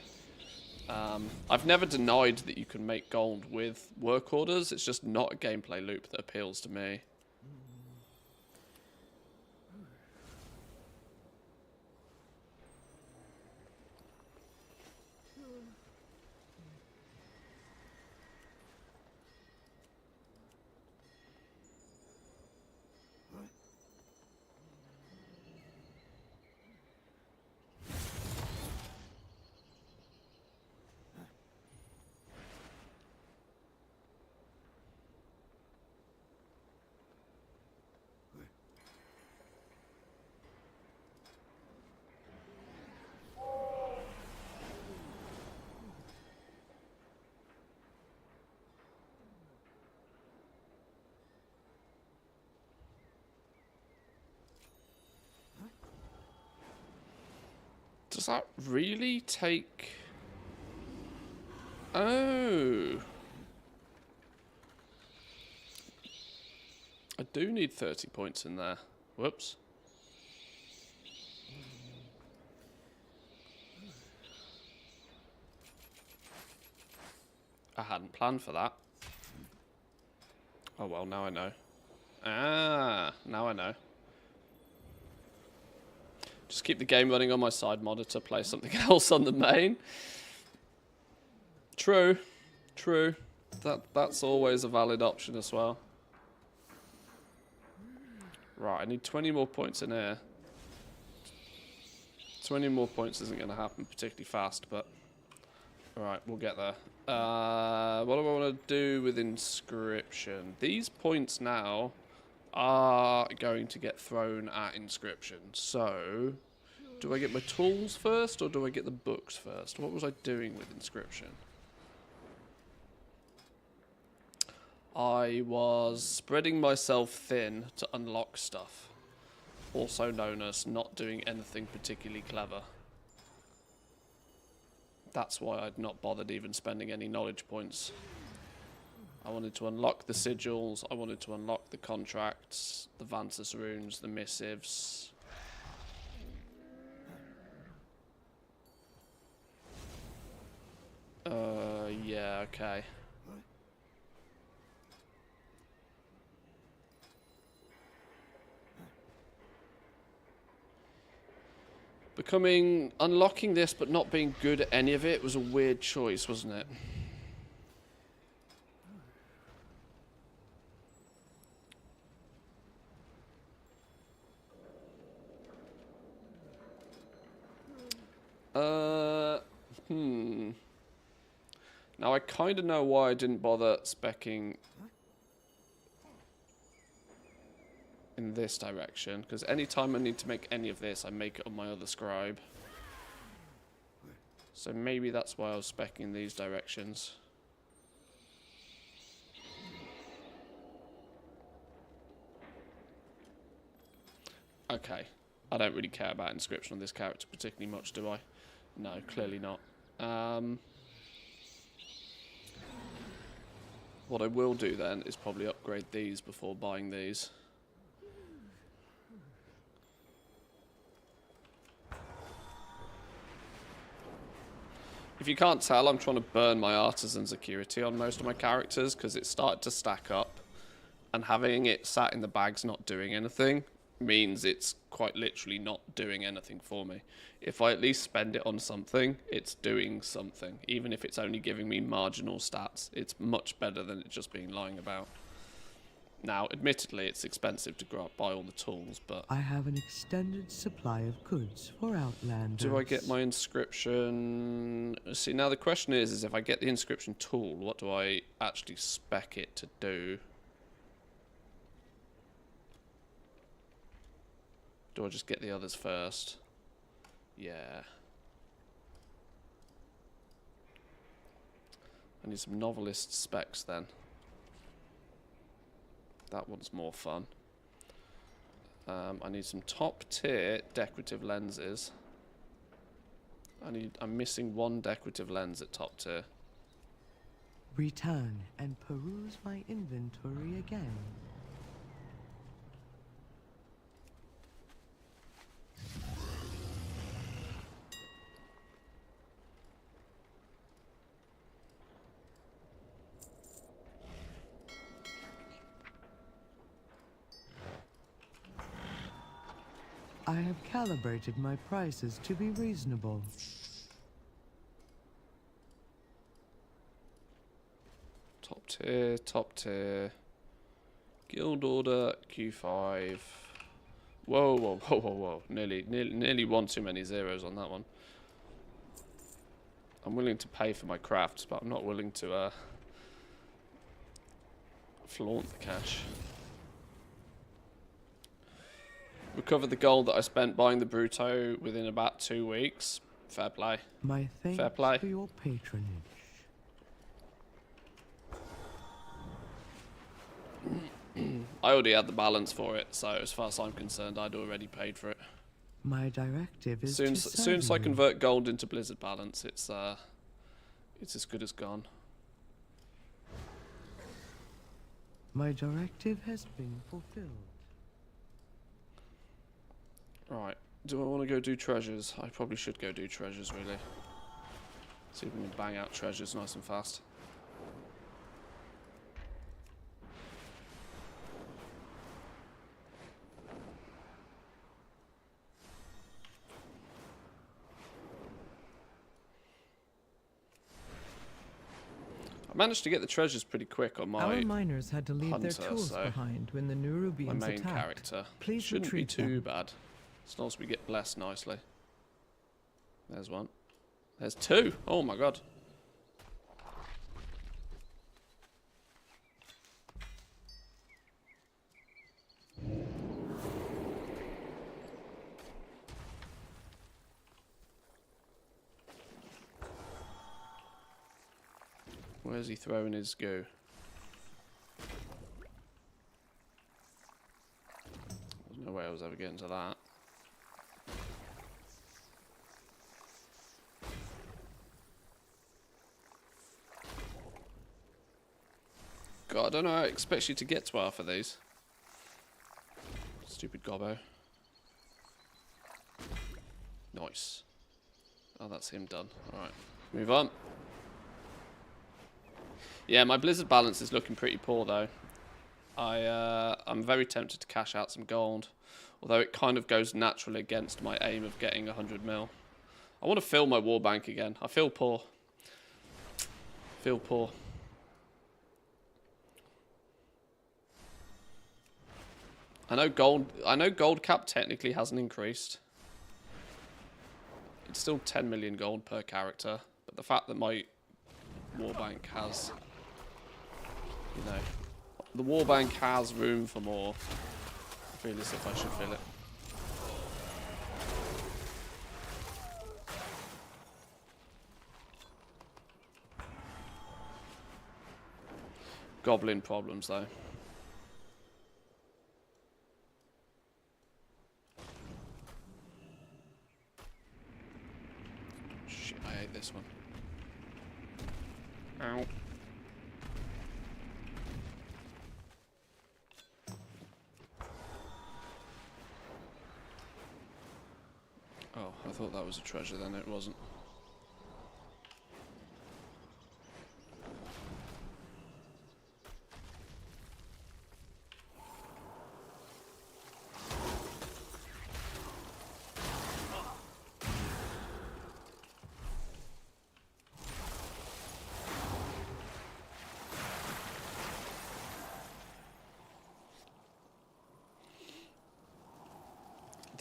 I've never denied that you can make gold with work orders. It's just not a gameplay loop that appeals to me. Does that really take... Oh. I do need 30 points in there. Whoops. I hadn't planned for that. Oh well, now I know. Ah, now I know. Just keep the game running on my side monitor, play something else on the main. True. True. That's always a valid option as well. Right, I need 20 more points in here. 20 more points isn't going to happen particularly fast, but... Alright, we'll get there. What do I want to do with inscription? These points now are going to get thrown at inscription. So, do I get my tools first or do I get the books first? What was I doing with inscription? I was spreading myself thin to unlock stuff. Also known as not doing anything particularly clever. That's why I'd not bothered even spending any knowledge points. I wanted to unlock the sigils, I wanted to unlock the contracts, the Vantus runes, the missives. Yeah, okay. Unlocking this but not being good at any of it was a weird choice, wasn't it? Now I kind of know why I didn't bother speccing in this direction, because anytime I need to make any of this, I make it on my other scribe. So maybe that's why I was speccing in these directions. Okay. I don't really care about inscription on this character particularly much, do I? No, clearly not. What I will do then is probably upgrade these before buying these. If you can't tell, I'm trying to burn my artisan security on most of my characters because it started to stack up. And having it sat in the bags not doing anything means it's quite literally not doing anything for me. If I at least spend it on something, it's doing something. Even if it's only giving me marginal stats, it's much better than it just being lying about. Now, admittedly, it's expensive to go out buy all the tools, but I have an extended supply of goods for Outlanders. do I get my inscription? See, now the question is if I get the inscription tool, what do I actually spec it to do? Do I just get the others first? Yeah. I need some novelist specs then. That one's more fun. I need some top tier decorative lenses. I'm missing one decorative lens at top tier. Return and peruse my inventory again. I have calibrated my prices to be reasonable. Top tier, top tier. Guild order, Q5. Whoa, whoa, whoa, whoa, whoa. Nearly one too many zeros on that one. I'm willing to pay for my crafts, but I'm not willing to flaunt the cash. Recovered the gold that I spent buying the Bruto within about 2 weeks. Fair play. My thanks Fair play. for your patronage. I already had the balance for it, so as far as I'm concerned, I'd already paid for it. My directive is Soon to as I serve you. convert gold into Blizzard balance, it's as good as gone. My directive has been fulfilled. Right. Do I want to go do treasures? I probably should go do treasures, really. See if we can bang out treasures nice and fast. I managed to get the treasures pretty quick on my Our miners had to leave their hunter, tools so behind when the new my Rubians main attacked. character. Please Shouldn't be retrieve too them. bad. As long as we get blessed nicely. There's one. There's two. Oh my god. Where's he throwing his goo? There's no way I was ever getting to that. God, I don't know how I expect you to get to half of these. Stupid gobbo. Nice. Oh, that's him done. Alright, move on. Yeah, my Blizzard balance is looking pretty poor though. I'm very tempted to cash out some gold, although it kind of goes naturally against my aim of getting 100 mil. I want to fill my war bank again. I feel poor. Feel poor. I know gold cap technically hasn't increased. It's still 10 million gold per character, but the fact that my war bank has, you know, the war bank has room for more. I feel as if I should fill it. Goblin problems though. Shit, I hate this one. Ow. Oh, I thought that was a treasure then, it wasn't.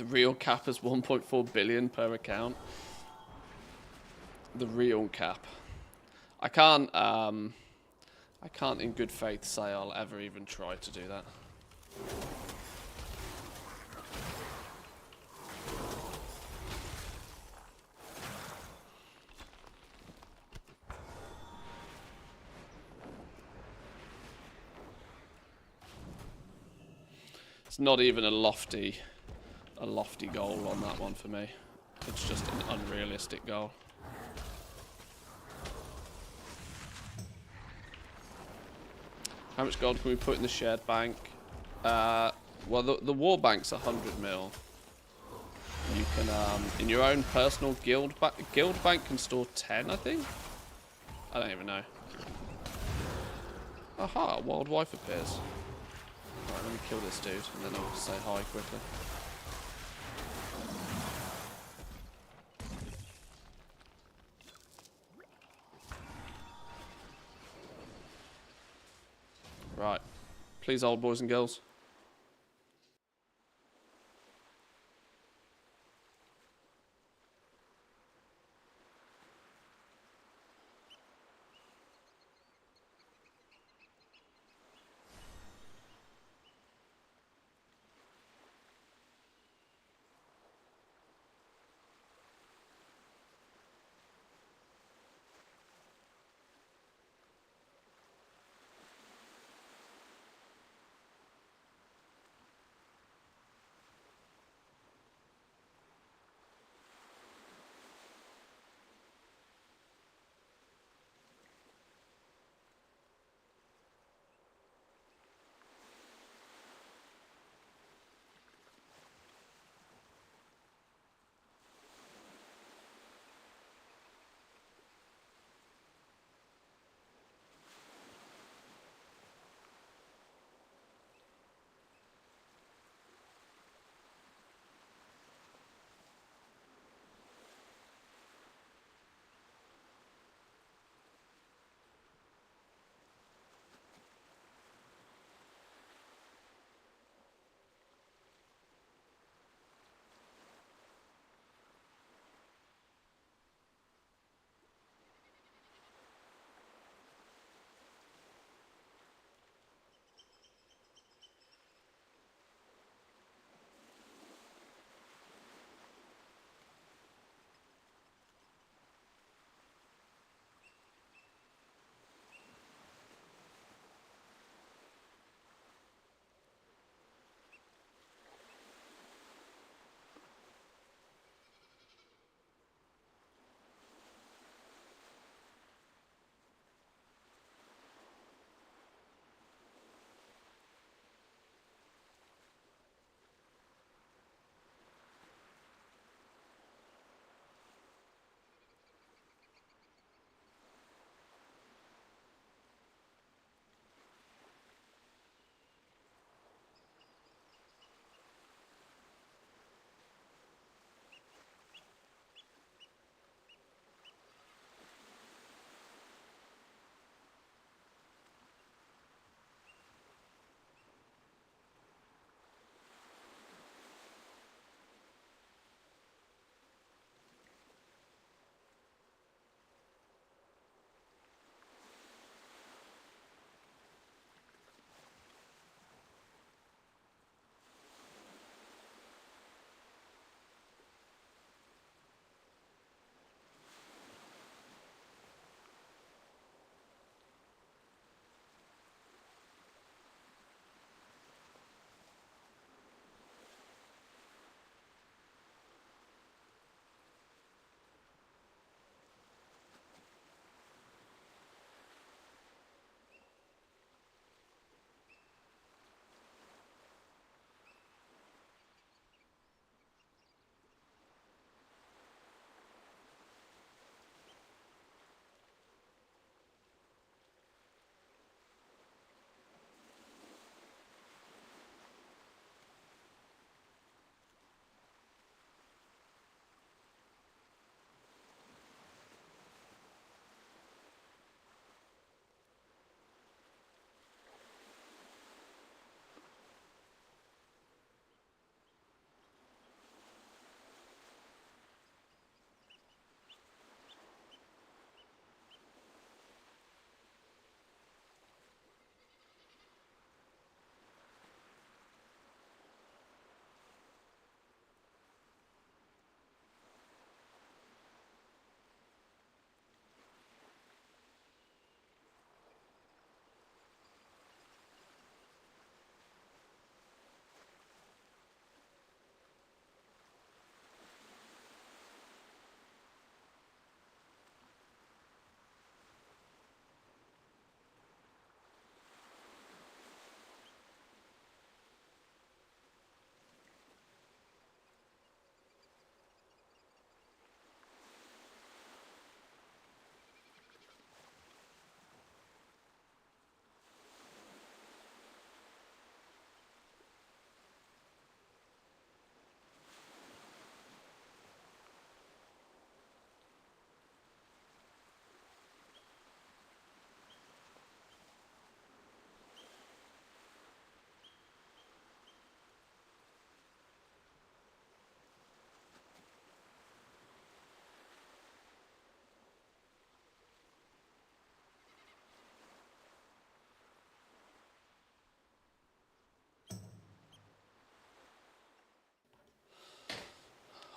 The real cap is 1.4 billion per account. The real cap. I can't in good faith say I'll ever even try to do that. It's not even a lofty goal on that one for me. It's just an unrealistic goal. How much gold can we put in the shared bank? Well, the war bank's 100 mil. You can, in your own personal guild bank can store 10, I think? I don't even know. Aha, wild wife appears. Alright, let me kill this dude, and then I'll say hi quickly. Right. Please, old boys and girls.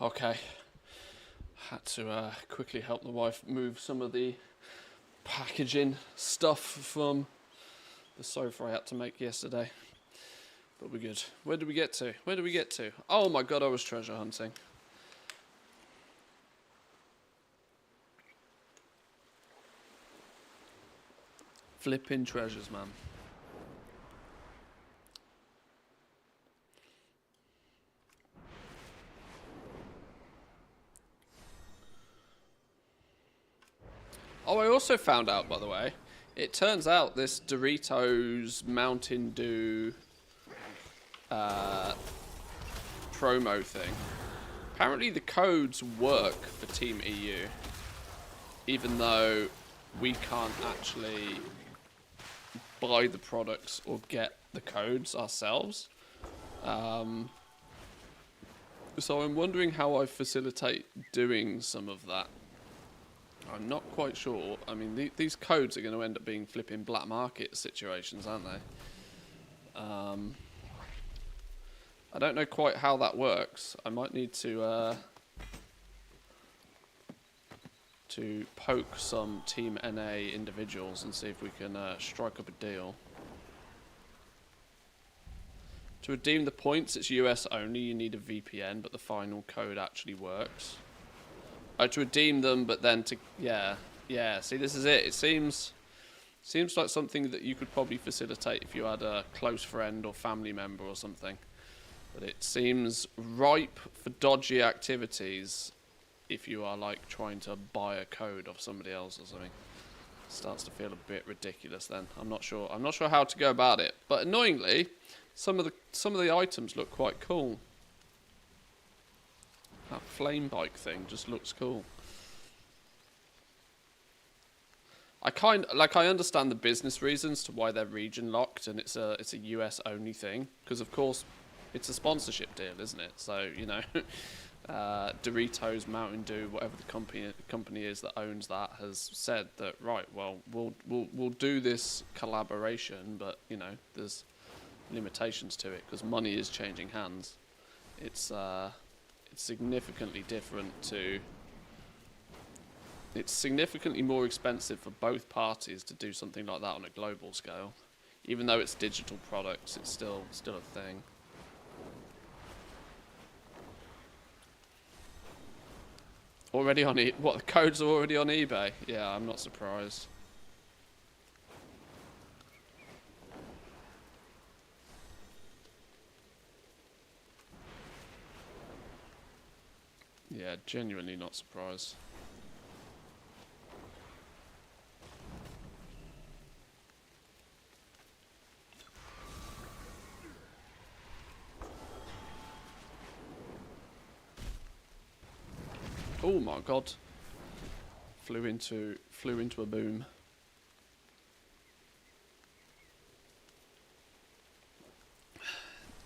Okay. Had to quickly help the wife move some of the packaging stuff from the sofa I had to make yesterday. But we're good. Where did we get to? Where did we get to? Oh my god, I was treasure hunting. Flipping treasures, man. Oh, I also found out, by the way, it turns out this Doritos Mountain Dew promo thing, apparently the codes work for Team EU, even though we can't actually buy the products or get the codes ourselves. So I'm wondering how I facilitate doing some of that. I'm not quite sure. I mean, these codes are going to end up being flipping black market situations, aren't they? I don't know quite how that works. I might need to poke some Team NA individuals and see if we can strike up a deal. To redeem the points, it's US only. You need a VPN, but the final code actually works. Oh, to redeem them, but then to... Yeah. See, this is it. It seems like something that you could probably facilitate if you had a close friend or family member or something. But it seems ripe for dodgy activities if you are, like, trying to buy a code off somebody else or something. It starts to feel a bit ridiculous then. I'm not sure how to go about it. But annoyingly, some of the items look quite cool. That flame bike thing just looks cool. I understand the business reasons to why they're region locked and it's a US only thing, because of course it's a sponsorship deal, isn't it? So, you know, Doritos, Mountain Dew, whatever the company is that owns that, has said that, right, well, we'll do this collaboration, but you know, there's limitations to it because money is changing hands. It's significantly different to... It's significantly more expensive for both parties to do something like that on a global scale. Even though it's digital products, it's still a thing. Already on what, the codes are already on eBay? Yeah, I'm not surprised. Yeah, genuinely not surprised. Oh my god. Flew into a boom.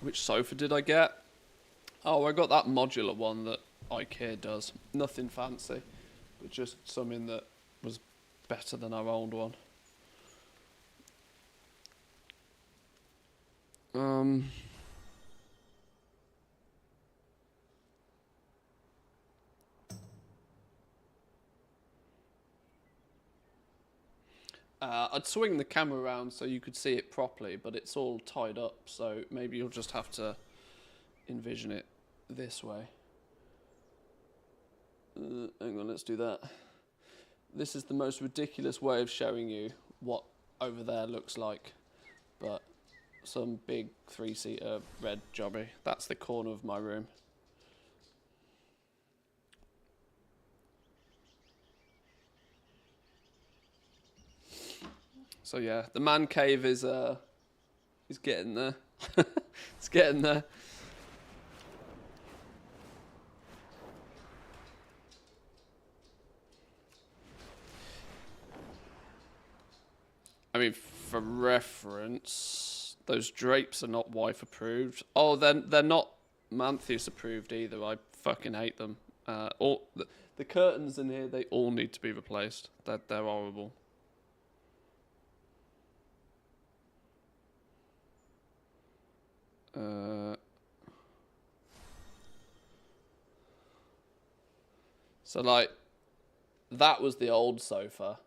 Which sofa did I get? Oh, I got that modular one that IKEA does. Nothing fancy, but just something that was better than our old one. I'd swing the camera around so you could see it properly, but it's all tied up, so maybe you'll just have to envision it this way. Hang on, let's do that. This is the most ridiculous way of showing you what over there looks like, but some big 3-seater red jobby. That's the corner of my room. So yeah, the man cave is getting there. It's getting there. I mean, for reference, those drapes are not wife approved. Oh, they're not Mantheus approved either. I fucking hate them. All the curtains in here, they all need to be replaced. They're horrible. So, like, that was the old sofa.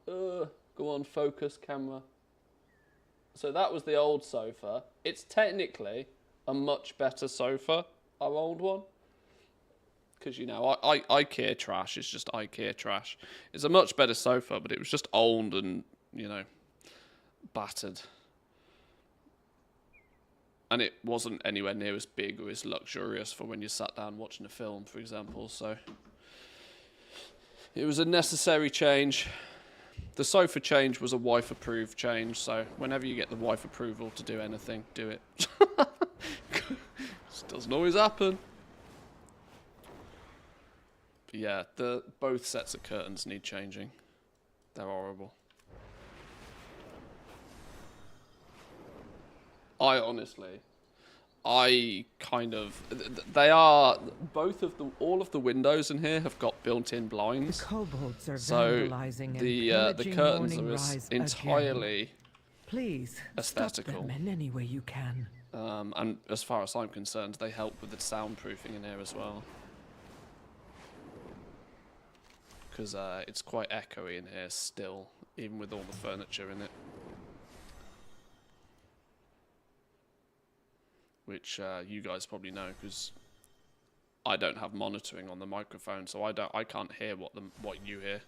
Go on, focus, camera. So that was the old sofa. It's technically a much better sofa, our old one. Because, you know, IKEA trash is just IKEA trash. It's a much better sofa, but it was just old and, you know, battered. And it wasn't anywhere near as big or as luxurious for when you sat down watching a film, for example. So it was a necessary change. The sofa change was a wife-approved change. So whenever you get the wife approval to do anything, do it. This doesn't always happen. But yeah, both sets of curtains need changing. They're horrible. I kind of, they are, all of the windows in here have got built-in blinds. The kobolds are So vandalizing and the pillaging curtains Morning are Rise entirely again. Please aesthetical. stop them in any way you can. And as far as I'm concerned, they help with the soundproofing in here as well. Because it's quite echoey in here still, even with all the furniture in it. Which you guys probably know, because I don't have monitoring on the microphone, so I can't hear what you hear.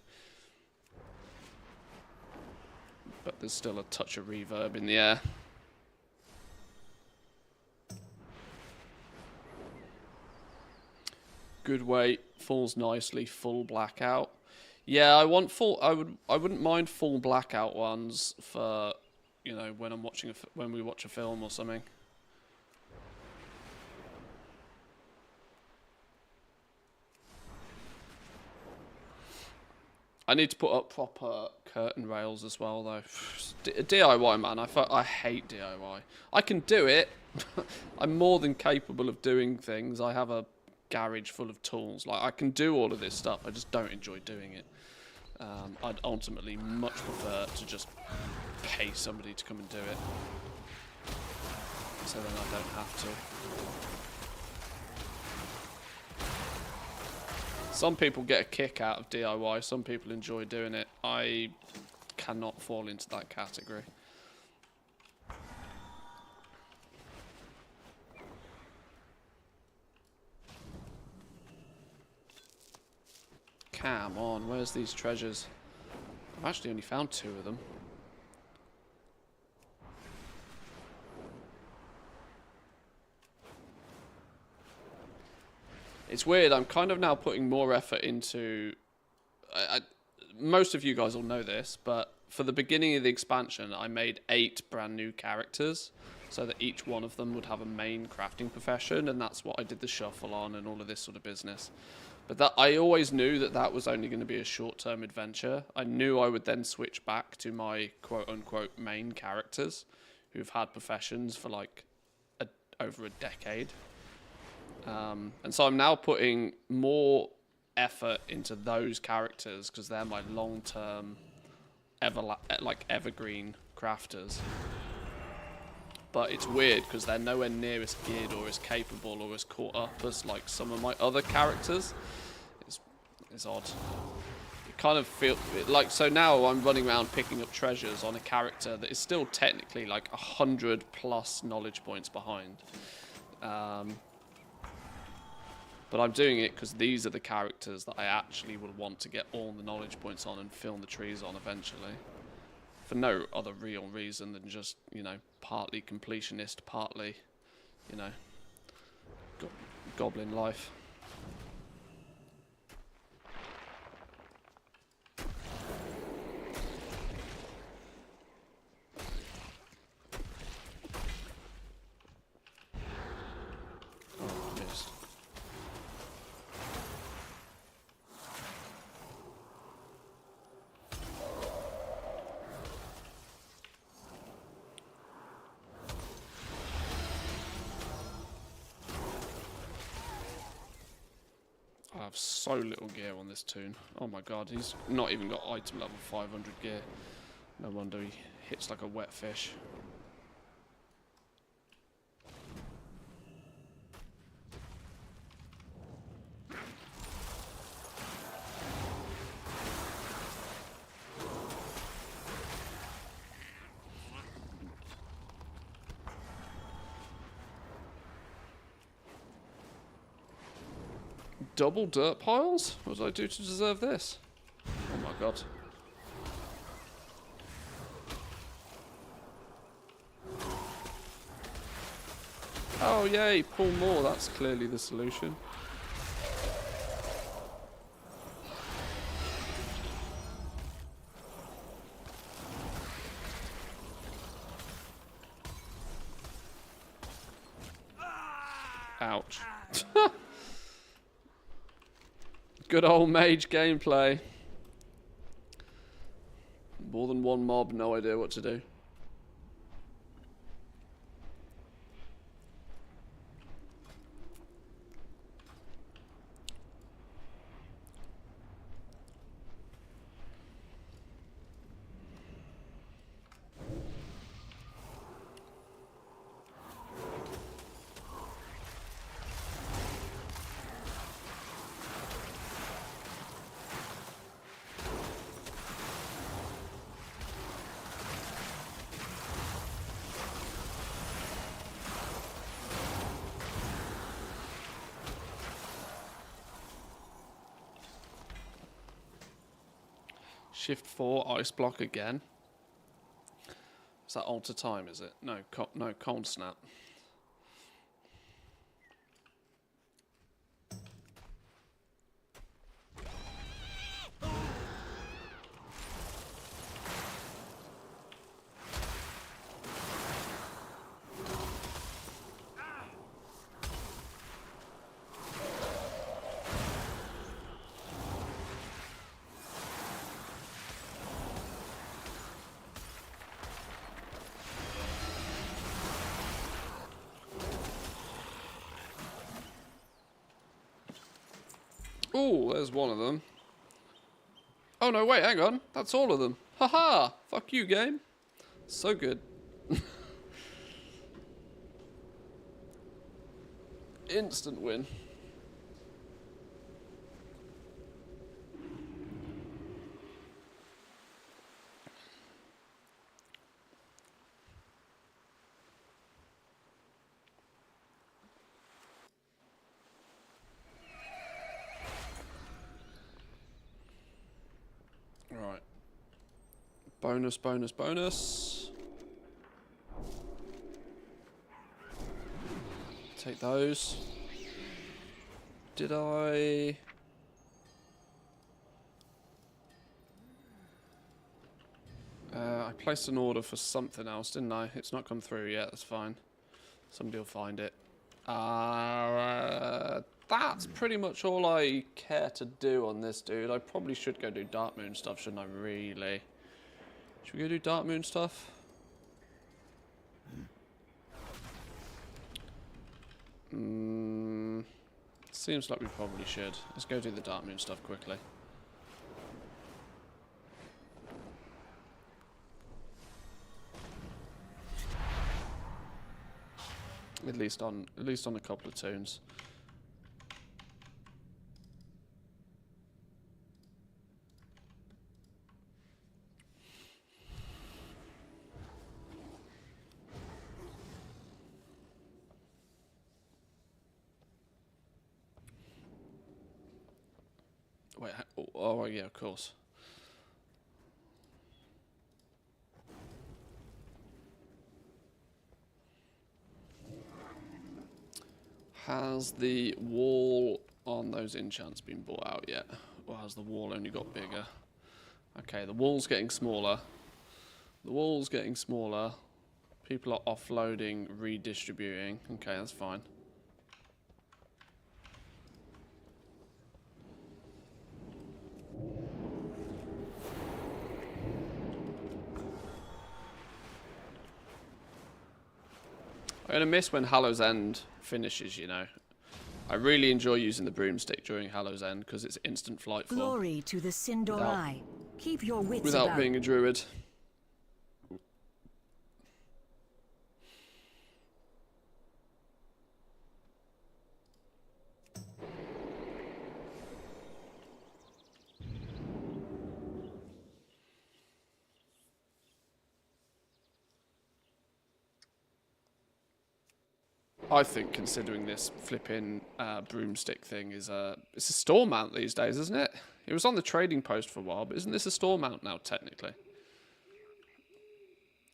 But there's still a touch of reverb in the air. Good weight, falls nicely, full blackout. Yeah, I want full. I wouldn't mind full blackout ones for, you know, when I'm watching when we watch a film or something. I need to put up proper curtain rails as well, though. DIY, man. I hate DIY. I can do it. I'm more than capable of doing things. I have a garage full of tools. Like, I can do all of this stuff. I just don't enjoy doing it. I'd ultimately much prefer to just pay somebody to come and do it. So then I don't have to. Some people get a kick out of DIY, some people enjoy doing it. I cannot fall into that category. Come on, where's these treasures? I've actually only found 2 of them. It's weird, I'm kind of now putting more effort into... most of you guys will know this, but for the beginning of the expansion, I made 8 brand new characters, so that each one of them would have a main crafting profession, and that's what I did the shuffle on and all of this sort of business. But that I always knew that that was only going to be a short-term adventure. I knew I would then switch back to my quote-unquote main characters, who've had professions for like over a decade. And so I'm now putting more effort into those characters because they're my long-term, evergreen crafters. But it's weird because they're nowhere near as geared or as capable or as caught up as like some of my other characters. It's odd. It kind of feels like, so now I'm running around picking up treasures on a character that is still technically like 100+ knowledge points behind. But I'm doing it because these are the characters that I actually would want to get all the knowledge points on and film the trees on eventually. For no other real reason than just, you know, partly completionist, partly, you know, goblin life. Oh, missed. I have so little gear on this toon. Oh my god, he's not even got item level 500 gear. No wonder he hits like a wet fish. double dirt piles? What did I do to deserve this? Oh my god. Oh yay, pull more, that's clearly the solution. Ouch. Good old mage gameplay. More than one mob, no idea what to do. Shift 4, ice block again. Is that alter time, is it? No, no, cold snap. Oh, there's one of them. Oh no, wait, hang on. That's all of them. Haha! Fuck you, game. So good. Instant win. Right. Bonus, bonus, bonus. Take those. Did I... I placed an order for something else, didn't I? It's not come through yet, that's fine. Somebody will find it. That's pretty much all I care to do on this dude. I probably should go do Dark Moon stuff, shouldn't I, really? Should we go do Dark Moon stuff? Seems like we probably should. Let's go do the Dark Moon stuff quickly. At least on a couple of tunes. Wait, oh yeah, of course. Has the wall on those enchants been bought out yet? Or has the wall only got bigger? Okay, the wall's getting smaller. The wall's getting smaller. People are offloading, redistributing. Okay, that's fine. I'm gonna miss when Hallow's End finishes, you know. I really enjoy using the broomstick during Hallow's End because it's instant flight form. Glory to the Sindorai. Keep your wits Without about. being a druid. I think considering this flipping broomstick thing is it's a store mount these days, isn't it? It was on the trading post for a while, but isn't this a store mount now technically?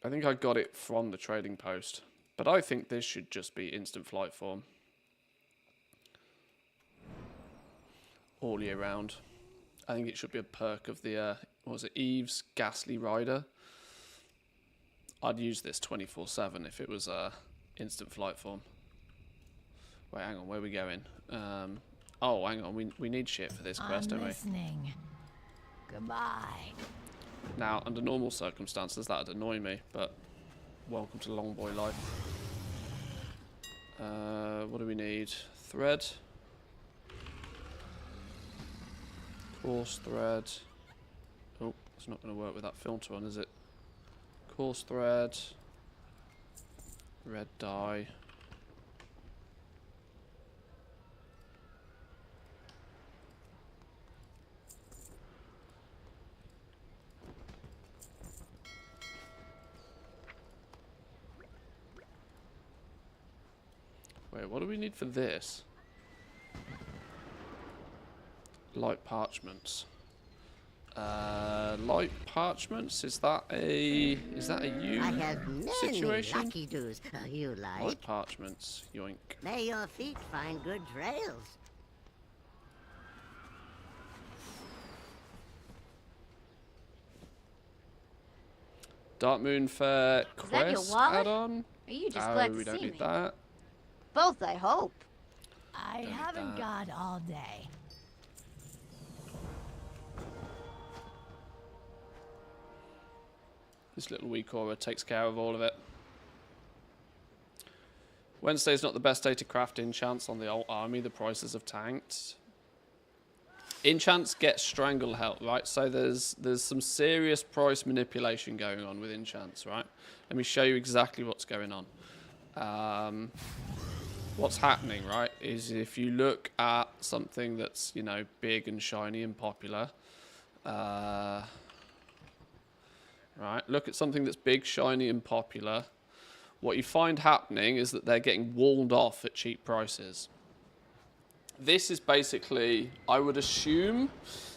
I think I got it from the trading post, but I think this should just be instant flight form all year round. I think it should be a perk of the what was it, Eve's Ghastly Rider. I'd use this 24/7 if it was instant flight form. Wait, hang on, where are we going? Oh, hang on, we need shit for this quest, don't we? Listening. Goodbye. Now, under normal circumstances, that'd annoy me, but welcome to long boy life. What do we need? Thread. Coarse thread. Oh, it's not going to work with that filter on, is it? Coarse thread. Red dye. Wait, what do we need for this? Light parchments. Light parchments? Is that a you I have many situation? lucky doos you like. Light parchments. Yoink. May your feet find good trails. Dark Moon Fair Is that your quest wallet? add-on? Are you just Oh, glad we to don't see need me? that. Both, I hope. I Don't haven't that. got all day. This little weak aura takes care of all of it. Wednesday's not the best day to craft enchants on the alt army. The prices have tanked. Enchants get stranglehold, right? So there's some serious price manipulation going on with enchants, right? Let me show you exactly what's going on. What's happening, right, is if you look at something that's, you know, big and shiny and popular, right, look at something that's big, shiny and popular. What you find happening is that they're getting walled off at cheap prices. This is basically, I would assume,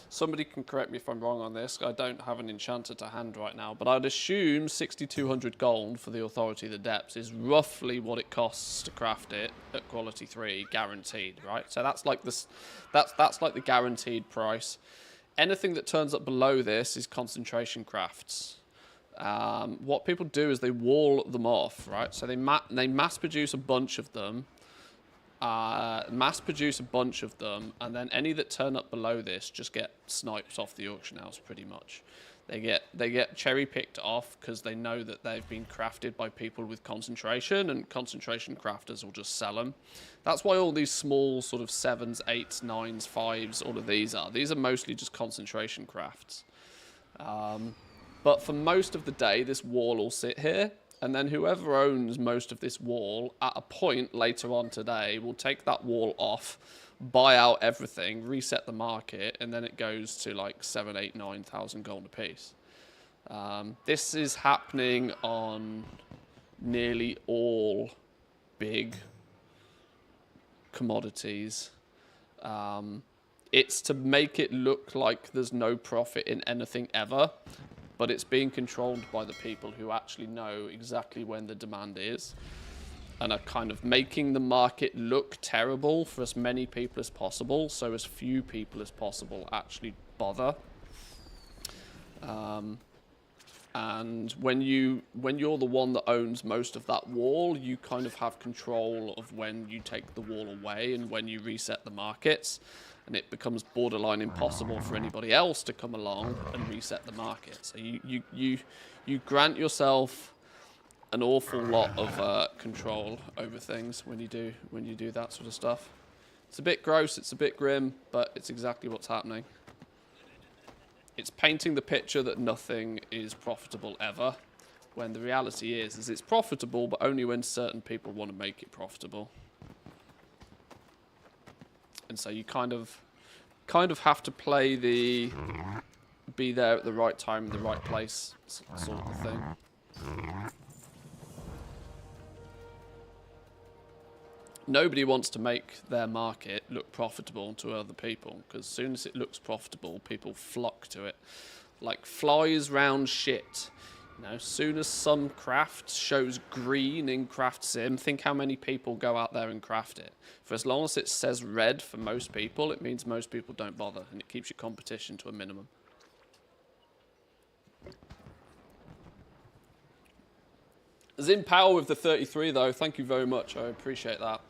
somebody can correct me if I'm wrong on this, I don't have an enchanter to hand right now, but I'd assume 6,200 gold for the Authority of the Depths is roughly what it costs to craft it at quality 3, guaranteed, right? So that's like this, that's like the guaranteed price. Anything that turns up below this is concentration crafts. What people do is they wall them off, right? So they mass produce a bunch of them, and then any that turn up below this just get sniped off the auction house pretty much. They get cherry picked off because they know that they've been crafted by people with concentration, and concentration crafters will just sell them. That's why all these small sort of 7s, 8s, 9s, 5s, all of these are. These are mostly just concentration crafts. But for most of the day, this wall will sit here, and then whoever owns most of this wall, at a point later on today, will take that wall off, buy out everything, reset the market, and then it goes to like 7, 8, 9,000 gold apiece. This is happening on nearly all big commodities. It's to make it look like there's no profit in anything ever, but it's being controlled by the people who actually know exactly when the demand is and are kind of making the market look terrible for as many people as possible, so as few people as possible actually bother. And when you're the one that owns most of that wall, you kind of have control of when you take the wall away and when you reset the markets. And it becomes borderline impossible for anybody else to come along and reset the market. So you grant yourself an awful lot of control over things when you do that sort of stuff. It's a bit gross, it's a bit grim, but it's exactly what's happening. It's painting the picture that nothing is profitable ever, when the reality is it's profitable, but only when certain people want to make it profitable. And so you kind of have to play the be there at the right time, the right place sort of thing. Nobody wants to make their market look profitable to other people, because as soon as it looks profitable, people flock to it. Like flies round shit. You know, as soon as some craft shows green in Craft Sim, think how many people go out there and craft it. For as long as it says red for most people, it means most people don't bother, and it keeps your competition to a minimum. Zin Power with the 33 though, thank you very much, I appreciate that.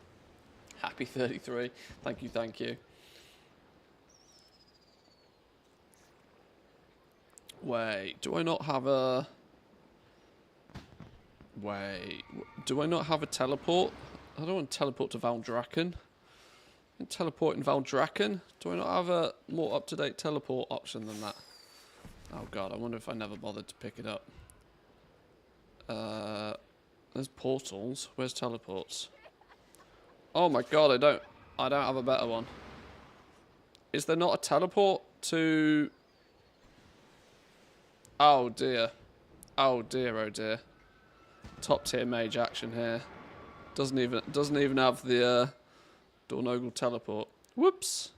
Happy 33, thank you, thank you. Wait, do I not have a... Wait, do I not have a teleport? I don't want to teleport to Valdrakken. Teleport in Valdrakken? Do I not have a more up-to-date teleport option than that? Oh god, I wonder if I never bothered to pick it up. There's portals. Where's teleports? Oh my god, I don't have a better one. Is there not a teleport to... Oh dear. Oh dear, oh dear. Top tier mage action here. Doesn't even have the Dornogle teleport. Whoops.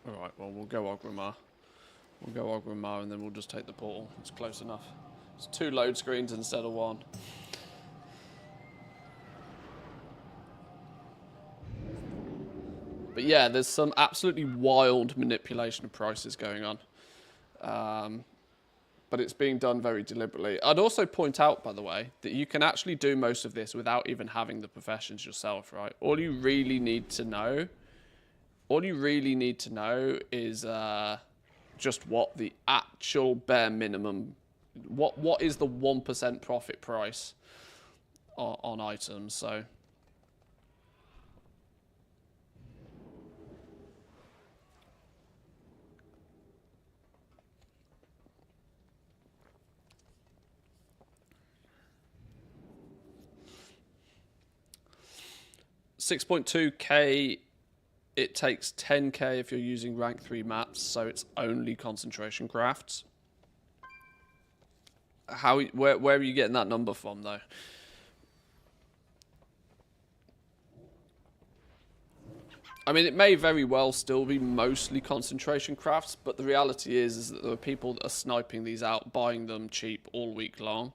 Alright, well we'll go Ogrimmar. We'll go Ogrimmar and then we'll just take the portal. It's close enough. It's 2 load screens instead of 1. But yeah, there's some absolutely wild manipulation of prices going on. But it's being done very deliberately. I'd also point out, by the way, that you can actually do most of this without even having the professions yourself, right? All you really need to know is just what the actual bare minimum, what is the 1% profit price on items, so... $6.2k, it takes 10k if you're using rank 3 maps, so it's only concentration crafts. Where are you getting that number from, though? I mean, it may very well still be mostly concentration crafts, but the reality is that there are people that are sniping these out, buying them cheap all week long.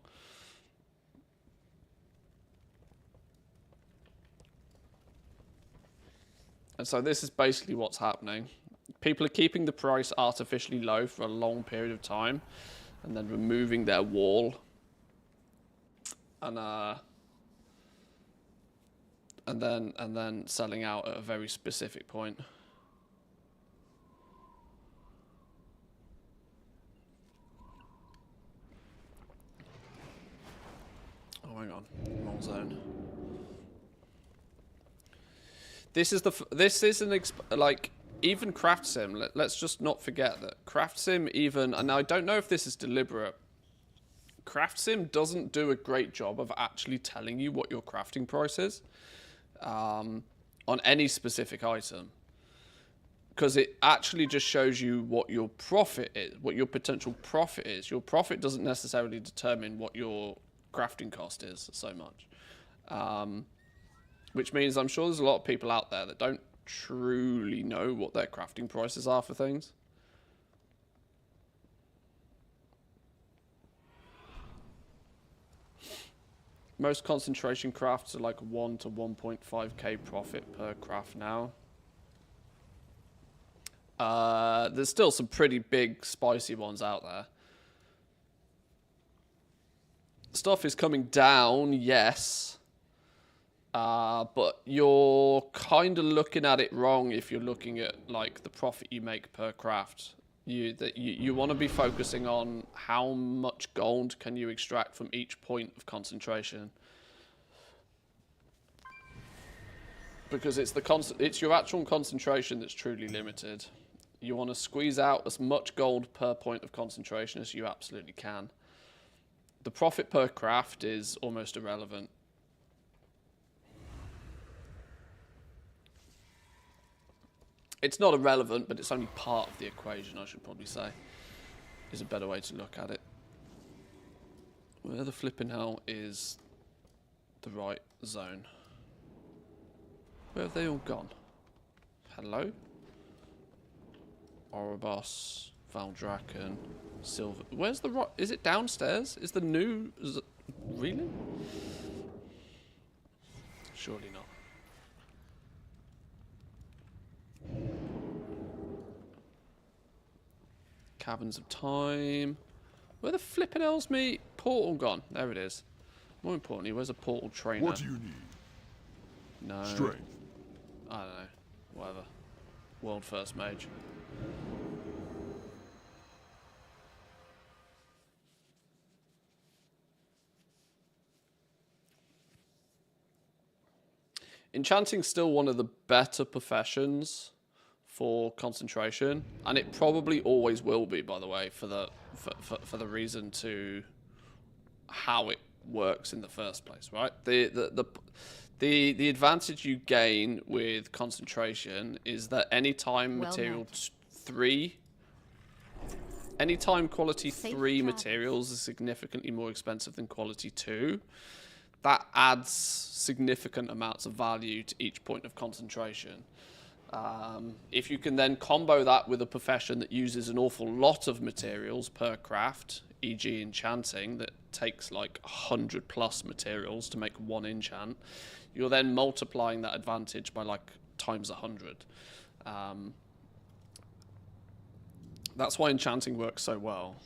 And so this is basically what's happening. People are keeping the price artificially low for a long period of time, and then removing their wall, and then selling out at a very specific point. Oh, hang on, wrong zone. This is like, even Craft Sim, let's just not forget that Craft Sim even, and I don't know if this is deliberate, Craft Sim doesn't do a great job of actually telling you what your crafting price is on any specific item. Because it actually just shows you what your profit is, what your potential profit is. Your profit doesn't necessarily determine what your crafting cost is so much. Which means I'm sure there's a lot of people out there that don't truly know what their crafting prices are for things. Most concentration crafts are like 1 to 1.5k profit per craft now. There's still some pretty big spicy ones out there. Stuff is coming down, yes. But you're kind of looking at it wrong if you're looking at like the profit you make per craft. You want to be focusing on how much gold can you extract from each point of concentration, because it's your actual concentration that's truly limited. You want to squeeze out as much gold per point of concentration as you absolutely can. The profit per craft is almost irrelevant. It's not irrelevant, but it's only part of the equation, I should probably say. is a better way to look at it. Where the flipping hell is the right zone? Where have they all gone? Hello? Oribos, Valdraken, Silver. Where's the right? Is it downstairs? Is the new... Really? Surely not. Caverns of Time. Where the flippin' hell's me portal gone? There it is. More importantly, where's a portal trainer? What do you need? No. Strength. I don't know. Whatever. World first mage. Enchanting's still one of the better professions for concentration, and it probably always will be, by the way, for the reason to how it works in the first place, right? The advantage you gain with concentration is that anytime quality 3 materials is significantly more expensive than quality 2, that adds significant amounts of value to each point of concentration. If you can then combo that with a profession that uses an awful lot of materials per craft, e.g. enchanting, that takes like 100 plus materials to make one enchant, you're then multiplying that advantage by like times 100. That's why enchanting works so well.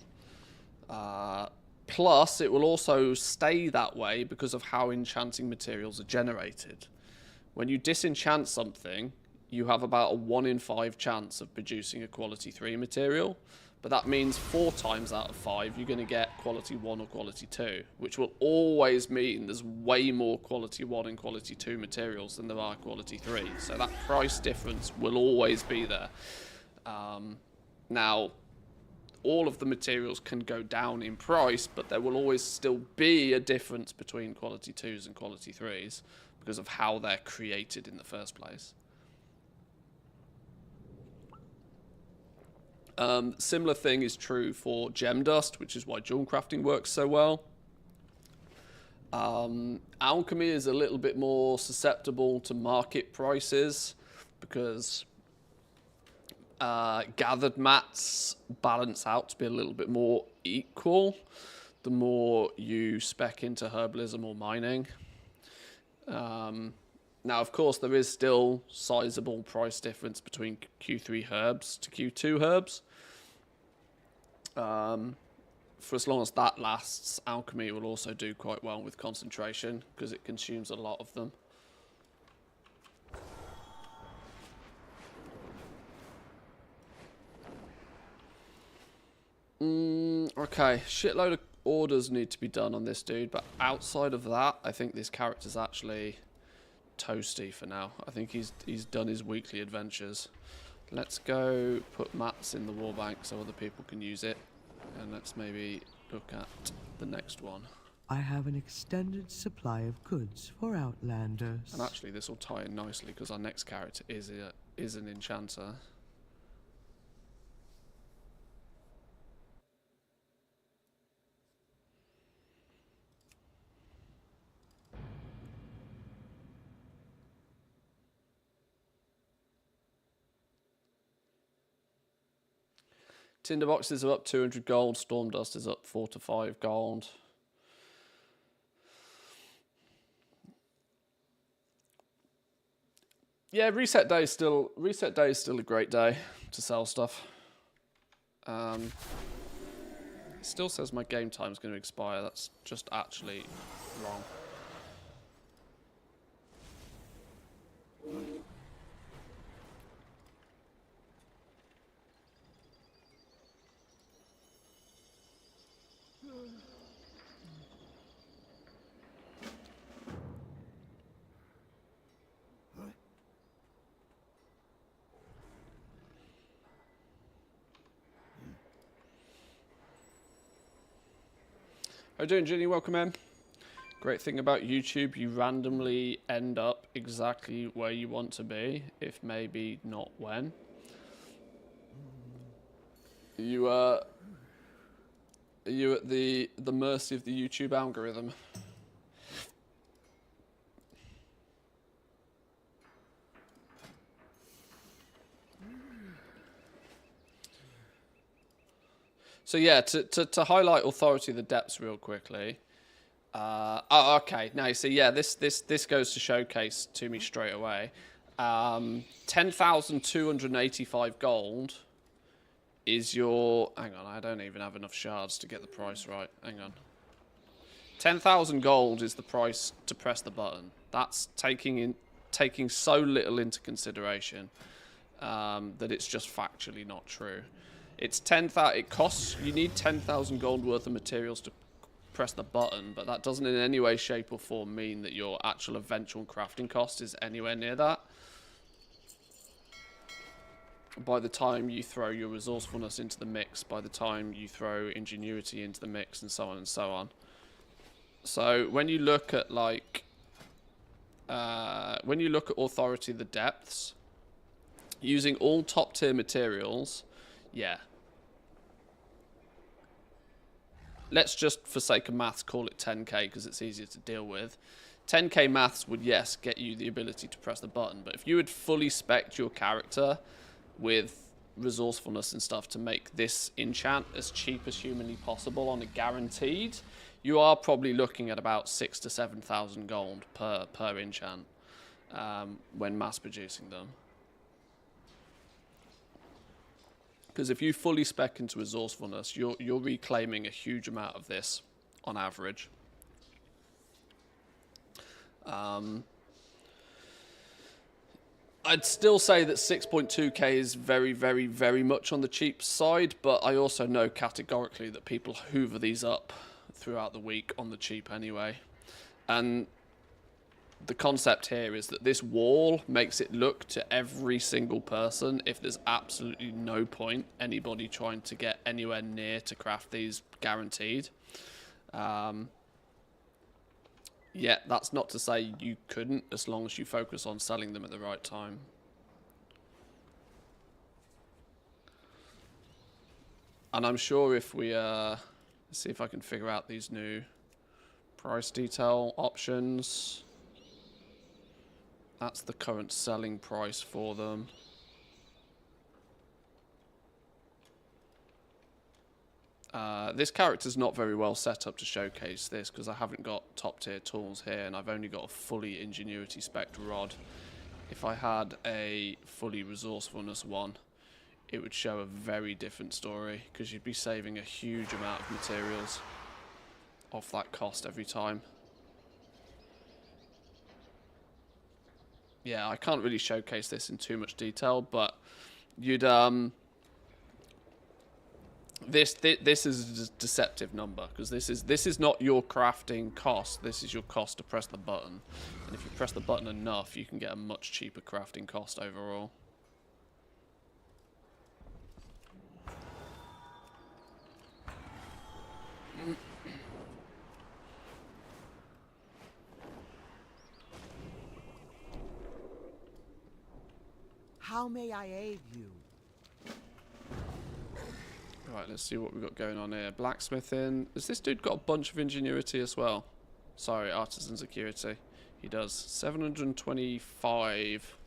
Plus, it will also stay that way because of how enchanting materials are generated. When you disenchant something, you have about a 1 in 5 chance of producing a quality 3 material, but that means 4 times out of 5 you're going to get quality 1 or quality 2, which will always mean there's way more quality 1 and quality 2 materials than there are quality 3. So that price difference will always be there. Now, all of the materials can go down in price, but there will always still be a difference between quality 2s and quality 3s because of how they're created in the first place. Similar thing is true for gem dust, which is why jewel crafting works so well. Alchemy is a little bit more susceptible to market prices because gathered mats balance out to be a little bit more equal the more you spec into herbalism or mining. Now, of course, there is still sizable price difference between Q3 herbs to Q2 herbs. For as long as that lasts, alchemy will also do quite well with concentration because it consumes a lot of them. Okay, shitload of orders need to be done on this dude, but outside of that, I think this character's actually toasty for now. I think he's done his weekly adventures. Let's go put mats in the war bank so other people can use it, and let's maybe look at the next one. I have an extended supply of goods for Outlanders. And actually, this will tie in nicely because our next character is an enchanter. Tinderboxes are up 200 gold. Stormdust is up 4 to 5 gold. Yeah, reset day is still a great day to sell stuff. It still says my game time is going to expire. That's just actually wrong. How you doing, Ginny? Welcome in. Great thing about YouTube, you randomly end up exactly where you want to be, if maybe not when. You Are you at the mercy of the YouTube algorithm? So yeah, to highlight authority of the depths real quickly. Oh, okay. Now you see, yeah, this goes to showcase to me straight away. 10,285 gold is your. Hang on, I don't even have enough shards to get the price right. Hang on. 10,000 gold is the price to press the button. That's taking so little into consideration that it's just factually not true. It's 10,000. It costs. You need 10,000 gold worth of materials to press the button, but that doesn't in any way, shape, or form mean that your actual eventual crafting cost is anywhere near that. By the time you throw your resourcefulness into the mix, by the time you throw ingenuity into the mix, and so on and so on. So when you look at like, when you look at authority of the depths, using all top tier materials, yeah. Let's just, for sake of maths, call it 10k because it's easier to deal with. 10k maths would, yes, get you the ability to press the button. But if you had fully spec'd your character with resourcefulness and stuff to make this enchant as cheap as humanly possible on a guaranteed, you are probably looking at about 6,000 to 7,000 gold per enchant when mass producing them. Because if you fully spec into resourcefulness, you're reclaiming a huge amount of this on average. I'd still say that 6.2k is very, very, very much on the cheap side, but I also know categorically that people hoover these up throughout the week on the cheap anyway. And the concept here is that this wall makes it look to every single person if there's absolutely no point anybody trying to get anywhere near to craft these guaranteed. Yeah, that's not to say you couldn't as long as you focus on selling them at the right time. And I'm sure if we let's see if I can figure out these new price detail options. That's the current selling price for them. This character's not very well set up to showcase this because I haven't got top tier tools here and I've only got a fully ingenuity spec rod. If I had a fully resourcefulness one, it would show a very different story because you'd be saving a huge amount of materials off that cost every time. Yeah, I can't really showcase this in too much detail, but you'd this is a deceptive number because this is not your crafting cost. This is your cost to press the button, and if you press the button enough, you can get a much cheaper crafting cost overall. How may I aid you? Right, let's see what we've got going on here. Blacksmithing. Has this dude got a bunch of ingenuity as well? Sorry, artisan security. He does. 725.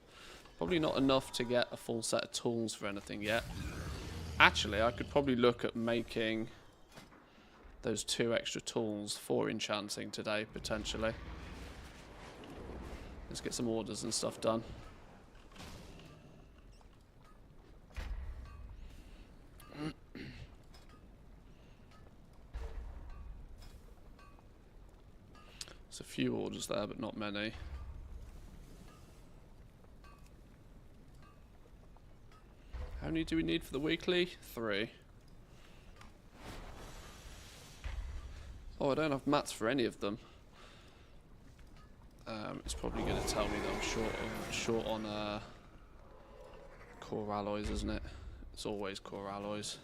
Probably not enough to get a full set of tools for anything yet. Actually, I could probably look at making those 2 extra tools for enchanting today, potentially. Let's get some orders and stuff done. There's a few orders there, but not many. How many do we need for the weekly? 3. Oh, I don't have mats for any of them. It's probably going to tell me that I'm short on core alloys, isn't it? It's always core alloys.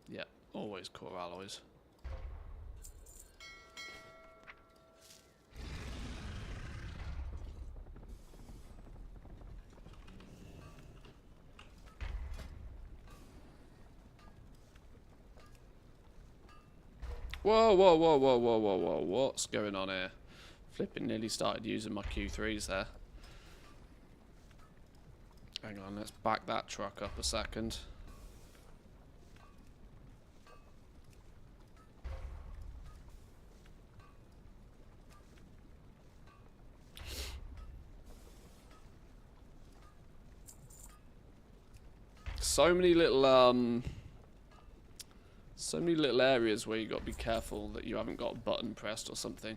Yeah, always core alloys. Whoa, whoa, whoa, whoa, whoa, whoa, whoa. What's going on here? Flipping nearly started using my Q3s there. Hang on, let's back that truck up a second. So many little areas where you got to be careful that you haven't got a button pressed or something.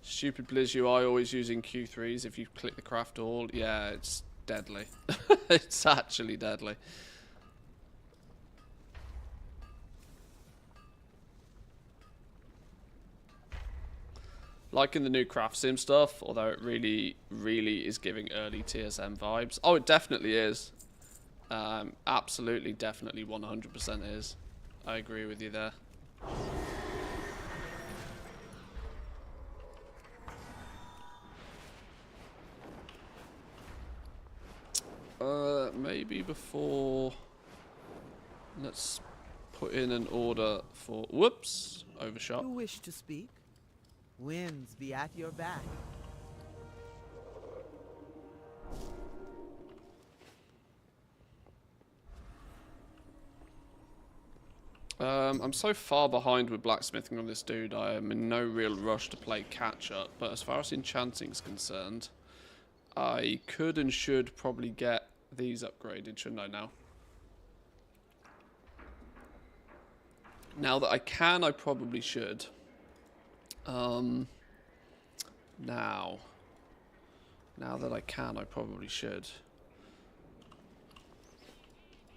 Stupid Blizz UI always using Q3s. If you click the craft all, yeah, it's deadly. It's actually deadly. Liking the new craft sim stuff, although it really, really is giving early TSM vibes. Oh, it definitely is. Absolutely, definitely 100% is. I agree with you there. Maybe before, let's put in an order for, whoops, overshot. You wish to speak? Winds be at your back. I'm so far behind with blacksmithing on this dude, I am in no real rush to play catch up, but as far as enchanting's concerned, I could and should probably get these upgraded, shouldn't I now? Now that I can, I probably should. Now that I can, I probably should.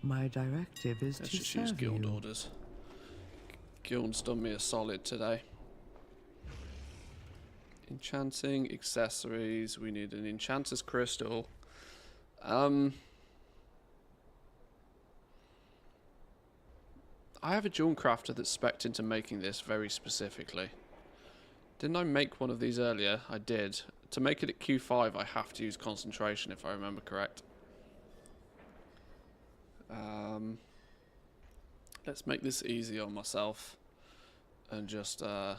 My directive is Let's to just use serve guild you. orders. Guild's done me a solid today. Enchanting, accessories, we need an enchanter's crystal. I have a jewel crafter that's spec'd into making this very specifically. Didn't I make one of these earlier? I did. To make it at Q5, I have to use concentration, if I remember correct. Let's make this easy on myself. And just, let's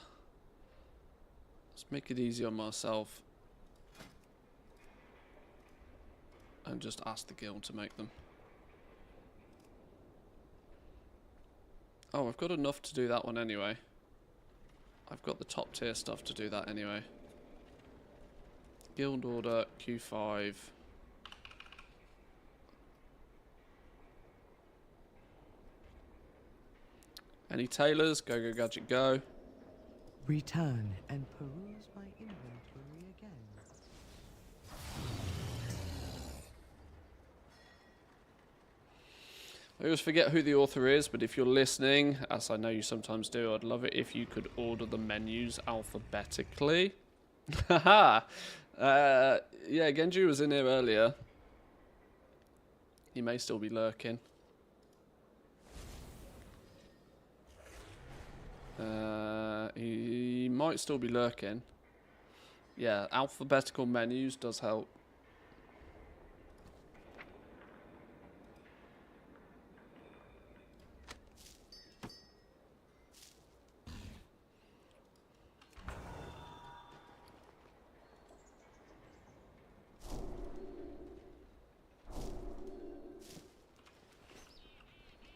make it easy on myself. And just ask the guild to make them. Oh, I've got enough to do that one anyway. I've got the top tier stuff to do that anyway. Guild order, Q5. Any tailors? Go, go, gadget, go. Return and peruse my inventory again. I always forget who the author is, but if you're listening, as I know you sometimes do, I'd love it if you could order the menus alphabetically. Haha! Yeah, Genji was in here earlier. He may still be lurking. He might still be lurking. Yeah, alphabetical menus does help.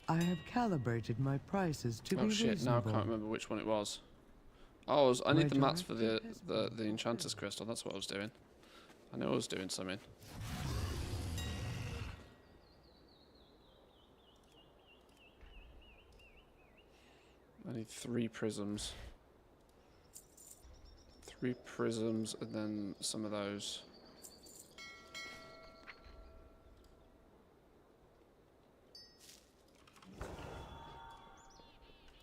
I have calibrated my prices to be Oh shit, now I reasonable. can't remember which one it was. Oh, I need the mats for the enchanter's crystal, that's what I was doing. I know I was doing something. I need 3 prisms. 3 prisms and then some of those.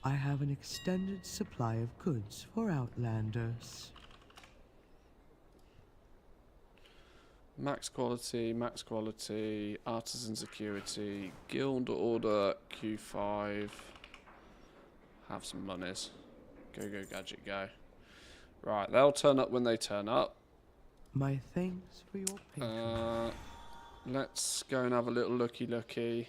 I have an extended supply of goods for Outlanders. Max quality, artisan security, guild order, Q5. Have some monies. Go, go, gadget, go. Right, they'll turn up when they turn up. My thanks for your patronage. Let's go and have a little looky.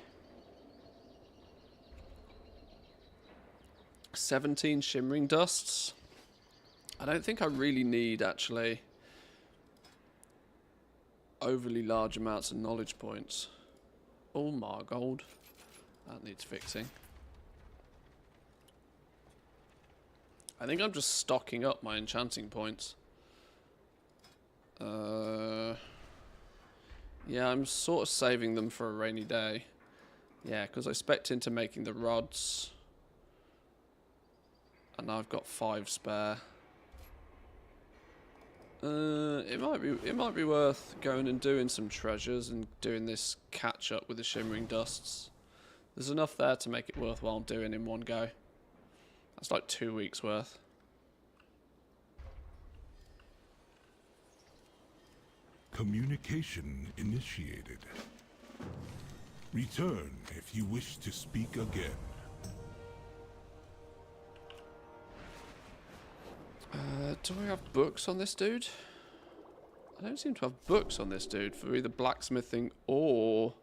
17 shimmering dusts. I don't think I really need, actually, overly large amounts of knowledge points. Oh, Margold. That needs fixing. I think I'm just stocking up my enchanting points. Yeah, I'm sort of saving them for a rainy day. Yeah, because I specced into making the rods. And I've got 5 spare. It might be worth going and doing some treasures and doing this catch up with the shimmering dusts. There's enough there to make it worthwhile doing in one go. That's like 2 weeks worth. Communication initiated. Return if you wish to speak again. Do we have books on this dude? I don't seem to have books on this dude for either blacksmithing or...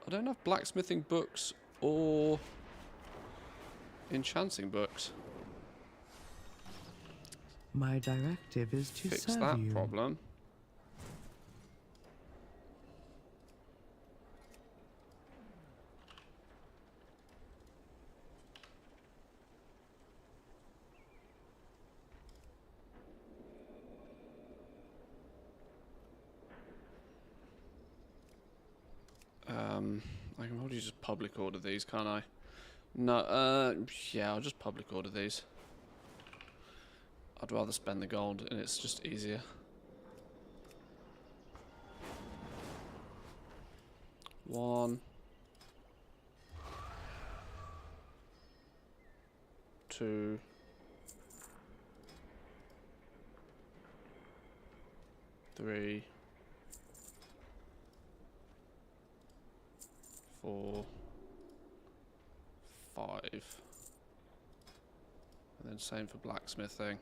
I don't have blacksmithing books or enchanting books. My directive is to Fix serve that you. problem. I can probably just public order these, can't I? No, yeah, I'll just public order these. I'd rather spend the gold, and it's just easier. One. 2. 3. 4. 5. And then same for blacksmithing.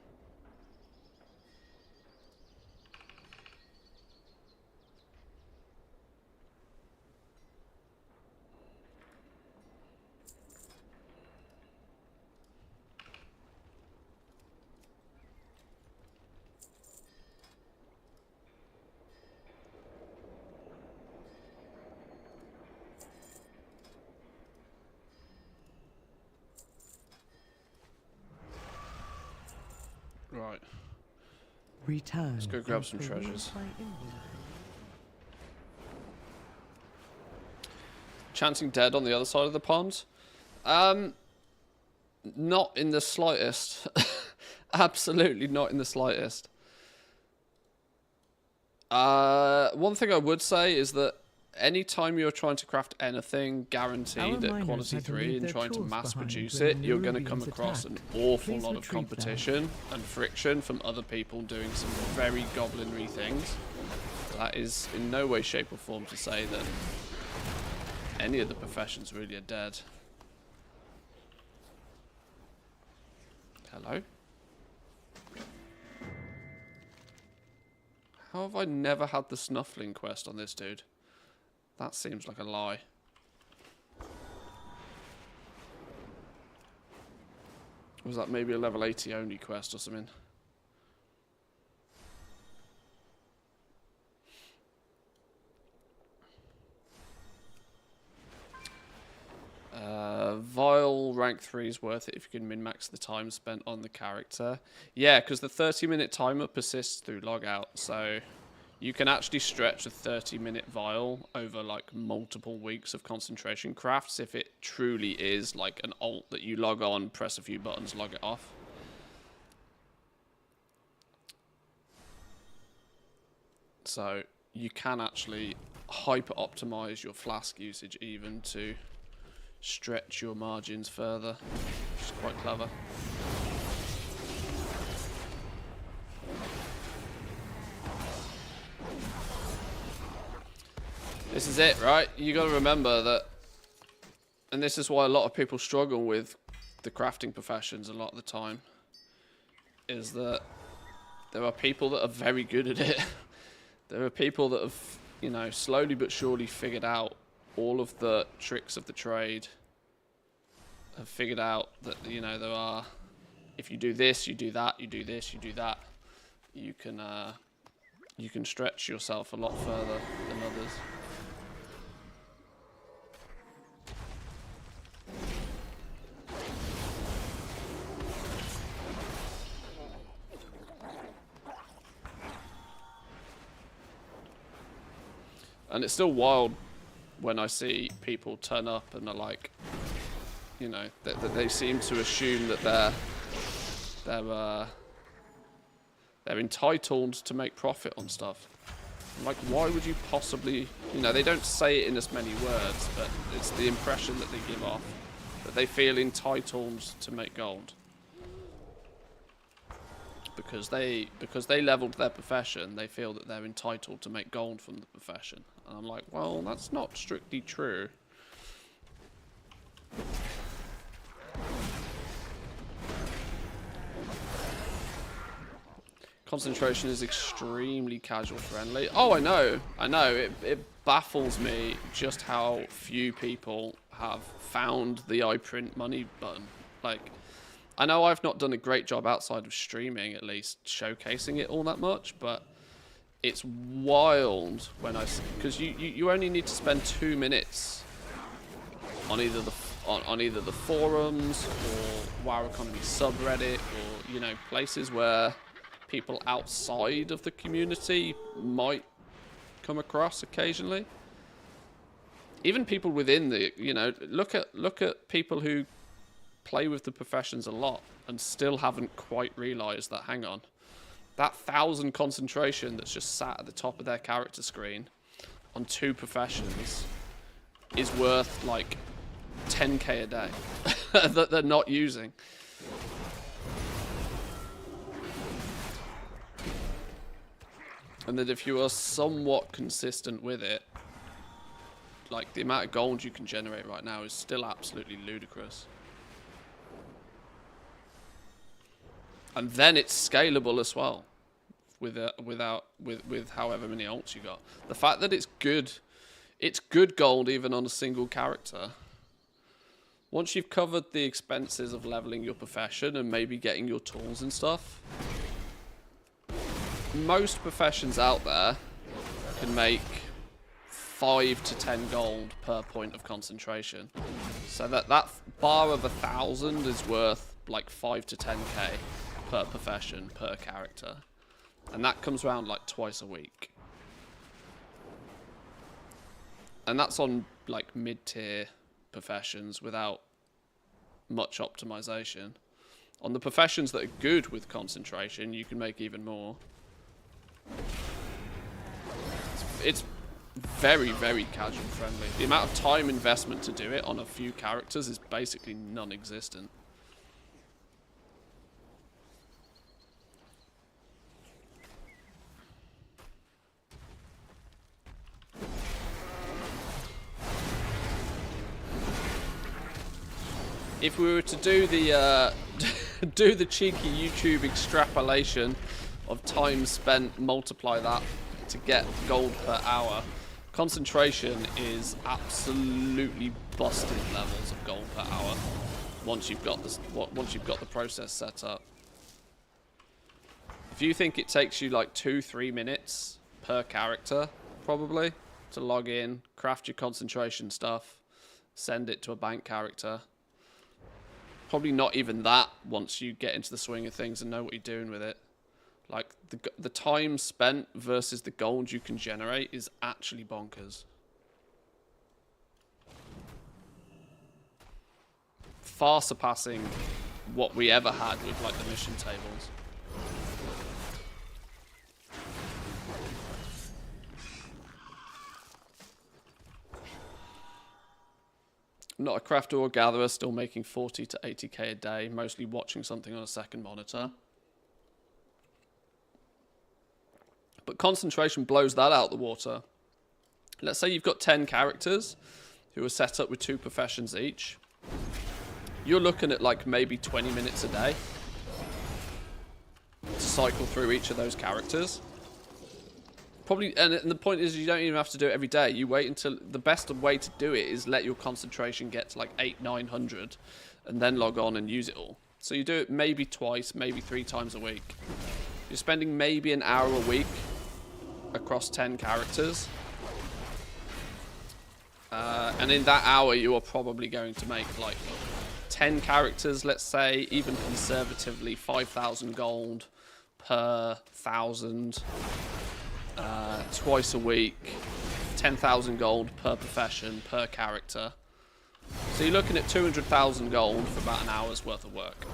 Right. Return. Let's go grab and some peruse treasures. my inventory. Chanting dead on the other side of the pond? Not in the slightest. Absolutely not in the slightest. One thing I would say is that anytime you're trying to craft anything guaranteed Our at miners quality had to 3 leave and their trying to tools mass behind produce when it, the you're going to come Nerubians across an attacked. awful Please lot of retrieve them. competition and friction from other people doing some very goblinry things. That is in no way, shape or form to say that any of the professions really are dead. Hello? How have I never had the snuffling quest on this dude? That seems like a lie. Was that maybe a level 80 only quest or something? Vile rank 3 is worth it if you can min-max the time spent on the character. Yeah, because the 30-minute timer persists through logout, so you can actually stretch a 30-minute Vile over like multiple weeks of concentration crafts if it truly is like an alt that you log on, press a few buttons, log it off. So you can actually hyper-optimize your flask usage even to stretch your margins further, which is quite clever. This is it, right? You got to remember that, and this is why a lot of people struggle with the crafting professions a lot of the time, is that there are people that are very good at it. There are people that have, you know, slowly but surely figured out all of the tricks of the trade have figured out that, you know, there are, if you do this, you do that, you do this, you do that, you can stretch yourself a lot further than others. And it's still wild when I see people turn up and are like, you know, that they seem to assume that they're entitled to make profit on stuff. Like, why would you possibly, you know, they don't say it in as many words, but it's the impression that they give off, that they feel entitled to make gold. Because they leveled their profession, they feel that they're entitled to make gold from the profession. And I'm like, well, that's not strictly true. Concentration is extremely casual friendly. Oh, I know. It baffles me just how few people have found the I print money button. Like, I know I've not done a great job outside of streaming, at least, showcasing it all that much, but it's wild when I... Because you only need to spend 2 minutes on either the forums or WoW Economy subreddit or, you know, places where people outside of the community might come across occasionally. Even people within the, you know, look at people who play with the professions a lot and still haven't quite realized that, hang on, that 1,000 concentration that's just sat at the top of their character screen on 2 professions is worth like 10k a day that they're not using. And that if you are somewhat consistent with it, like, the amount of gold you can generate right now is still absolutely ludicrous. And then it's scalable as well, with however many ults you got. The fact that it's good gold even on a single character. Once you've covered the expenses of leveling your profession and maybe getting your tools and stuff, most professions out there can make 5 to 10 gold per point of concentration. So that bar of 1,000 is worth like 5 to 10k per profession, per character. And that comes around like twice a week. And that's on like mid-tier professions without much optimization. On the professions that are good with concentration, you can make even more. It's very, very casual friendly. The amount of time investment to do it on a few characters is basically non-existent. If we were to do the do the cheeky YouTube extrapolation of time spent, multiply that to get gold per hour, concentration is absolutely busted levels of gold per hour once you've got the process set up. If you think it takes you like 2-3 minutes per character probably to log in, craft your concentration stuff, send it to a bank character, probably not even that once you get into the swing of things and know what you're doing with it. Like, the time spent versus the gold you can generate is actually bonkers. Far surpassing what we ever had with, like, the mission tables. Not a crafter or gatherer, still making 40 to 80k a day, mostly watching something on a second monitor. But concentration blows that out the water. Let's say you've got 10 characters who are set up with 2 professions each. You're looking at like maybe 20 minutes a day to cycle through each of those characters. Probably, and the point is you don't even have to do it every day. You wait until, the best way to do it is let your concentration get to like 800-900 and then log on and use it all. So you do it maybe twice, maybe 3 times a week. You're spending maybe an hour a week across 10 characters. And in that hour, you are probably going to make like 10 characters, let's say, even conservatively, 5,000 gold per 1,000 twice a week, 10,000 gold per profession, per character. So you're looking at 200,000 gold for about an hour's worth of work.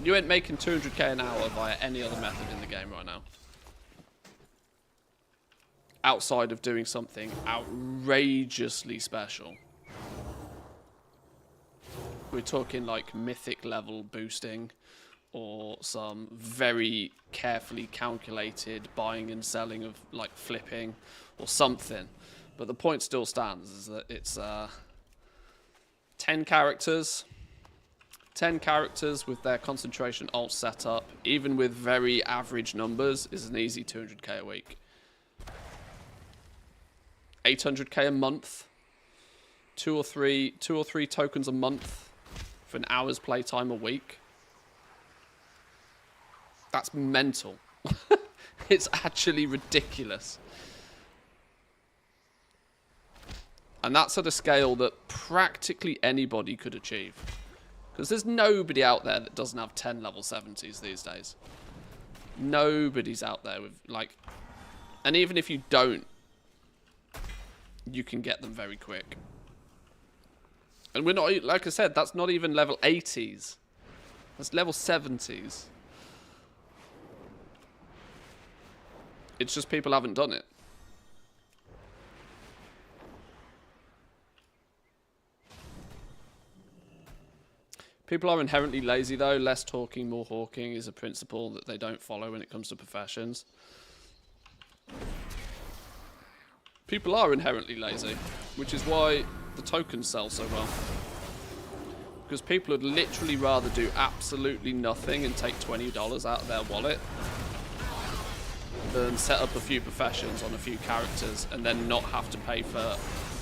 You ain't making 200k an hour via any other method in the game right now. Outside of doing something outrageously special. We're talking like mythic level boosting, or some very carefully calculated buying and selling of like flipping or something. But the point still stands, is that it's 10 characters. 10 characters with their concentration alt set up, even with very average numbers, is an easy 200k a week. 800k a month. 2 or 3 tokens a month for an hour's playtime a week. That's mental. It's actually ridiculous. And that's at a scale that practically anybody could achieve. Because there's nobody out there that doesn't have 10 level 70s these days. Nobody's out there with, like... And even if you don't, you can get them very quick. And we're not, like I said, that's not even level 80s. That's level 70s. It's just people haven't done it. People are inherently lazy, though. Less talking, more hawking is a principle that they don't follow when it comes to professions. People are inherently lazy, which is why the tokens sell so well. Because people would literally rather do absolutely nothing and take $20 out of their wallet than set up a few professions on a few characters and then not have to pay for,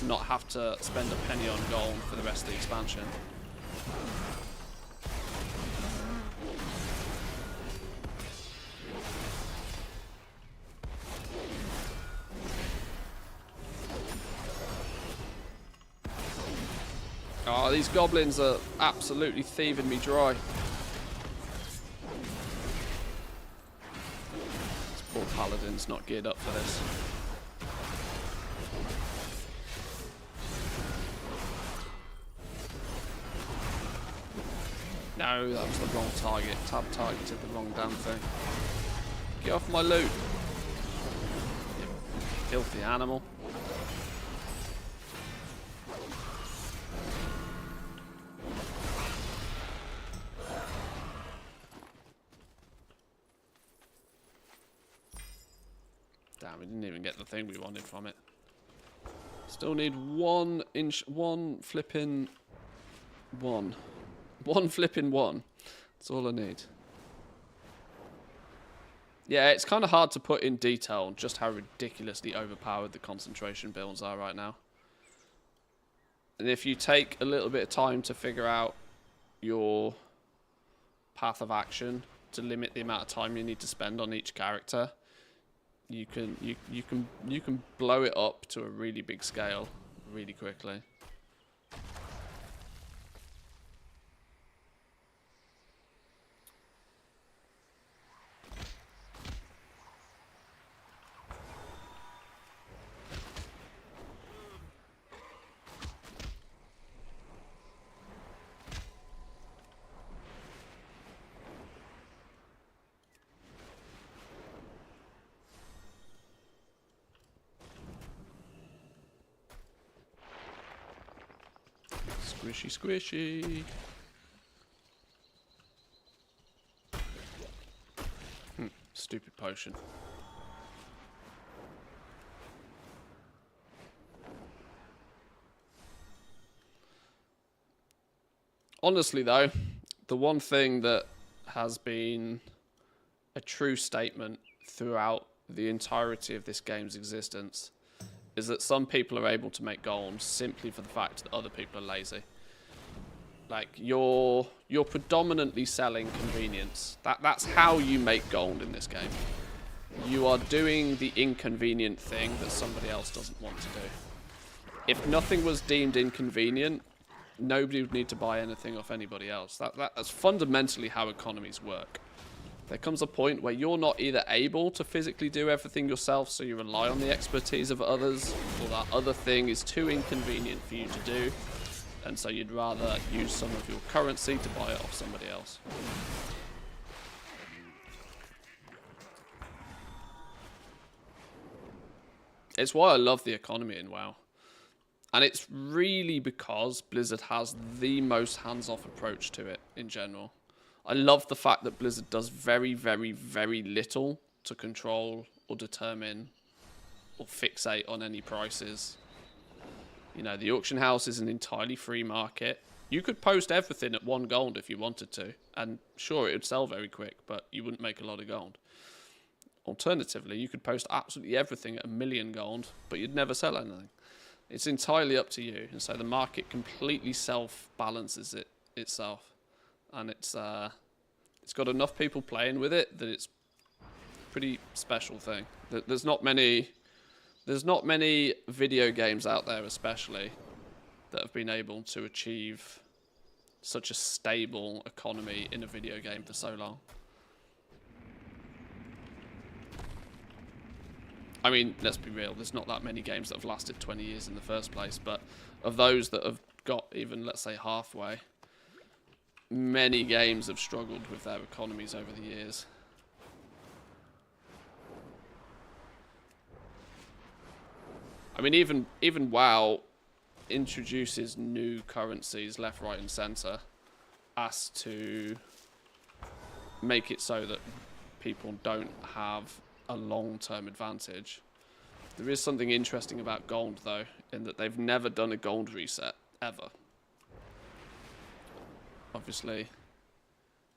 not have to spend a penny on gold for the rest of the expansion. Oh, these goblins are absolutely thieving me dry. This poor paladin's not geared up for this. No, that was the wrong target. Tab targeted the wrong damn thing. Get off my loot. You filthy animal. Damn, we didn't even get the thing we wanted from it. Still need one flipping one. That's all I need. Yeah, it's kind of hard to put in detail just how ridiculously overpowered the concentration builds are right now. And if you take a little bit of time to figure out your path of action to limit the amount of time you need to spend on each character, you can blow it up to a really big scale really quickly. Squishy, squishy. Stupid potion. Honestly, though, the one thing that has been a true statement throughout the entirety of this game's existence is that some people are able to make gold simply for the fact that other people are lazy. Like you're predominantly selling convenience. That's how you make gold in this game. You are doing the inconvenient thing that somebody else doesn't want to do. If nothing was deemed inconvenient, nobody would need to buy anything off anybody else. That's fundamentally how economies work. There comes a point where you're not either able to physically do everything yourself, so you rely on the expertise of others, or that other thing is too inconvenient for you to do, and so you'd rather use some of your currency to buy it off somebody else. It's why I love the economy in WoW. And it's really because Blizzard has the most hands-off approach to it in general. I love the fact that Blizzard does very, very, very little to control or determine or fixate on any prices. You know, the auction house is an entirely free market. You could post everything at 1 gold if you wanted to. And sure, it would sell very quick, but you wouldn't make a lot of gold. Alternatively, you could post absolutely everything at 1,000,000 gold, but you'd never sell anything. It's entirely up to you, and so the market completely self-balances itself, and it's got enough people playing with it that it's a pretty special thing. There's not many video games out there, especially, that have been able to achieve such a stable economy in a video game for so long. I mean, let's be real, there's not that many games that have lasted 20 years in the first place, but of those that have got even, let's say, halfway, many games have struggled with their economies over the years. I mean, even WoW introduces new currencies left, right, and center as to make it so that people don't have a long-term advantage. There is something interesting about gold, though, in that they've never done a gold reset, ever. Obviously,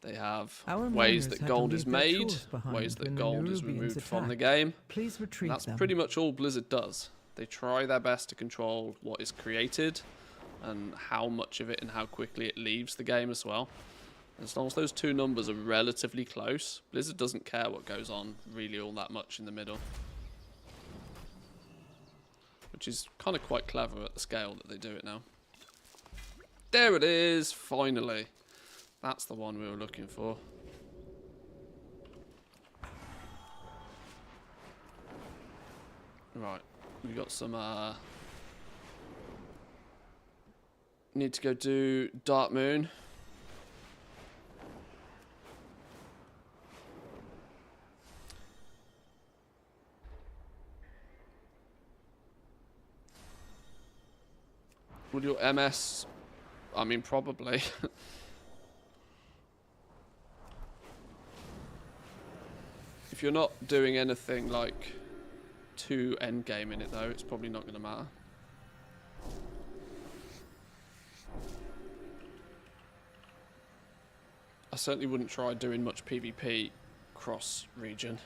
they have ways that gold is made, ways that gold is removed from the game. Please retrieve That's them. pretty much all Blizzard does. They try their best to control what is created and how much of it and how quickly it leaves the game as well. As long as those two numbers are relatively close, Blizzard doesn't care what goes on really all that much in the middle. Which is kind of quite clever at the scale that they do it now. There it is, finally. That's the one we were looking for. Right, we got some, need to go do Dark Moon. Would your MS... I mean, probably. If you're not doing anything like too endgame in it, though, it's probably not going to matter. I certainly wouldn't try doing much PvP cross-region.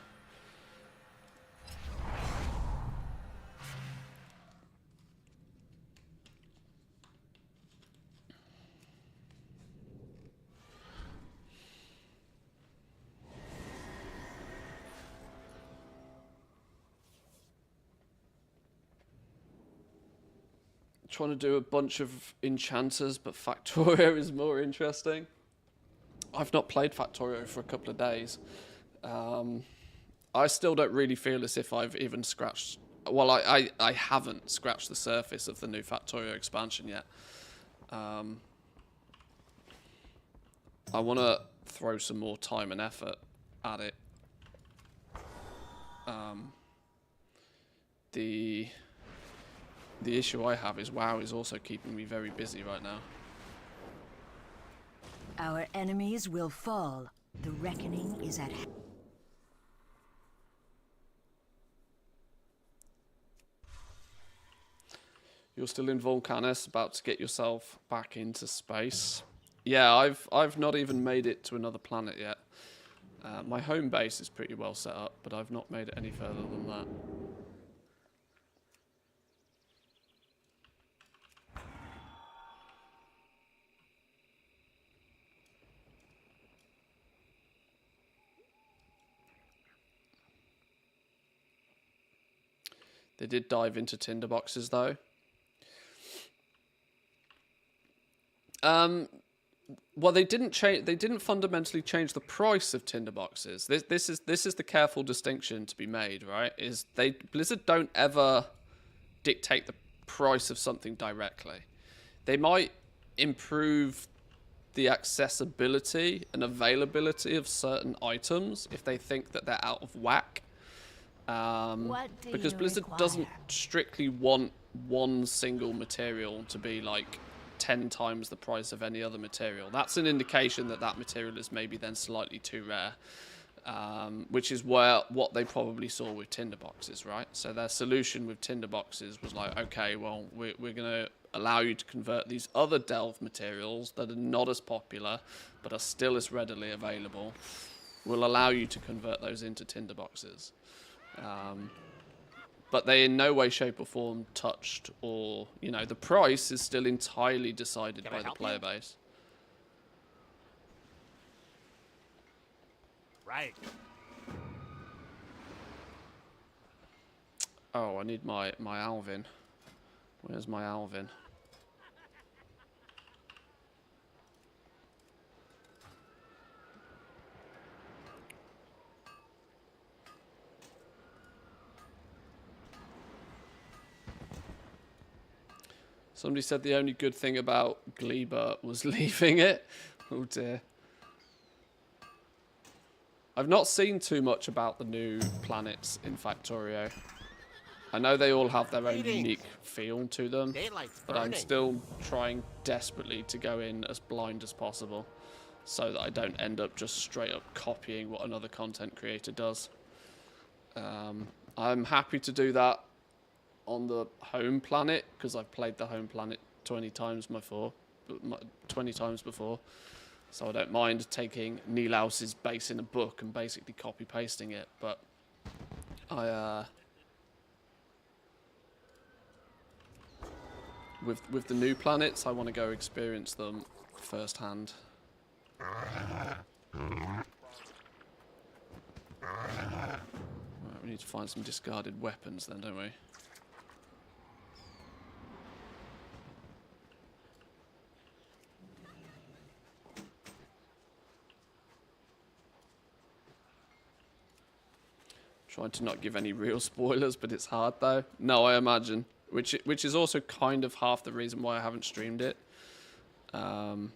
Trying to do a bunch of enchanters, but Factorio is more interesting. I've not played Factorio for a couple of days. I still don't really feel as if I've even scratched... Well, I haven't scratched the surface of the new Factorio expansion yet. I want to throw some more time and effort at it. The issue I have is WoW is also keeping me very busy right now. Our enemies will fall. The reckoning is at hand. You're still in Vulcanus, about to get yourself back into space. Yeah, I've not even made it to another planet yet. My home base is pretty well set up, but I've not made it any further than that. They did dive into tinderboxes though. Well, they didn't change. They didn't fundamentally change the price of tinderboxes. This is the careful distinction to be made, right? Is Blizzard don't ever dictate the price of something directly. They might improve the accessibility and availability of certain items if they think that they're out of whack. Because Blizzard doesn't strictly want one single material to be like 10 times the price of any other material. That's an indication that that material is maybe then slightly too rare, which is what they probably saw with tinderboxes, right? So their solution with tinderboxes was like, okay, well, we're going to allow you to convert these other delve materials that are not as popular but are still as readily available. We'll allow you to convert those into tinderboxes. But they in no way, shape or form touched, or, you know, the price is still entirely decided by the player base. Right. Oh, I need my Alvin. Where's my Alvin? Somebody said the only good thing about Gleba was leaving it. Oh dear. I've not seen too much about the new planets in Factorio. I know they all have their own unique feel to them, but I'm still trying desperately to go in as blind as possible so that I don't end up just straight up copying what another content creator does. I'm happy to do that on the home planet because I've played the home planet 20 times before, so I don't mind taking Nilaus's base in a book and basically copy pasting it. But with the new planets, I want to go experience them firsthand. Right, we need to find some discarded weapons then, don't we? Trying to not give any real spoilers, but it's hard though. No, I imagine. Which is also kind of half the reason why I haven't streamed it. But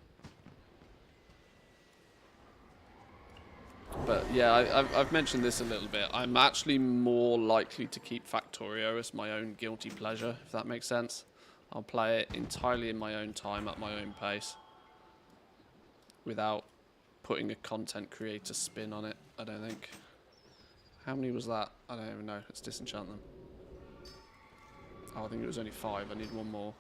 yeah, I've mentioned this a little bit. I'm actually more likely to keep Factorio as my own guilty pleasure, if that makes sense. I'll play it entirely in my own time, at my own pace, without putting a content creator spin on it, I don't think. How many was that? I don't even know. Let's disenchant them. Oh, I think it was only 5. I need one more.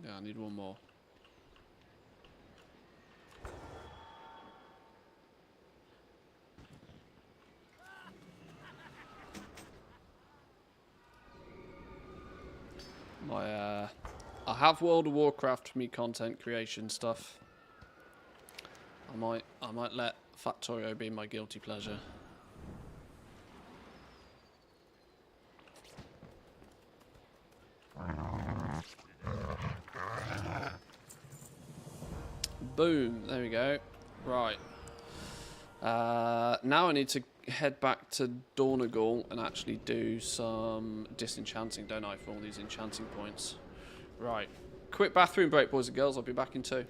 Yeah, I need one more. I have World of Warcraft for me content creation stuff. I might let Factorio be my guilty pleasure. Boom, there we go. Right. Now I need to head back to Dornagal and actually do some disenchanting, don't I, for all these enchanting points. Right. Quick bathroom break, boys and girls. I'll be back in 2.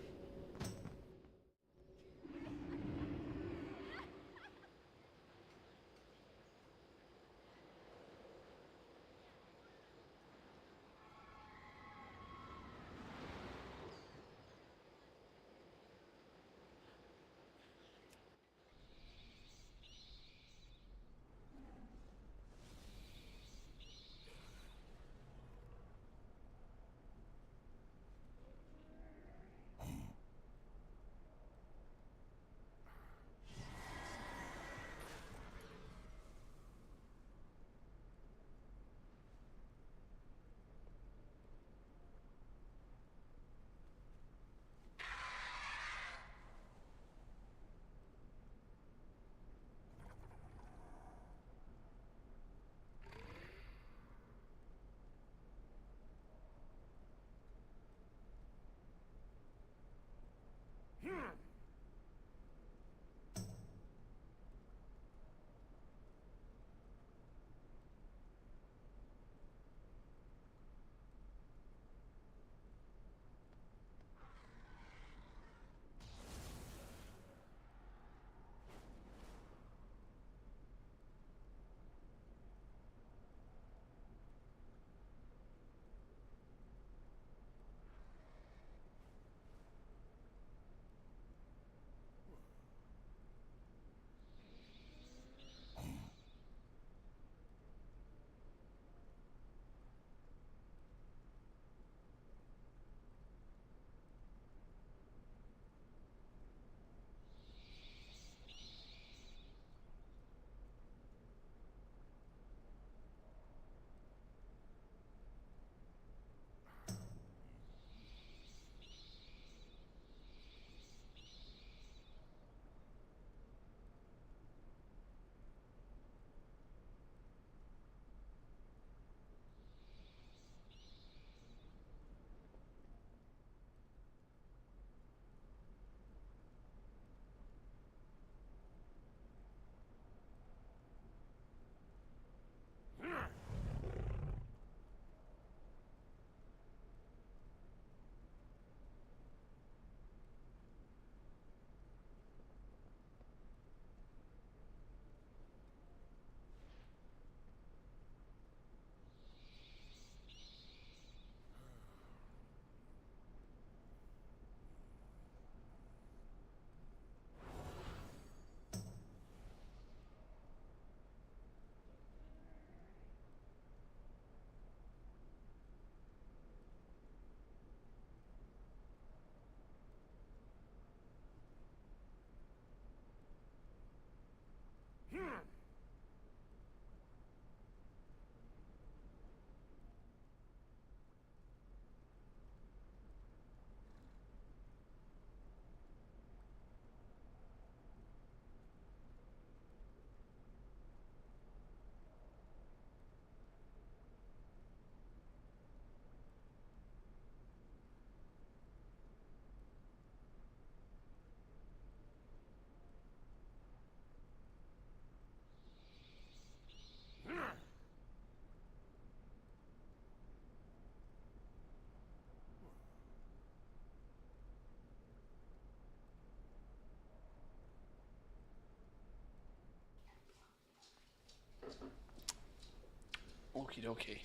Okie dokie.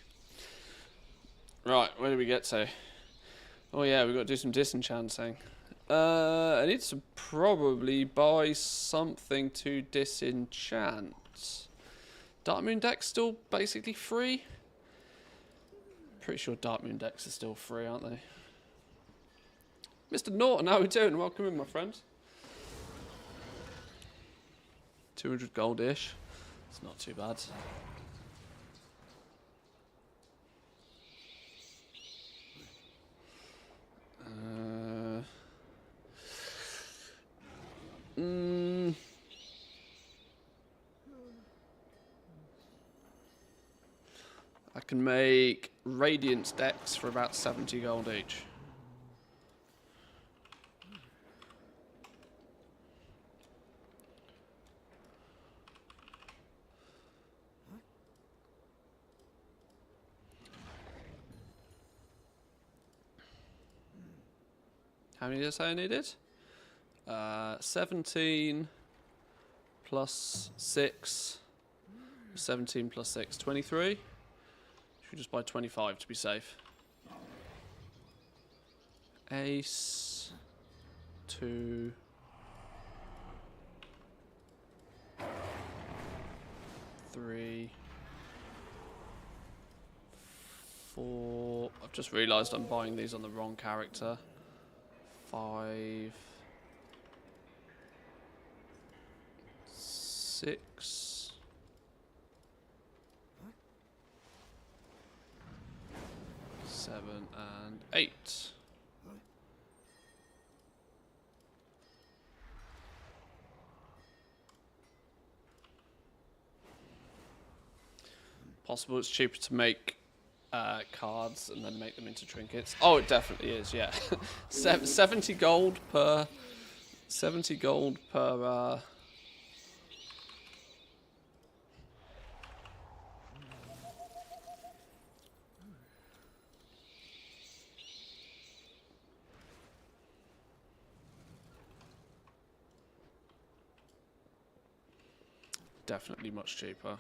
Right, where do we get to? Oh yeah, we've got to do some disenchanting. I need to probably buy something to disenchant. Dark Moon decks still basically free? Pretty sure Dark Moon decks are still free, aren't they? Mr. Norton, how are we doing? Welcome in, my friend. 200 gold-ish. It's not too bad. I can make Radiance decks for about 70 gold each. How many did I say I needed? 17 plus 6. 17 plus 6, 23. Should we just buy 25 to be safe? Ace. 2. 3. 4. I've just realised I'm buying these on the wrong character. 5. 6. 7 and 8. Possible it's cheaper to make cards and then make them into trinkets. Oh, it definitely is, yeah. 70 gold per... 70 gold per... Definitely much cheaper.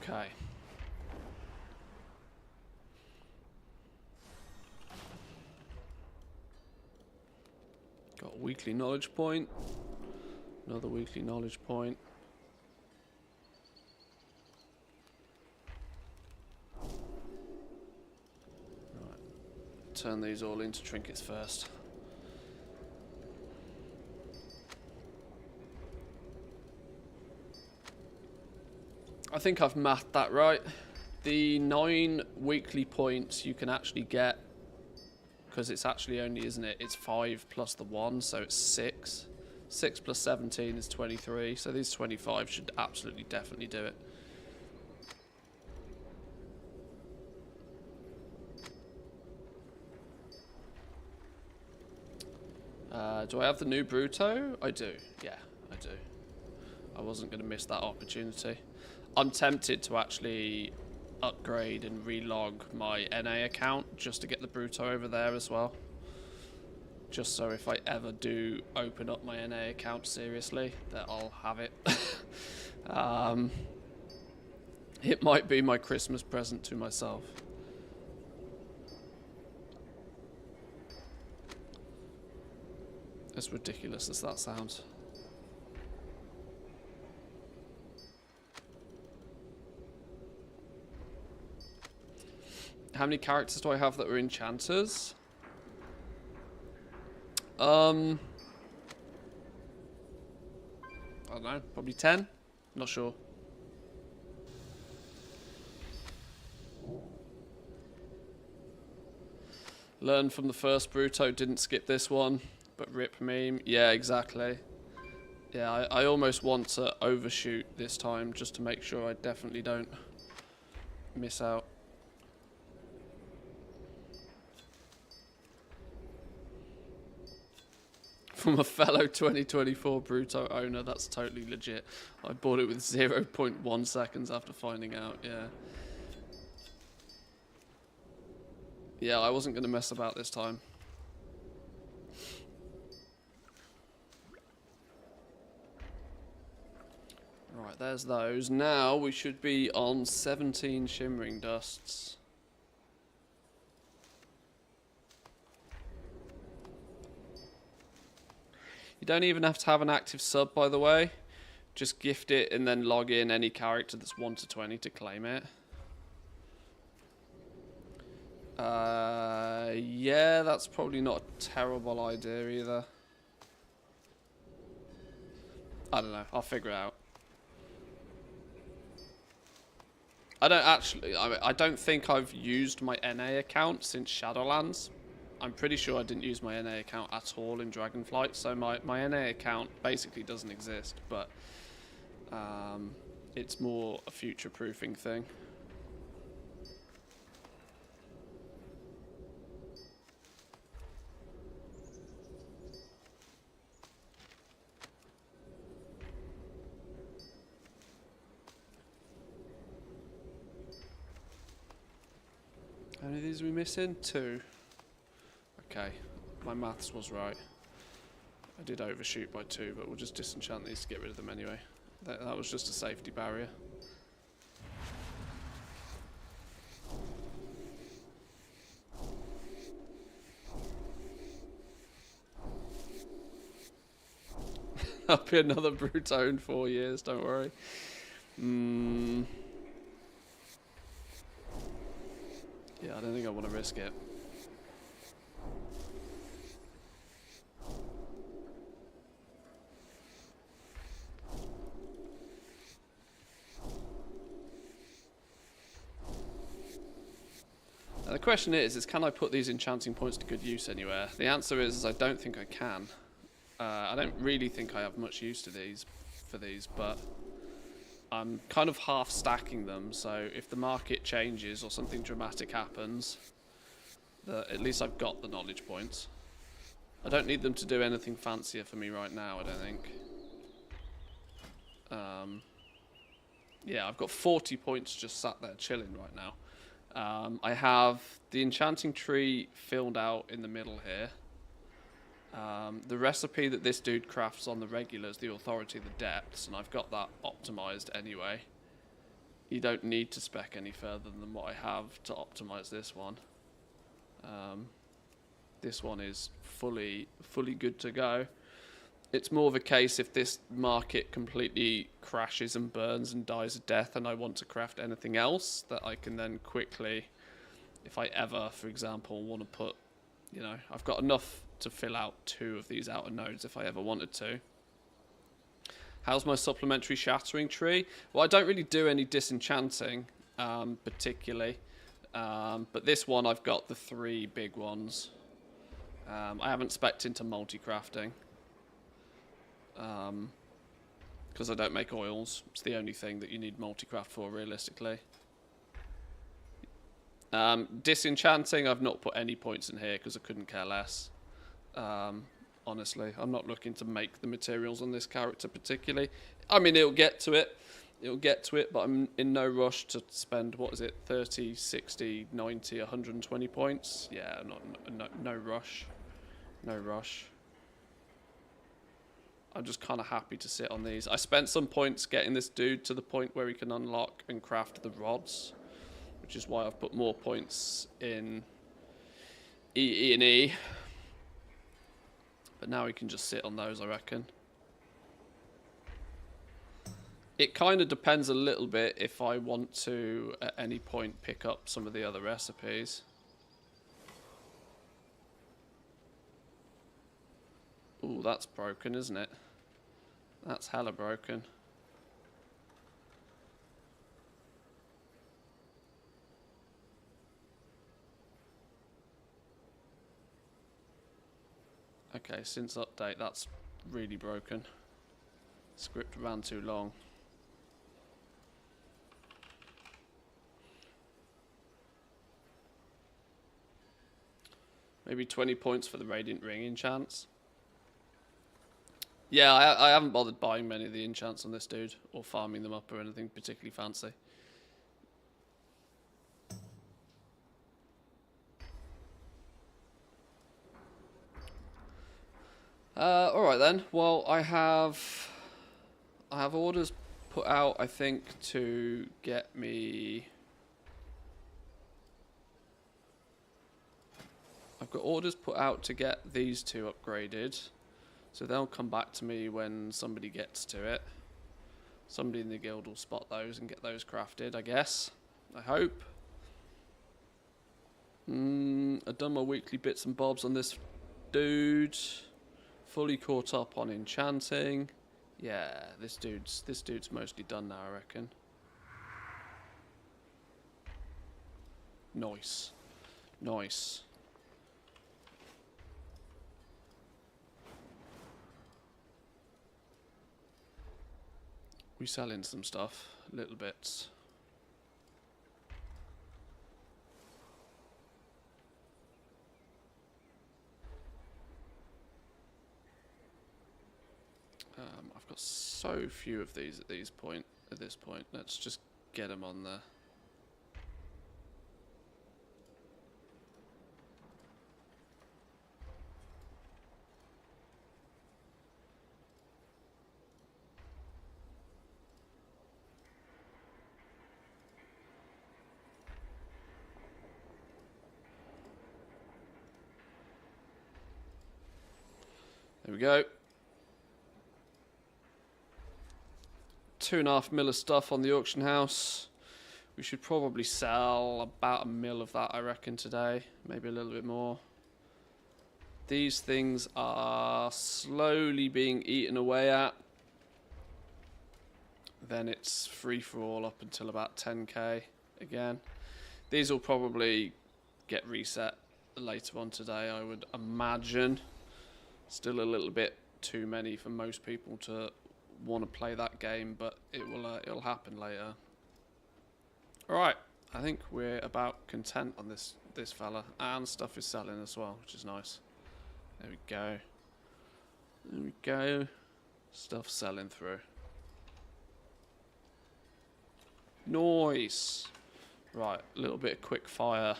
Okay. Got a weekly knowledge point. Another weekly knowledge point. Right. Turn these all into trinkets first. I think I've mathed that right. The 9 weekly points you can actually get, because it's actually only, isn't it? It's 5 plus the 1, so it's 6. 6 plus 17 is 23, so these 25 should absolutely definitely do it. Do I have the new Bruto? I do, yeah, I do. I wasn't going to miss that opportunity. I'm tempted to actually upgrade and relog my NA account just to get the Bruto over there as well. Just so if I ever do open up my NA account seriously, that I'll have it. It might be my Christmas present to myself. As ridiculous as that sounds. How many characters do I have that are enchanters? I don't know, probably 10? Not sure. Learn from the first Bruto, didn't skip this one, but rip meme. Yeah, exactly. Yeah, I almost want to overshoot this time just to make sure I definitely don't miss out. from a fellow 2024 Bruto owner. That's totally legit. I bought it with 0.1 seconds after finding out, yeah. Yeah, I wasn't going to mess about this time. Right, there's those. Now we should be on 17 shimmering dusts. You don't even have to have an active sub, by the way. Just gift it and then log in any character that's 1 to 20 to claim it. Yeah, that's probably not a terrible idea either. I don't know. I'll figure it out. I don't actually... I don't think I've used my NA account since Shadowlands. I'm pretty sure I didn't use my NA account at all in Dragonflight, so my NA account basically doesn't exist, but it's more a future-proofing thing. How many of these are we missing? 2. Okay, my maths was right. I did overshoot by 2, but we'll just disenchant these to get rid of them anyway. That was just a safety barrier. That'll be another Bruto in 4 years, don't worry. Yeah, I don't think I want to risk it. Now the question is can I put these enchanting points to good use anywhere? The answer is I don't think I can. I don't really think I have much use to for these, but I'm kind of half stacking them, so if the market changes or something dramatic happens, at least I've got the knowledge points. I don't need them to do anything fancier for me right now, I don't think. Yeah, I've got 40 points just sat there chilling right now. I have the enchanting tree filled out in the middle here. The recipe that this dude crafts on the regulars, the authority, the depths, and I've got that optimized anyway. You don't need to spec any further than what I have to optimize this one. This one is fully good to go. It's more of a case if this market completely crashes and burns and dies a death and I want to craft anything else that I can then quickly, if I ever, for example, want to put, you know, I've got enough to fill out 2 of these outer nodes if I ever wanted to. How's my supplementary shattering tree? Well, I don't really do any disenchanting particularly, but this one I've got the 3 big ones. I haven't spec'd into multi-crafting because I don't make oils. It's the only thing that you need multi-craft for realistically. Disenchanting, I've not put any points in here because I couldn't care less. Honestly, I'm not looking to make the materials on this character particularly. I mean, it'll get to it, but I'm in no rush to spend, what is it, 30, 60, 90, 120 points? Yeah, no rush. No rush. I'm just kind of happy to sit on these. I spent some points getting this dude to the point where he can unlock and craft the rods, which is why I've put more points in E&E. But now we can just sit on those, I reckon. It kind of depends a little bit if I want to, at any point, pick up some of the other recipes. Ooh, that's broken, isn't it? That's hella broken. Okay, since update, that's really broken. Script ran too long. Maybe 20 points for the Radiant Ring enchants. Yeah, I haven't bothered buying many of the enchants on this dude, or farming them up or anything particularly fancy. Alright then, well I have orders put out, I think, to get me... I've got orders put out to get these two upgraded. So they'll come back to me when somebody gets to it. Somebody in the guild will spot those and get those crafted, I guess. I hope. I've done my weekly bits and bobs on this dude. Fully caught up on enchanting. Yeah, this dude's mostly done now, I reckon. Nice. Nice. We sell in some stuff, little bits. I've got so few of these at this point. Let's just get them on there. There we go. 2.5 mil of stuff on the auction house. We should probably sell about 1 mil of that, I reckon, today. Maybe a little bit more. These things are slowly being eaten away at. Then it's free for all up until about 10k again. These will probably get reset later on today, I would imagine. Still a little bit too many for most people to want to play that game, but it'll happen later. All right, I think we're about content on this fella, and stuff is selling as well, which is nice. There we go. There we go. Stuff selling through. Nice. Right, a little bit of quick fire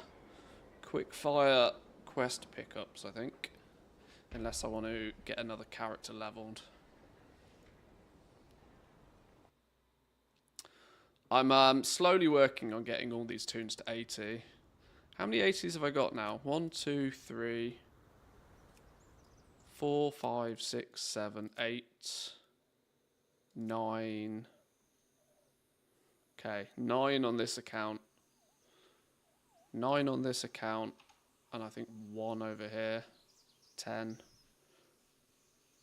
quest pickups, I think. Unless I want to get another character leveled. I'm slowly working on getting all these tunes to 80. How many 80s have I got now? 1, 2, 3, 4, 5, 6, 7, 8, 9. Okay, 9 on this account. 9 on this account. And I think 1 over here. 10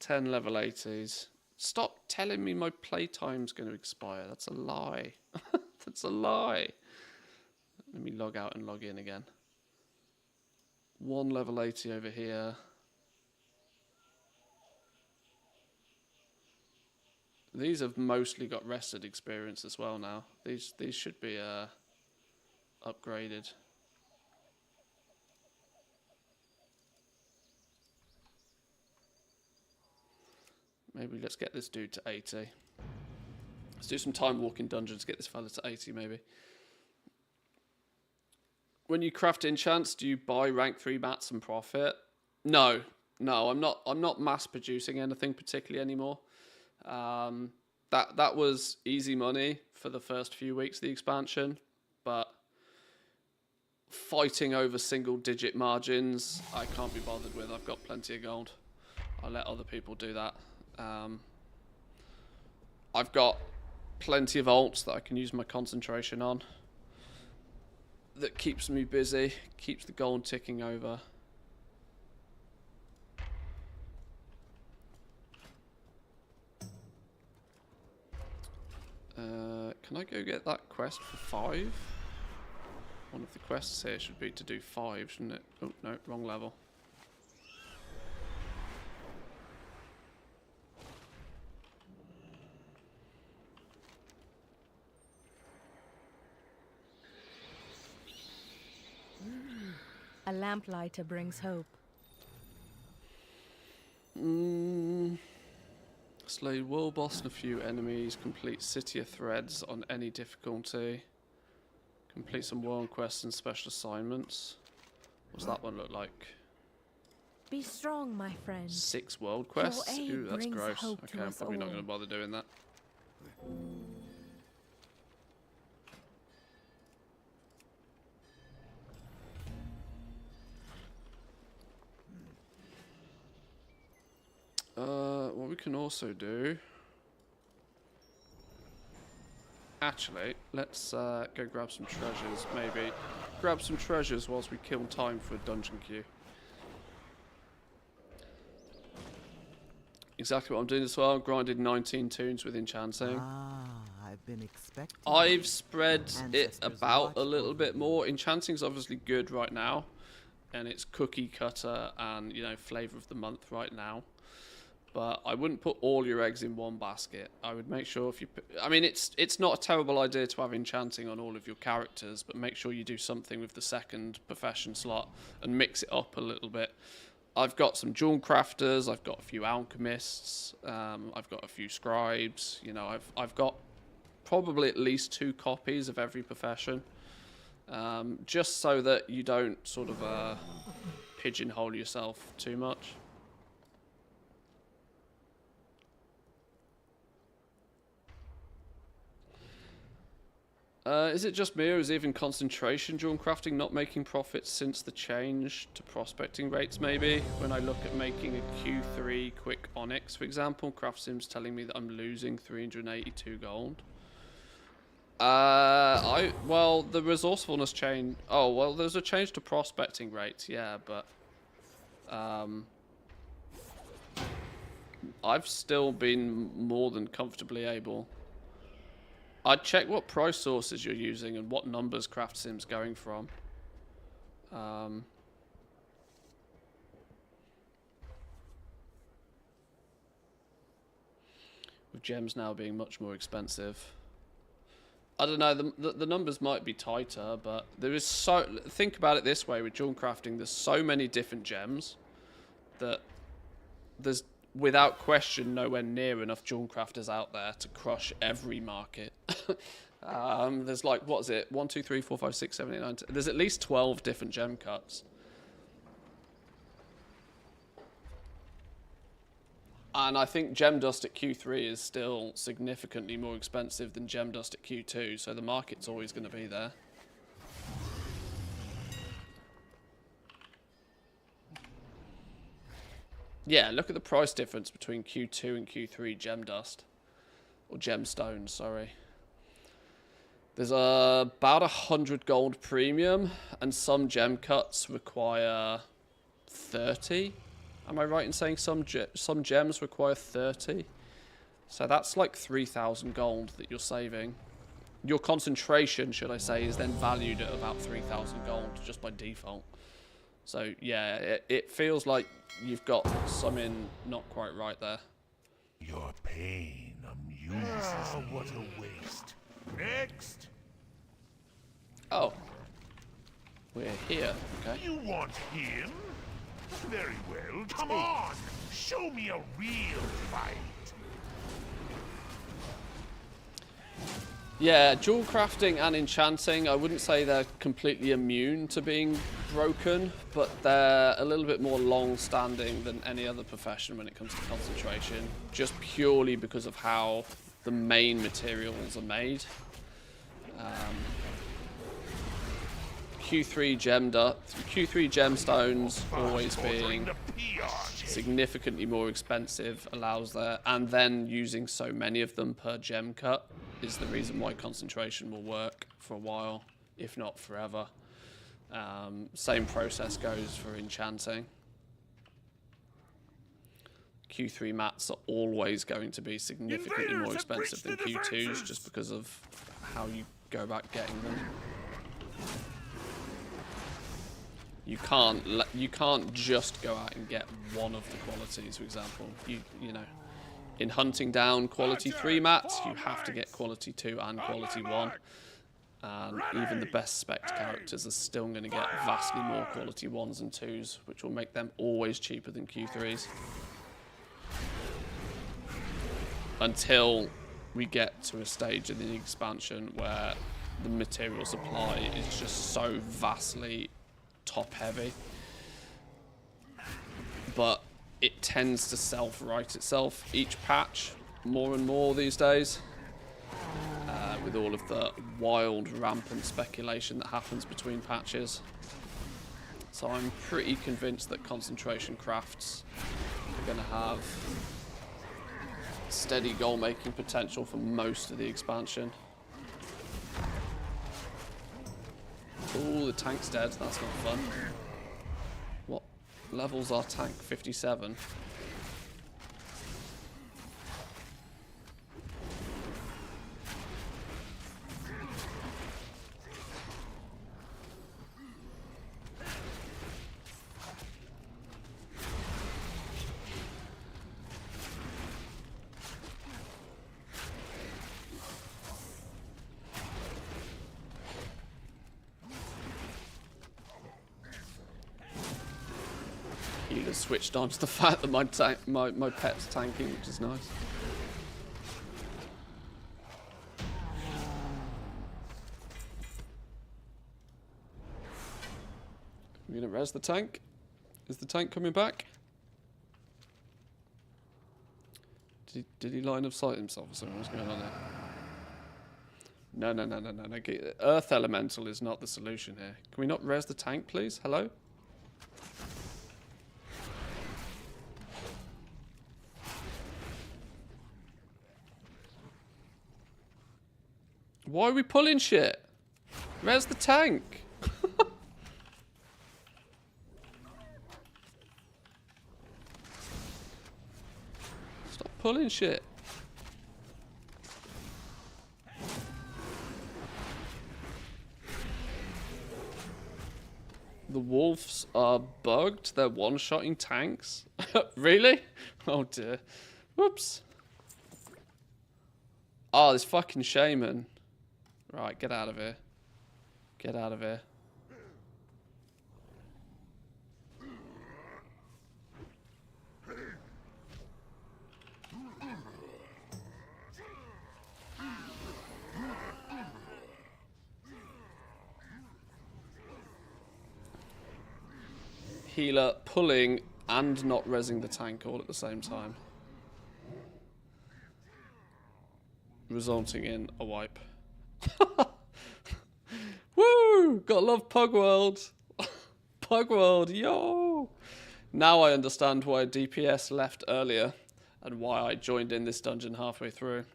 level 80s. Stop telling me my playtime's going to expire. That's a lie. That's a lie. Let me log out and log in again. 1 level 80 over here. These have mostly got rested experience as well now. These should be upgraded. Maybe let's get this dude to 80. Let's do some time walking dungeons, get this fella to 80 maybe. When you craft enchants, do you buy rank 3 mats and profit? No, I'm not mass producing anything particularly anymore. That was easy money for the first few weeks of the expansion, but fighting over single digit margins, I can't be bothered with. I've got plenty of gold. I'll let other people do that. I've got plenty of alts that I can use my concentration on. That keeps me busy, keeps the gold ticking over. Can I go get that quest for 5? One of the quests here should be to do 5, shouldn't it? Oh, no, wrong level. A lamplighter brings hope. Slay world boss and a few enemies. Complete city of threads on any difficulty. Complete some world quests and special assignments. What's that one look like? Be strong, my friend. 6 world quests? aid Ooh, that's brings gross. hope to Okay, I'm us probably not all. going to bother doing that. What we can also do... Actually, let's go grab some treasures, maybe. Grab some treasures whilst we kill time for a dungeon queue. Exactly what I'm doing as well. Grinded 19 tunes with enchanting. Ah, I've been expecting. I've spread it Ancestors about watch a little over bit you. more. Enchanting's obviously good right now. And it's cookie cutter and, you know, flavor of the month right now. But I wouldn't put all your eggs in one basket. I would make sure if you... I mean, it's not a terrible idea to have enchanting on all of your characters, but make sure you do something with the second profession slot and mix it up a little bit. I've got some jewel crafters, I've got a few alchemists, I've got a few scribes. You know, I've got probably at least 2 copies of every profession. Just so that you don't sort of pigeonhole yourself too much. Is it just me, or is even concentration during crafting not making profits since the change to prospecting rates, maybe? When I look at making a Q3 quick onyx, for example, Craft Sim's telling me that I'm losing 382 gold. Well, the resourcefulness change... Oh, well, there's a change to prospecting rates, yeah, but... I've still been more than comfortably able... I'd check what price sources you're using and what numbers Craft Sim's going from. With gems now being much more expensive. I don't know, the numbers might be tighter, but there is so... Think about it this way, with jewel crafting, there's so many different gems that there's, without question, nowhere near enough jewel crafters out there to crush every market. There's like, what is it? 1, 2, 3, 4, 5, 6, 7, 8, 9, 10. There's at least 12 different gem cuts. And I think gem dust at Q3 is still significantly more expensive than gem dust at Q2, so the market's always going to be there. Yeah, look at the price difference between Q2 and Q3 gem dust. Or gemstones, sorry. There's about 100 gold premium, and some gem cuts require 30. Am I right in saying some gems require 30? So that's like 3,000 gold that you're saving. Your concentration, should I say, is then valued at about 3,000 gold just by default. So yeah, it feels like you've got something not quite right there. Your pain amuses me. What a waste. Next. Oh. We're here, okay. You want him? Very well. Come on. Show me a real fight. Yeah, jewel crafting and enchanting, I wouldn't say they're completely immune to being broken, but they're a little bit more long-standing than any other profession when it comes to concentration, just purely because of how the main materials are made. Q3 gemstones always being significantly more expensive allows that, and then using so many of them per gem cut is the reason why concentration will work for a while, if not forever. Same process goes for enchanting. Q3 mats are always going to be significantly more expensive than Q2s just because of how you go about getting them. You can't just go out and get one of the qualities, for example. You know, in hunting down quality 3 mats, you have to get quality 2 and quality 1. And even the best spec characters are still going to get vastly more quality 1s and 2s, which will make them always cheaper than Q3s. until we get to a stage in the expansion where the material supply is just so vastly top heavy. But it tends to self-right itself each patch more and more these days, with all of the wild rampant speculation that happens between patches. So I'm pretty convinced that concentration crafts are going to have steady goal making potential for most of the expansion. Ooh, the tank's dead. That's not fun. What level's our tank? 57. Healer switched on to the fact that my pet's tanking, which is nice. We're gonna res the tank. Is the tank coming back? Did he line of sight himself or something? What's going on there? No. Earth Elemental is not the solution here. Can we not res the tank, please? Hello? Why are we pulling shit? Res the tank. Stop pulling shit. The wolves are bugged. They're one-shotting tanks. Really? Oh dear. Whoops. Oh, this fucking shaman. Right, get out of here. Get out of here. Healer pulling and not resing the tank all at the same time, resulting in a wipe. Woo! Gotta love Pug World. Pug World, yo! Now I understand why DPS left earlier and why I joined in this dungeon halfway through.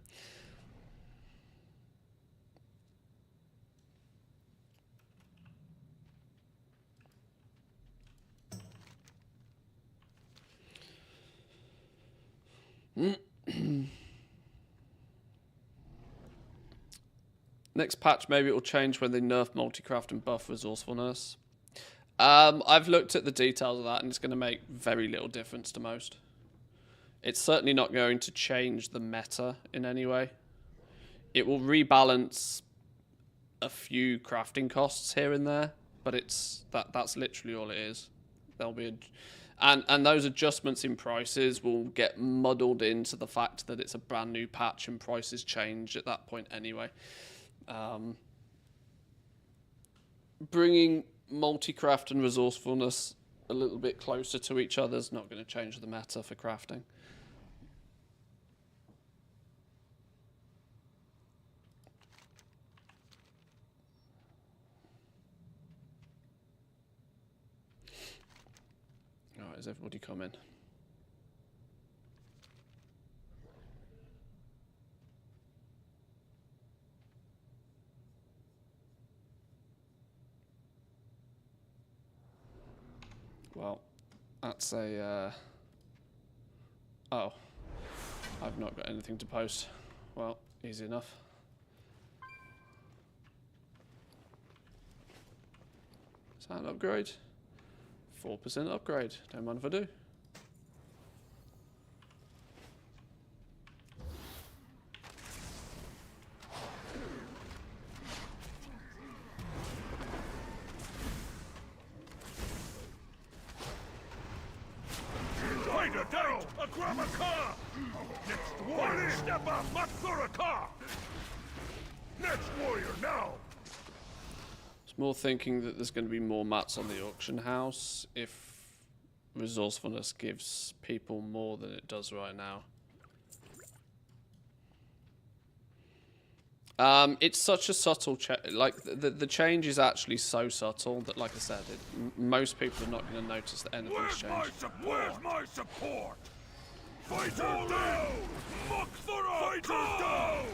Next patch, maybe it will change when they nerf multicraft and buff resourcefulness. I've looked at the details of that, and it's going to make very little difference to most. It's certainly not going to change the meta in any way. It will rebalance a few crafting costs here and there, but that's literally all it is. There'll be and those adjustments in prices will get muddled into the fact that it's a brand new patch and prices change at that point anyway. Bringing multi-craft and resourcefulness a little bit closer to each other is not going to change the meta for crafting. Alright, has everybody come in? Well, that's a, oh, I've not got anything to post. Well, easy enough. Is that an upgrade? 4% upgrade. Don't mind if I do. down! A Gramaka! Next warrior, step up! Mathuraka! Next warrior, now! It's more thinking that there's going to be more mats on the auction house if resourcefulness gives people more than it does right now. It's such a subtle change. Like, the change is actually so subtle that, like I said, most people are not going to notice that anything's changed. Where's my support? Fighter down! Fighter down!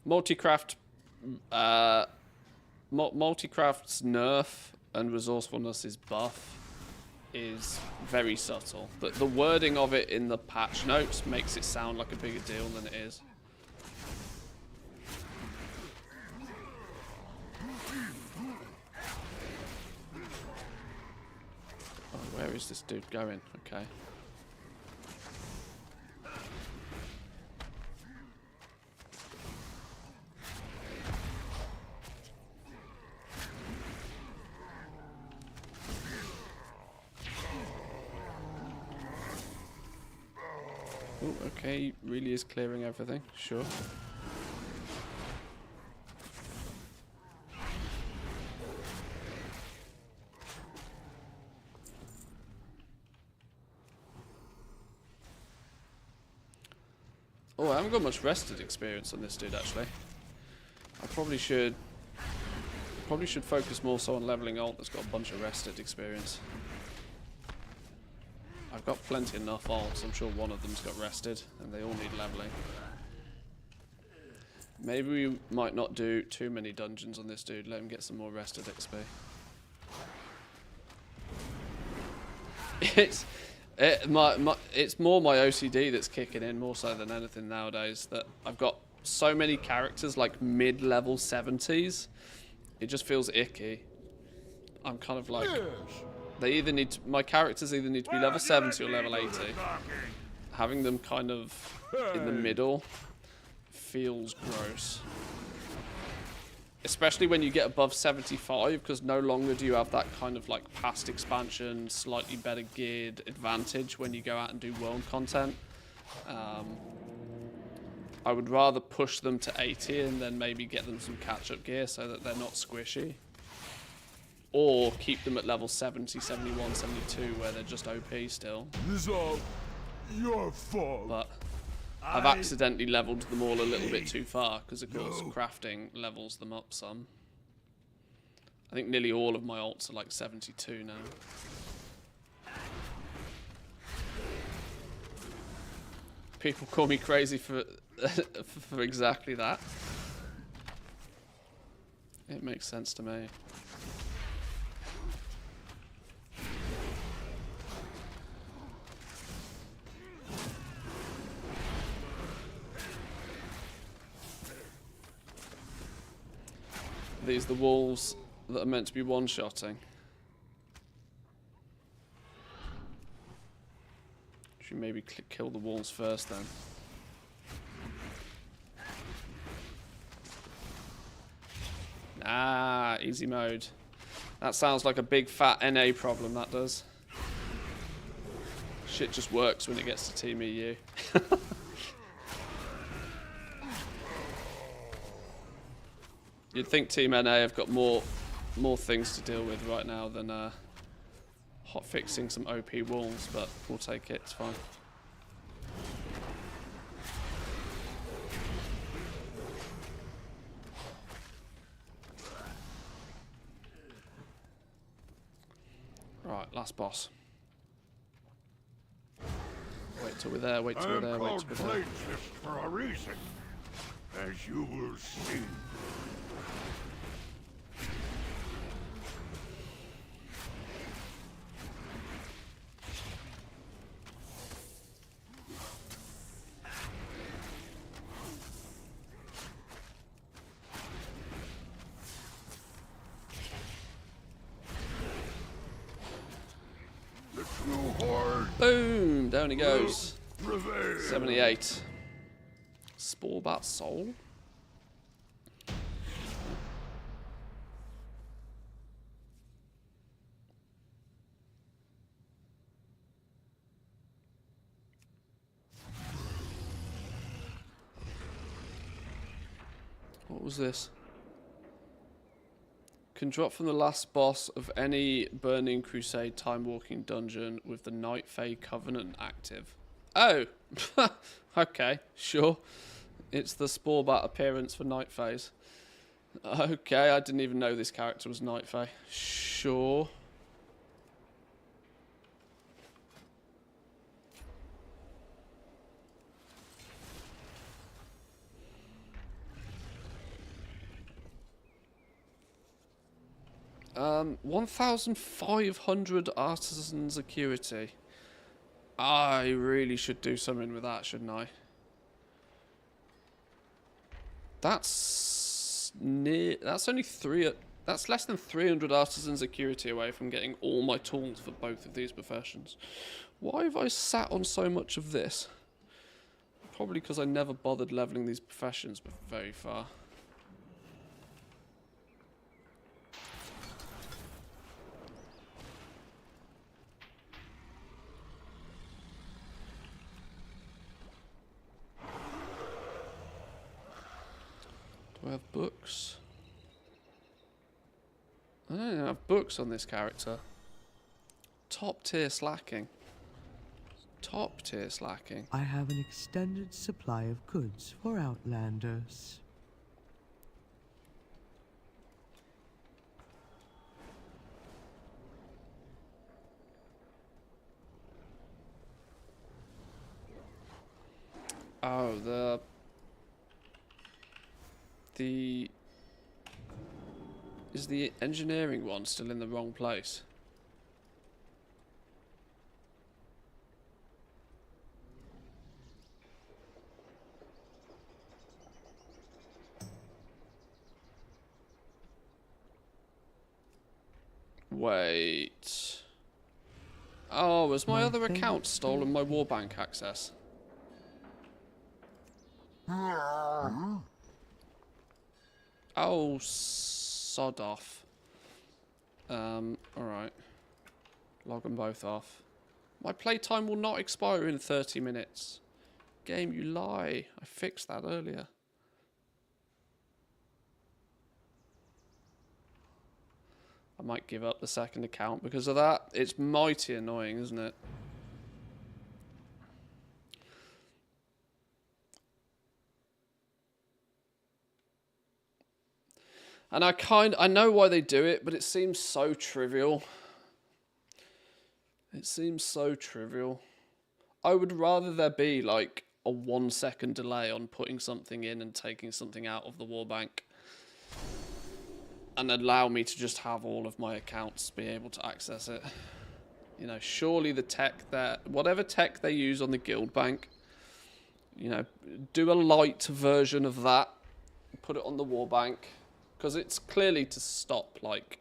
Multicraft, Multicraft's nerf and resourcefulness's buff is very subtle, but the wording of it in the patch notes makes it sound like a bigger deal than it is. Oh, where is this dude going? Okay. Oh, okay, really is clearing everything, sure. Oh, I haven't got much rested experience on this dude, actually. I probably should focus more so on leveling alt that's got a bunch of rested experience. I've got plenty enough alts, I'm sure one of them's got rested, and they all need leveling. Maybe we might not do too many dungeons on this dude, let him get some more rested XP. It's more my OCD that's kicking in more so than anything nowadays, that I've got so many characters like mid-level 70s, it just feels icky. I'm kind of like... They either need to, my characters either need to be level 70 or level 80. Having them kind of in the middle feels gross. Especially when you get above 75, because no longer do you have that kind of like past expansion, slightly better geared advantage when you go out and do world content. I would rather push them to 80 and then maybe get them some catch-up gear so that they're not squishy. Or keep them at level 70, 71, 72 where they're just OP still. This is all your fault. But I've accidentally leveled them all a little bit too far because of course crafting levels them up some. I think nearly all of my alts are like 72 now. People call me crazy for for exactly that. It makes sense to me. These are the walls that are meant to be one-shotting. Should maybe kill the walls first then. Ah, easy mode. That sounds like a big fat NA problem, that does. Shit just works when it gets to Team EU. You'd think Team NA have got more things to deal with right now than hot fixing some OP walls, but we'll take it, it's fine. Right, last boss. Wait till we're there, wait till we're there, wait till we're there. For a reason, as you will see. Boom! Down he goes. 78. Sporebat Soul? What was this? Can drop from the last boss of any Burning Crusade Time Walking dungeon with the Night Fae Covenant active. Oh! Okay, sure. It's the Spore Bat appearance for Night Faes. Okay, I didn't even know this character was Night Fae. Sure. Um, 1,500 artisan security. I really should do something with that, shouldn't I? That's near. That's only three. That's less than 300 artisan security away from getting all my tools for both of these professions. Why have I sat on so much of this? Probably because I never bothered leveling these professions very far. Do I have books? I don't even have books on this character. Top tier slacking. Top tier slacking. I have an extended supply of goods for Outlanders. Oh, is the engineering one still in the wrong place? Wait. Oh, was my other account stolen my Warbank access? Oh, sod off. Alright. Log them both off. My playtime will not expire in 30 minutes. Game, you lie. I fixed that earlier. I might give up the second account because of that. It's mighty annoying, isn't it? And I know why they do it, but it seems so trivial. It seems so trivial. I would rather there be like a 1 second delay on putting something in and taking something out of the Warbank. And allow me to just have all of my accounts be able to access it. You know, surely the tech that, whatever tech they use on the guild bank, you know, do a light version of that, put it on the Warbank. Because it's clearly to stop, like,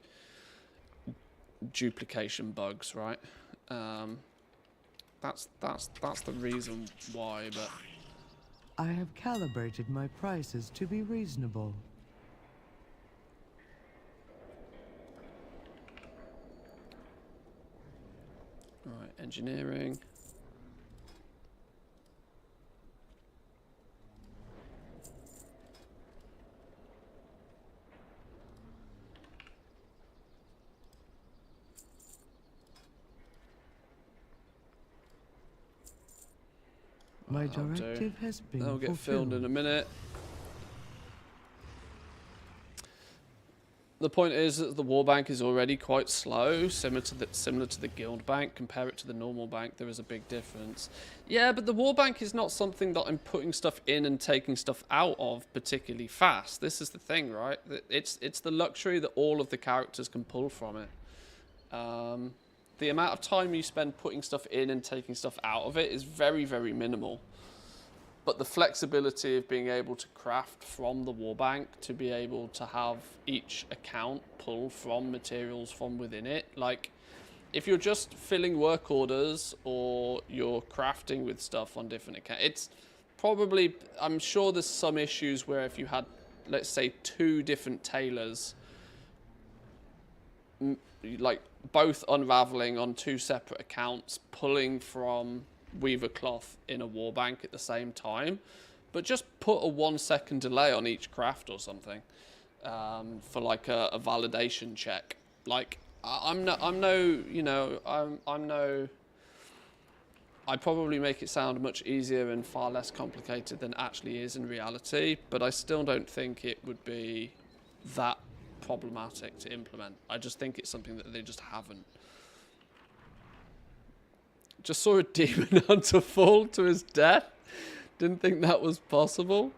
duplication bugs, right? That's the reason why, but... I have calibrated my prices to be reasonable. Right, engineering. My directive has been They'll get fulfilled. filled in a minute. The point is that the Warbank is already quite slow, similar to the guild bank. Compare it to the normal bank, there is a big difference. Yeah, but the Warbank is not something that I'm putting stuff in and taking stuff out of particularly fast. This is the thing, right? It's the luxury that all of the characters can pull from it. The amount of time you spend putting stuff in and taking stuff out of it is very, very minimal. But the flexibility of being able to craft from the Warbank, to be able to have each account pull from materials from within it. Like, if you're just filling work orders or you're crafting with stuff on different accounts, it's probably, I'm sure there's some issues where if you had, let's say, 2 different tailors, like both unraveling on 2 separate accounts, pulling from weaver cloth in a Warbank at the same time, but just put a 1 second delay on each craft or something for like a validation check. Like I'm no, you know, I probably make it sound much easier and far less complicated than it actually is in reality, but I still don't think it would be that problematic to implement. I just think it's something that they just haven't. Just saw a demon hunter fall to his death. Didn't think that was possible.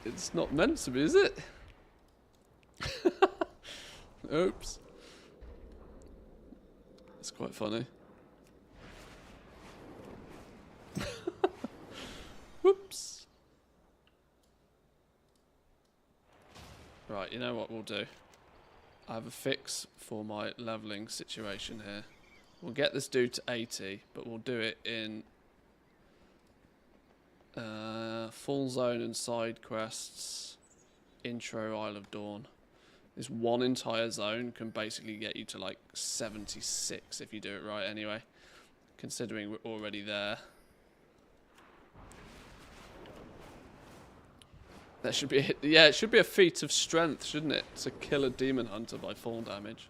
It's not meant to be, is it? Oops. It's quite funny. Whoops. Right, you know what we'll do? I have a fix for my leveling situation here. We'll get this dude to 80, but we'll do it in full zone and side quests, intro Isle of Dawn. This one entire zone can basically get you to like 76 if you do it right anyway, considering we're already there. That should be, yeah, it should be a feat of strength, shouldn't it, to kill a demon hunter by fall damage.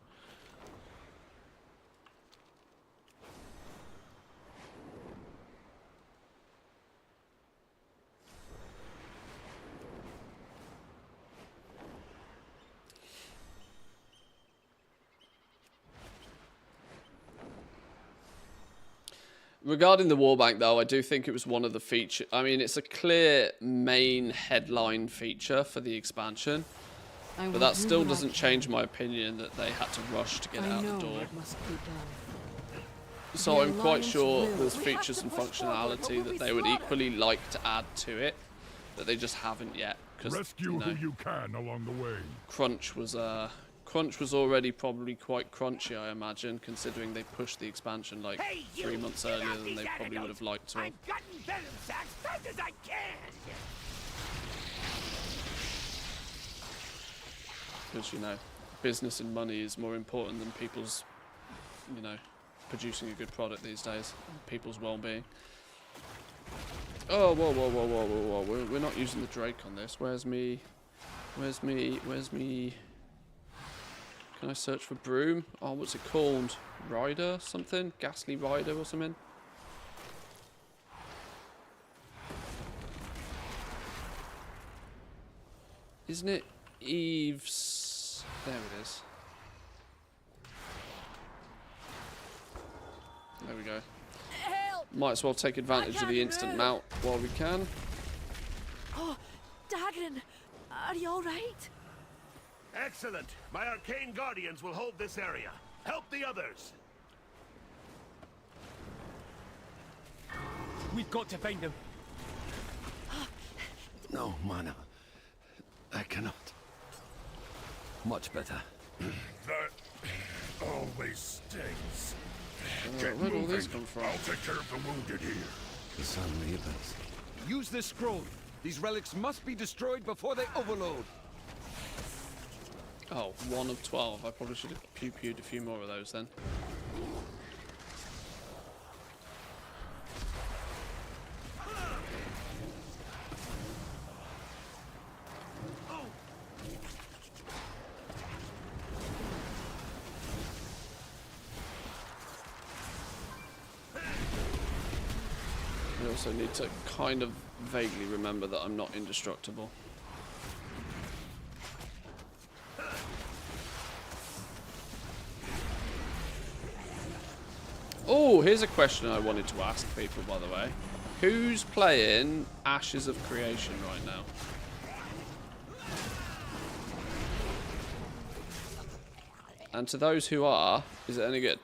Regarding the wallbank, though, I do think it was one of the features. I mean, it's a clear main headline feature for the expansion, but that still doesn't change my opinion that they had to rush to get it out the door. So I'm quite sure there's features and functionality that they would equally like to add to it, that they just haven't yet. Because, Rescue who you can along the way. Crunch was already probably quite crunchy, I imagine, considering they pushed the expansion like 3 months earlier than they probably would have liked to. I've gotten venom sacks fast as I can. Because, you know, business and money is more important than people's, you know, producing a good product these days. People's well-being. Oh, whoa, whoa, whoa, whoa, whoa, whoa. We're not using the Drake on this. Where's me? Where's me? Where's me? Can I search for broom? Oh, what's it called? Rider? Something? Ghastly Rider or something? Isn't it Eve's? There it is. There we go. Might as well take advantage of the instant mount while we can. Oh, Dagran, are you all right? Excellent. My arcane guardians will hold this area. Help the others. We've got to find him. No, mana. I cannot. Much better. That always stings. Where'd all this come from? I'll take care of the wounded here. The sun leaves. Use this scroll. These relics must be destroyed before they overload. Oh, 1 of 12. I probably should have pew-pewed a few more of those then. I also need to kind of vaguely remember that I'm not indestructible. Oh, here's a question I wanted to ask people, by the way. Who's playing Ashes of Creation right now? And to those who are, is it any good?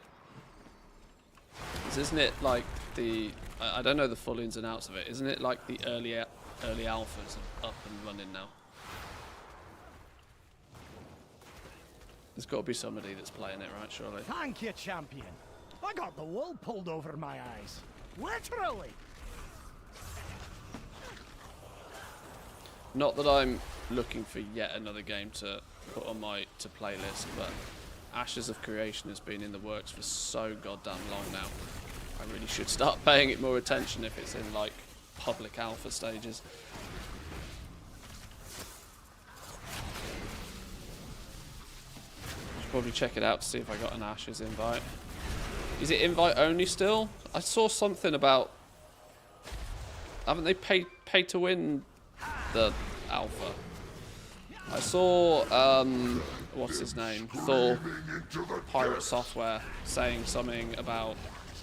Isn't it like the... I don't know the full ins and outs of it. Isn't it like the early alphas are up and running now? There's got to be somebody that's playing it, right, surely? Thank you, champion. I got the wool pulled over my eyes. Literally. Not that I'm looking for yet another game to put on my playlist, but Ashes of Creation has been in the works for so goddamn long now. I really should start paying it more attention if it's in like public alpha stages. Probably check it out to see if I got an Ashes invite. Is it invite only still? I saw something about... Haven't they paid to win the alpha? I saw, what's his name? Thor, Pirate Software, saying something about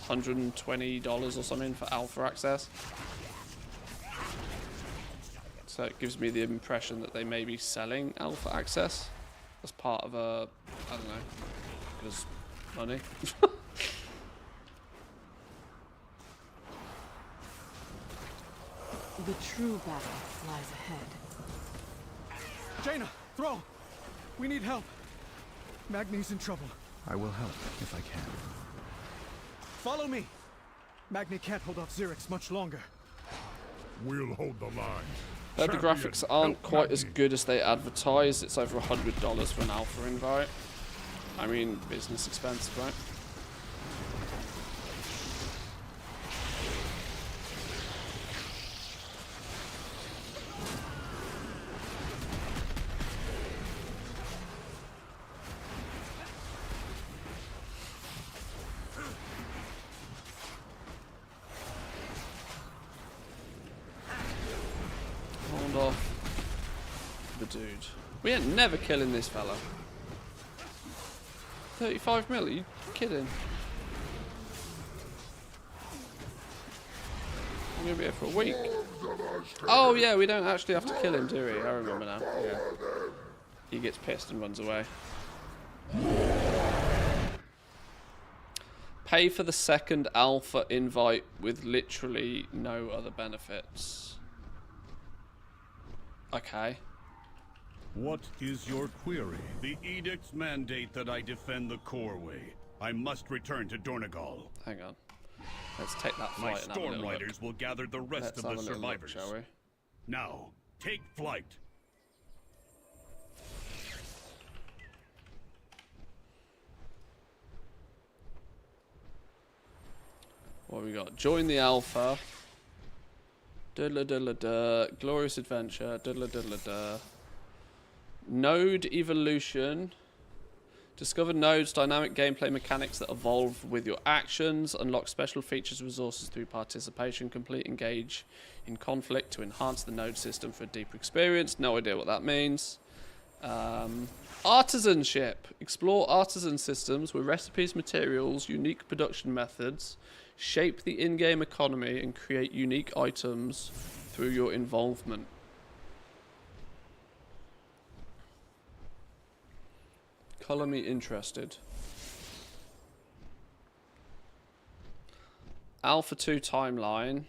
$120 or something for alpha access. So it gives me the impression that they may be selling alpha access as part of a, I don't know, because money. The true battle lies ahead. Jaina, throw! We need help. Magni's in trouble. I will help if I can. Follow me. Magni can't hold off Xerix much longer. We'll hold the line. The graphics aren't quite as good as they advertise. It's over $100 for an alpha invite. I mean, business expense, right? Dude, we ain't never killing this fella. 35 mil, are you kidding? I'm gonna be here for a week. Oh yeah, we don't actually have to kill him, do we? I remember now. Yeah. He gets pissed and runs away. Pay for the second alpha invite with literally no other benefits. Okay. What is your query? The edicts mandate that I defend the core way. I must return to Dornegal. Hang on. Let's take that flight. My storm riders will gather the rest of the survivors. Look, shall we? Now, take flight. What have we got? Join the alpha. Diddler diddler duh. Glorious adventure. Diddler diddler duh. Node evolution. Discover nodes, dynamic gameplay mechanics that evolve with your actions. Unlock special features and resources through participation. Complete engage in conflict to enhance the node system for a deeper experience. No idea what that means. Artisanship. Explore artisan systems where recipes, materials, unique production methods shape the in-game economy and create unique items through your involvement. Colour me interested. Alpha 2 timeline.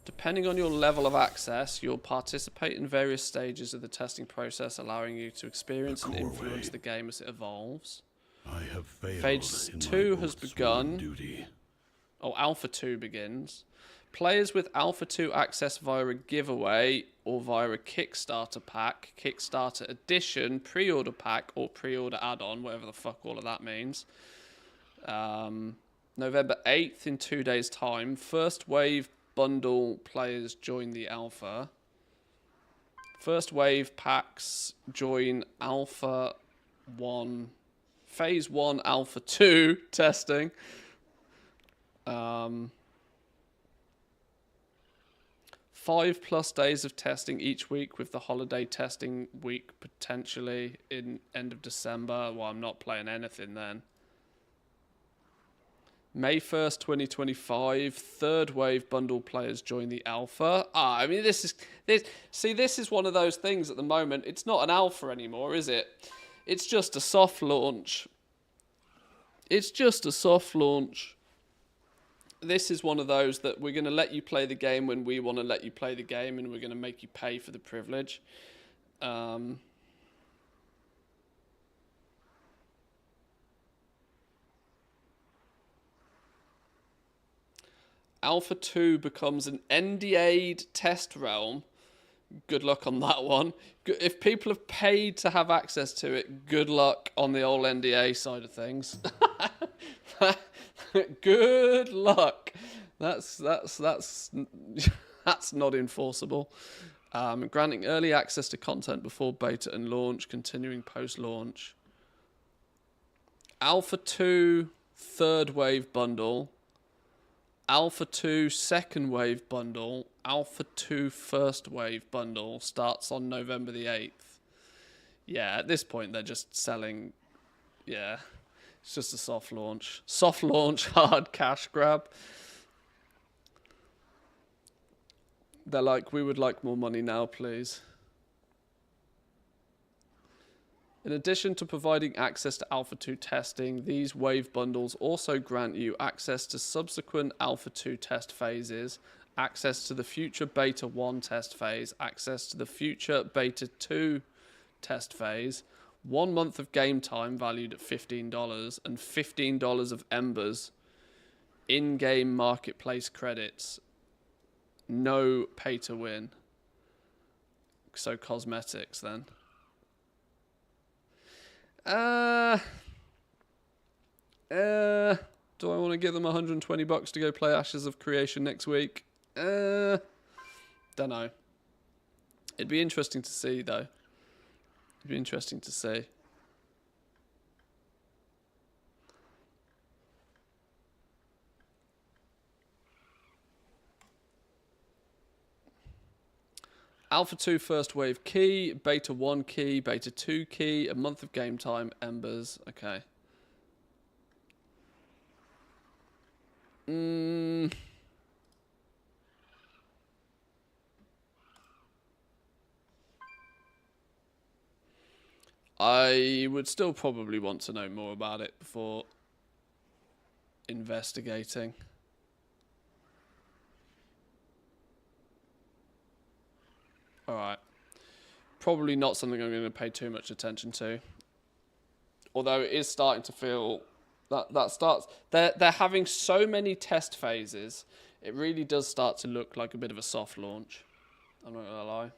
Depending on your level of access, you'll participate in various stages of the testing process, allowing you to experience and influence the game as it evolves. I have failed. Phase 2 has begun. Duty. Oh, Alpha 2 begins. Players with Alpha 2 access via a giveaway or via a Kickstarter pack, Kickstarter edition, pre-order pack, or pre-order add-on, whatever the fuck all of that means. November 8th in 2 days' time. First wave bundle players join the alpha. First wave packs join Alpha 1, Phase 1 Alpha 2 testing. 5+ days of testing each week, with the holiday testing week potentially in end of December. Well, I'm not playing anything then. May 1st, 2025, third wave bundle players join the alpha. I mean, this is one of those things at the moment. It's not an alpha anymore, is it? It's just a soft launch. It's just a soft launch. This is one of those that we're going to let you play the game when we want to let you play the game, and we're going to make you pay for the privilege. Alpha 2 becomes an NDA'd test realm. Good luck on that one. If people have paid to have access to it, good luck on the old NDA side of things. Good luck. That's not enforceable. Granting early access to content before beta and launch, continuing post-launch. Alpha 2 third wave bundle, Alpha 2 second wave bundle, Alpha 2 first wave bundle starts on November the 8th. Yeah, at this point they're just selling, yeah, it's just a soft launch. Soft launch, hard cash grab. They're like, we would like more money now, please. In addition to providing access to Alpha 2 testing, these wave bundles also grant you access to subsequent Alpha 2 test phases, access to the future Beta 1 test phase, access to the future Beta 2 test phase, 1 month of game time valued at $15, and $15 of Embers, in-game marketplace credits, no pay to win. So cosmetics then. Do I want to give them $120 to go play Ashes of Creation next week? Don't know. It'd be interesting to see, though. It'd be interesting to see. Alpha 2 first wave key, Beta 1 key, Beta 2 key, a month of game time, Embers. Okay. I would still probably want to know more about it before investigating. Alright. Probably not something I'm going to pay too much attention to. Although it is starting to feel that starts... They're having so many test phases, it really does start to look like a bit of a soft launch. I'm not going to lie.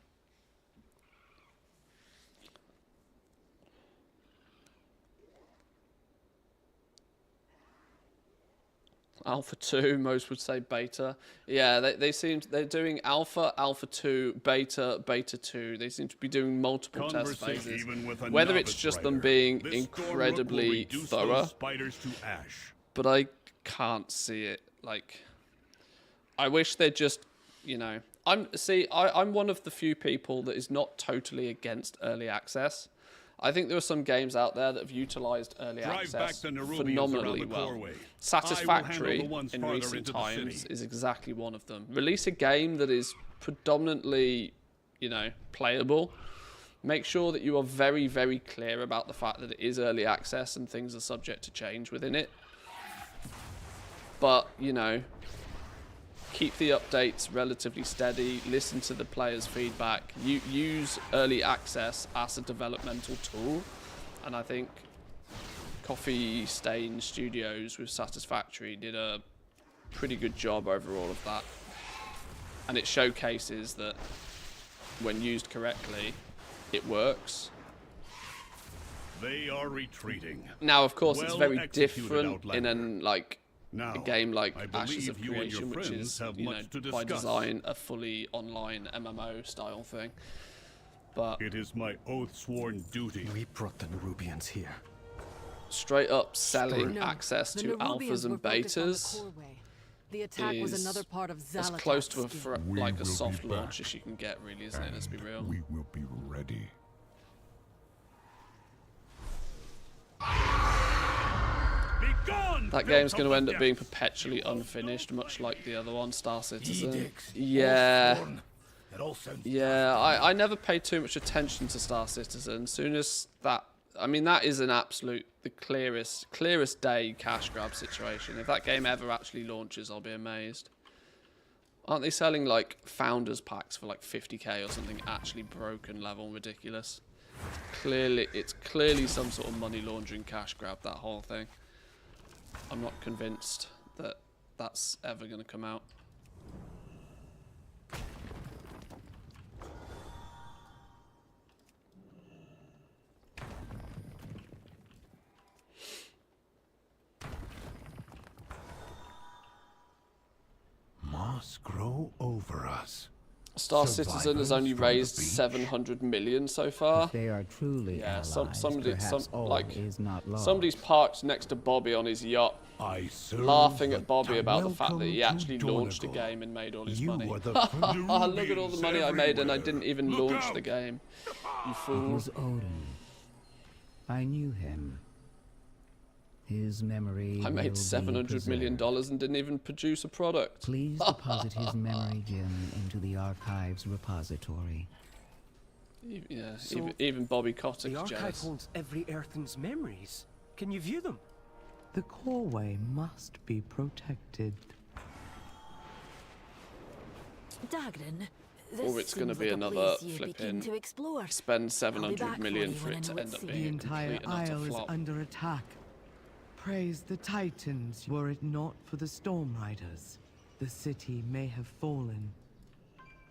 Alpha 2, most would say beta. Yeah, they're doing alpha, alpha 2, beta, beta 2. They seem to be doing multiple test phases. Whether it's just them being incredibly thorough, but I can't see it. Like, I wish they'd just, you know, I'm one of the few people that is not totally against early access. I think there are some games out there that have utilized early access phenomenally well. Satisfactory in recent times is exactly one of them. Release a game that is predominantly, you know, playable. Make sure that you are very, very clear about the fact that it is early access and things are subject to change within it. But, you know, keep the updates relatively steady, listen to the players' feedback, use early access as a developmental tool, and I think Coffee Stain Studios with Satisfactory did a pretty good job overall of that. And it showcases that when used correctly, it works. They are retreating. Now, of course, it's very different in an, like, a game like Ashes of Creation, which is, you know, by design a fully online MMO style thing. But it is my oath-sworn duty. We brought the Nerubians here. Straight up selling access to alphas and betas the attack was another part of as close to a soft launch as you can get, really, isn't it? Let's be real. We will be ready. That game's going to end up being perpetually unfinished, much like the other one, Star Citizen. Yeah. Yeah, I never paid too much attention to Star Citizen. Soon as that... I mean, that is an absolute... the clearest day cash grab situation. If that game ever actually launches, I'll be amazed. Aren't they selling, like, Founders Packs for, like, 50k or something actually broken level ridiculous? It's clearly some sort of money laundering cash grab, that whole thing. I'm not convinced that that's ever going to come out. Moss grow over us. Star Citizen has only raised 700 million so far. If they are truly Yeah, allies, perhaps all like is not lost. somebody's parked next to Bobby on his yacht, laughing at Bobby about the fact that he actually launched a game and made all his money. Look at all the money I made and I didn't even launch the game. You It fool. was Odin. I knew him. His memory I made will be $700 million preserved. and didn't even produce a product. Please deposit his memory gem into the archives repository. Yeah, So, even Bobby Kotick's The archive jealous. holds every Earthen's memories. Can you view them? The coreway must be protected. Dagrin, Or it's going to be another flipping to explore. spend I'll be 700 back million for for you it to when I end know up it's being The a entire complete and utter isle is flop. under attack. Praise the Titans, were it not for the Storm Riders. The city may have fallen.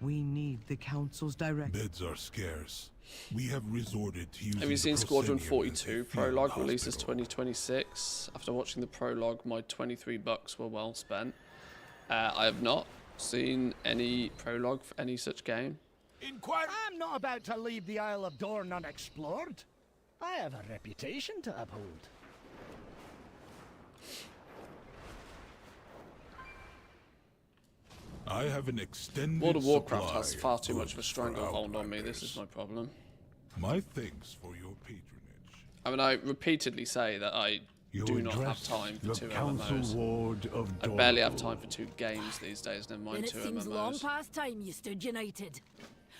We need the Council's direction. Beds are scarce. We have resorted to using Have you seen the Squadron proscenium as a 42 field prologue releases hospital. 2026? After watching the prologue, my $23 were well spent. I have not seen any prologue for any such game. I'm not about to leave the Isle of Dorne unexplored. I have a reputation to uphold. I have an extended World of Warcraft supply has far too of much of a goods for stranglehold on me. This Outlanders. is my problem. My thanks for your patronage. I mean, I repeatedly say that I You do not have address time for the 2 Council MMOs. Ward of I barely have time for 2 games these days, never Then mind it 2 seems long MMOs. past time you stood united.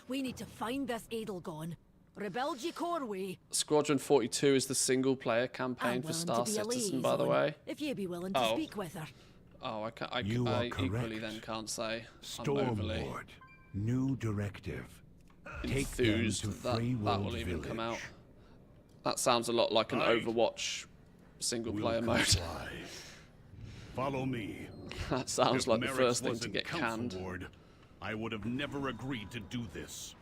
We need to find this Edelgon, rebuild your coreway. Squadron 42 is the single-player campaign I'm for willing Star to be a Citizen, by the liaison, way. if you be willing to Oh. speak with her. Oh, I You are equally correct. then can't say I'm Storm overly Lord. New directive. Take them enthused to that that Freeworld will even come out. Village. That sounds a lot like an Right. Overwatch single-player We'll mode. comply. Follow me. That sounds If like the Merrick's first thing to wasn't get Council canned. Ward, I would have never agreed to do this.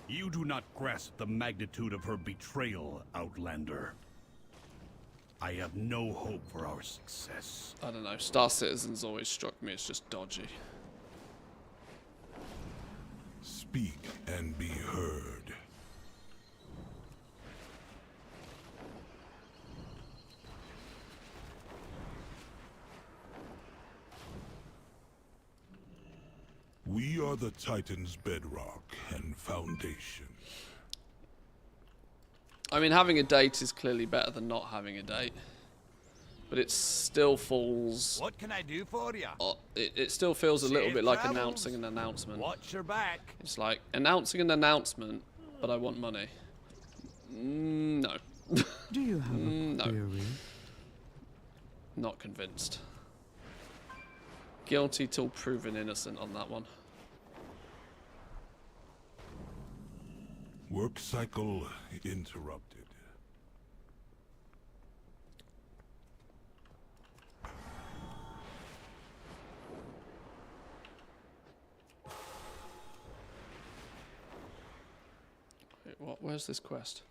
You do not grasp the magnitude of her betrayal, Outlander. I have no hope for our success. I don't know. Star Citizen's always struck me as just dodgy. Speak and be heard. We are the Titan's bedrock and foundation. I mean, having a date is clearly better than not having a date. But it still falls... What can I do for you? It still feels a little Safe bit like travels. announcing an announcement. Watch your back. It's like, announcing an announcement, but I want money. No. Do you have a No. query? Not convinced. Guilty till proven innocent on that one. Work cycle interrupted. Wait, what? Where's this quest?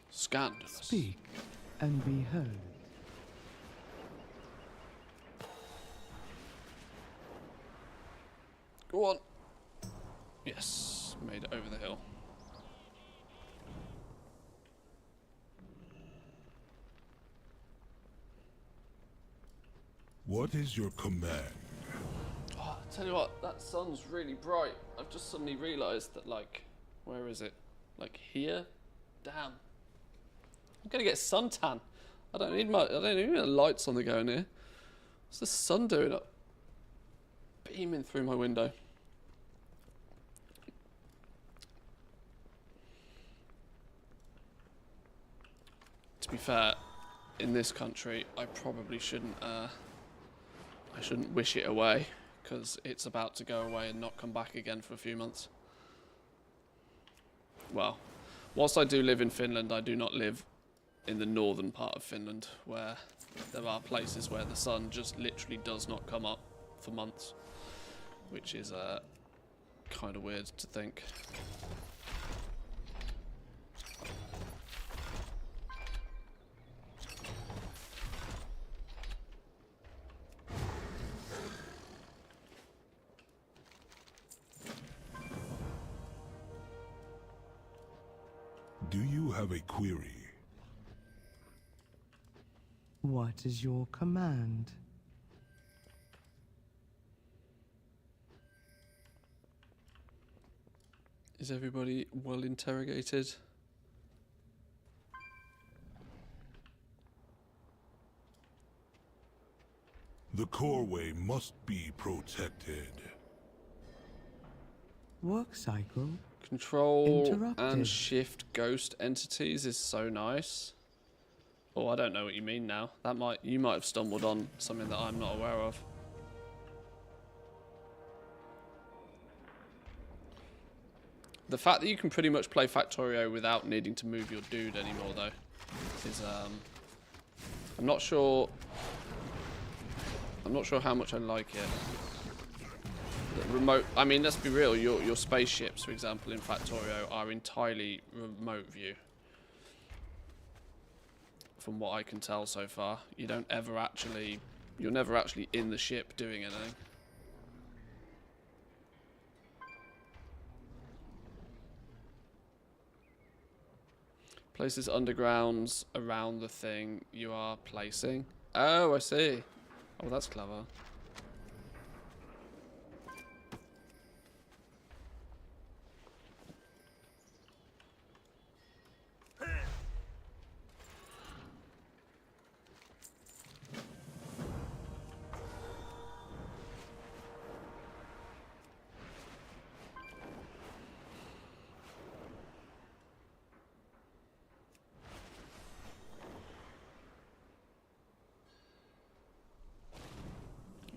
Scandalous. Speak and be heard. Go on. Yes, made it over the hill. What is your command? Oh, I tell you what, that sun's really bright. I've just suddenly realised that, like, where is it? Like here? Damn. I'm gonna get suntan. I don't need the lights on the go in here. What's the sun doing up? Beaming through my window. To be fair, in this country, I probably shouldn't. I shouldn't wish it away, because it's about to go away and not come back again for a few months. Well, whilst I do live in Finland, I do not live in the northern part of Finland, where there are places where the sun just literally does not come up for months, which is kind of weird to think. do have a query. What is your command? Is everybody well interrogated? The coreway must be protected. Work cycle Control interrupted. and shift ghost entities is so nice. Oh, I don't know what you mean now. You might have stumbled on something that I'm not aware of. The fact that you can pretty much play Factorio without needing to move your dude anymore, though, is I'm not sure how much I like it. The remote. I mean, let's be real. Your spaceships, for example, in Factorio, are entirely remote view. From what I can tell so far, you're never actually in the ship doing anything. Places undergrounds around the thing you are placing. Oh, I see. Oh, that's clever.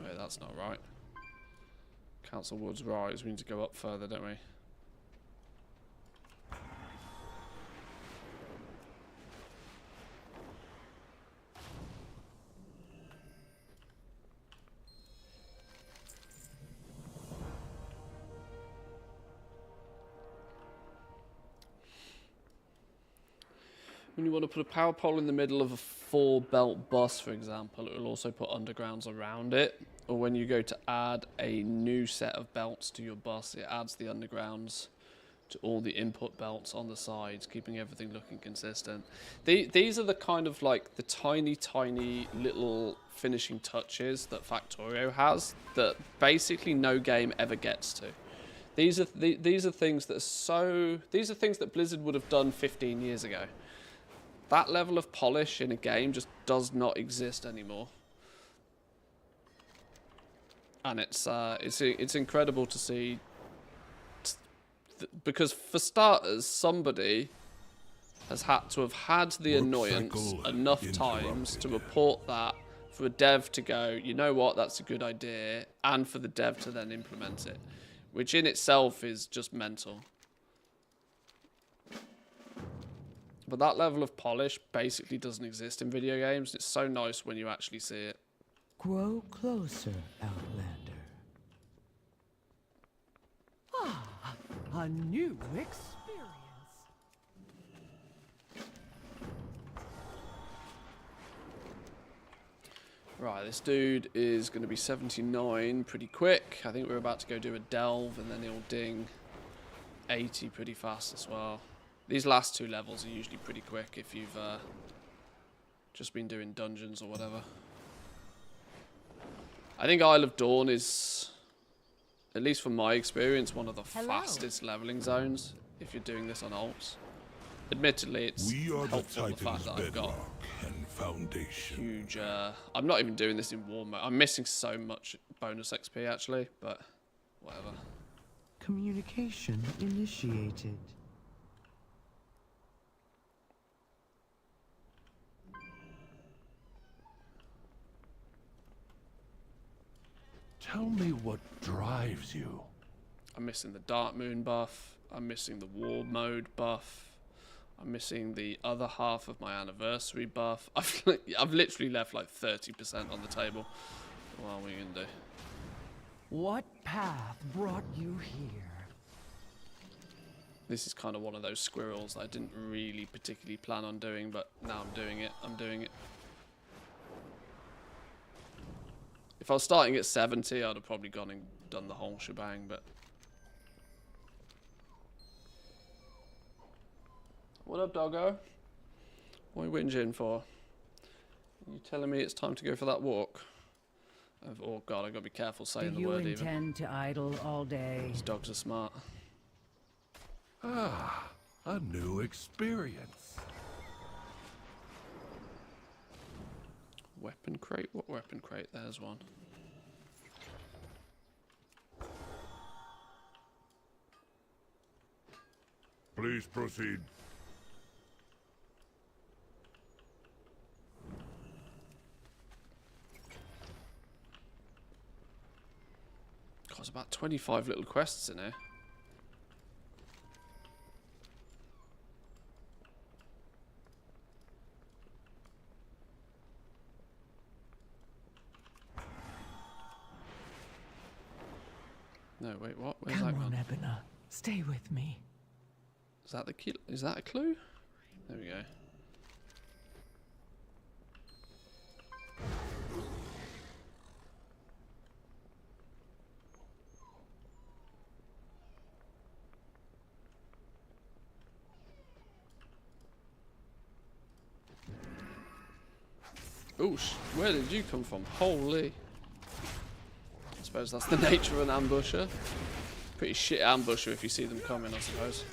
Wait, that's not right. Council Woods Rise. We need to go up further, don't we? When you want to put a power pole in the middle of a 4-belt bus, for example, it will also put undergrounds around it. Or when you go to add a new set of belts to your bus, it adds the undergrounds to all the input belts on the sides, keeping everything looking consistent. These are the kind of like the tiny, tiny little finishing touches that Factorio has that basically no game ever gets to. These are things that are so. These are things that Blizzard would have done 15 years ago. That level of polish in a game just does not exist anymore, and it's incredible to see. Because for starters, somebody has had to have had the annoyance enough times to report that for a dev to go, you know what, that's a good idea, and for the dev to then implement it, which in itself is just mental. But that level of polish basically doesn't exist in video games. It's so nice when you actually see it. Grow closer, Outlander. Ah, a new experience. Right, this dude is going to be 79 pretty quick. I think we're about to go do a delve, and then he'll ding 80 pretty fast as well. These last two levels are usually pretty quick if you've just been doing dungeons or whatever. I think Isle of Dawn is, at least from my experience, one of the fastest leveling zones if you're doing this on ults. Admittedly, it's helpful the fact that I've got huge... I'm not even doing this in war mode. I'm missing so much bonus XP actually, but whatever. Communication initiated. Tell me what drives you. I'm missing the Dark Moon buff. I'm missing the War mode buff. I'm missing the other half of my anniversary buff. I've literally left like 30% on the table. What are we going to do? What path brought you here? This is kind of one of those squirrels that I didn't really particularly plan on doing, but now I'm doing it. I'm doing it. If I was starting at 70, I'd have probably gone and done the whole shebang, but... What up, doggo? What are you whinging for? Are you telling me it's time to go for that walk? Oh god, I gotta be careful saying the word even. Do you intend to idle all day? These dogs are smart. Ah, a new experience. Weapon crate? What weapon crate? There's one. Please proceed. God, there's about 25 little quests in here. No, wait, what? Where's Come that on, gone? Ebona. Stay with me. Is that the key? Is that a clue? There we go. Oh, where did you come from? Holy. I suppose that's the nature of an ambusher. Pretty shit ambusher if you see them coming, I suppose.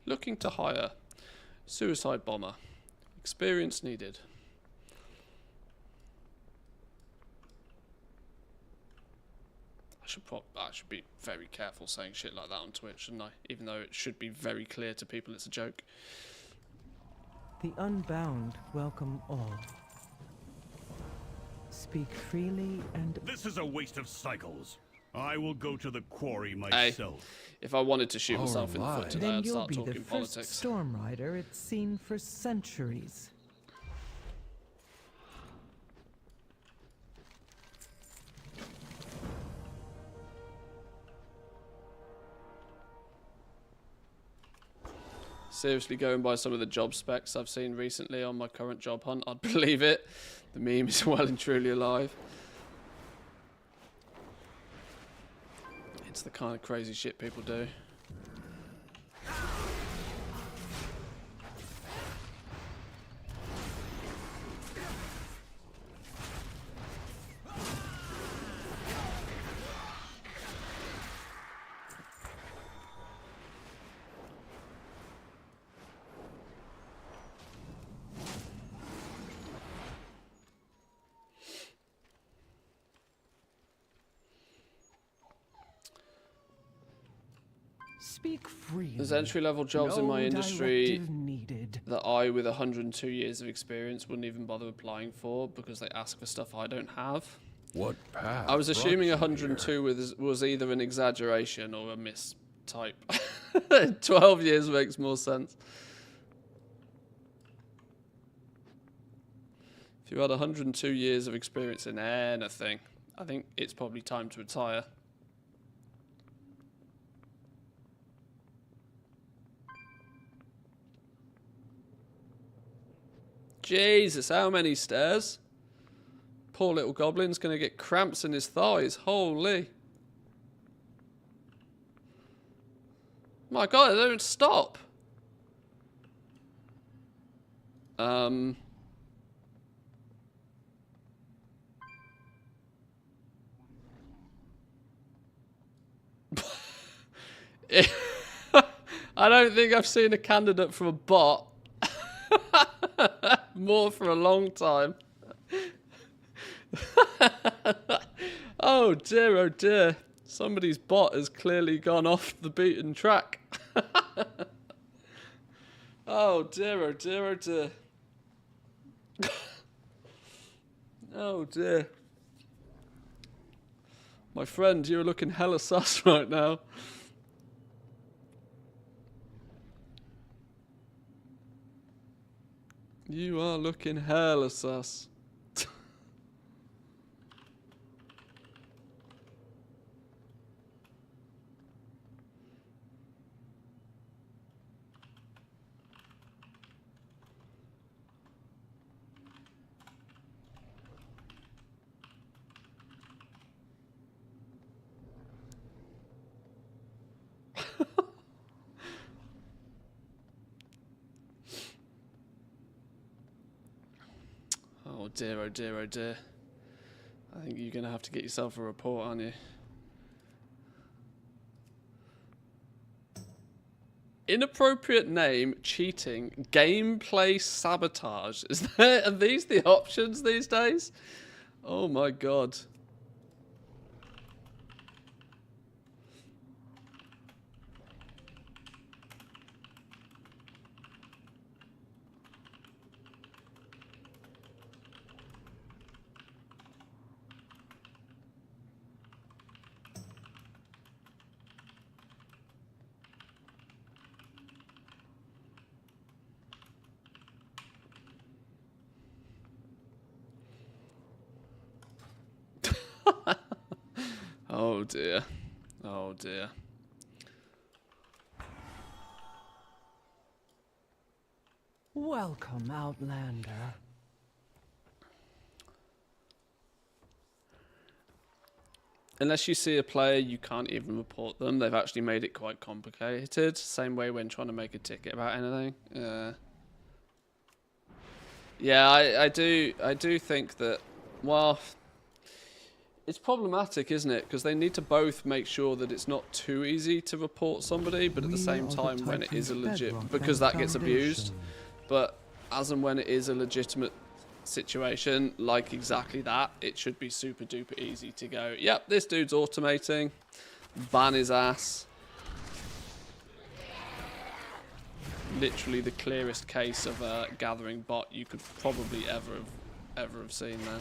Looking to hire. Suicide bomber. Experience needed. I should be very careful saying shit like that on Twitch, shouldn't I? Even though it should be very clear to people it's a joke. The unbound welcome all. Speak freely and... This is a waste of cycles. I will go to the quarry myself. Hey, if I wanted to shoot myself in the foot today, then I'd you'll start be talking the first politics. storm rider it's seen for centuries. Seriously, going by some of the job specs I've seen recently on my current job hunt, I'd believe it. The meme is well and truly alive. It's the kind of crazy shit people do. Speak freely. There's entry-level jobs in my No industry directive needed. that I, with 102 years of experience, wouldn't even bother applying for because they ask for stuff I don't have. What path? I was assuming brought you 102 was either an exaggeration or a mistype. 12 years makes more sense. If you had 102 years of experience in anything, I think it's probably time to retire. Jesus, how many stairs? Poor little goblin's gonna get cramps in his thighs. Holy. My god, they don't stop. I don't think I've seen a candidate from a bot more for a long time. Oh dear. Somebody's bot has clearly gone off the beaten track. Oh dear. Oh dear. My friend, you're looking hella sus right now. You are looking hella sus. Oh dear, oh dear, oh dear. I think you're going to have to get yourself a report, aren't you? Inappropriate name, cheating, gameplay sabotage. Are these the options these days? Oh my god. Oh dear. Oh dear. Welcome, Outlander. Unless you see a player, you can't even report them. They've actually made it quite complicated. Same way when trying to make a ticket about anything. Yeah, I do think that, well, it's problematic, isn't it? Because they need to both make sure that it's not too easy to report somebody, but at the same time when it is a legit, because that gets abused. But as and when it is a legitimate situation, like exactly that, it should be super duper easy to go, yep, this dude's automating, ban his ass. Literally the clearest case of a gathering bot you could probably ever have seen there.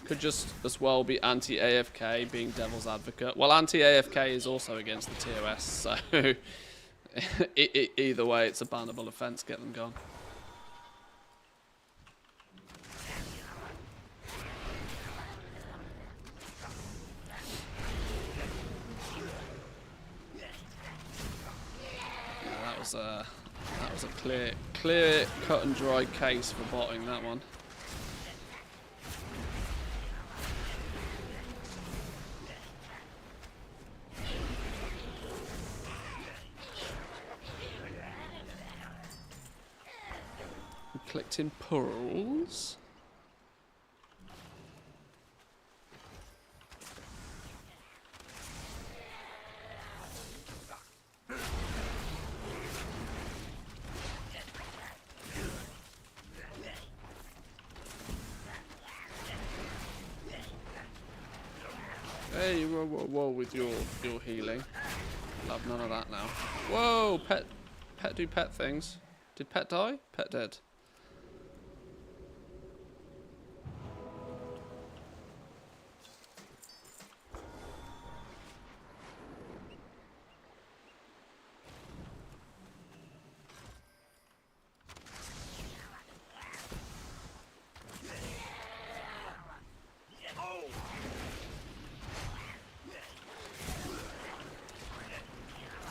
Could just as well be anti-AFK being devil's advocate. Well, anti-AFK is also against the TOS, so either way, it's a bannable offence. Get them gone. Yeah, that was a clear cut and dry case for botting that one. Collecting pearls. Hey, whoa, with your healing. Love none of that now. Whoa, pet do pet things. Did pet die? Pet dead.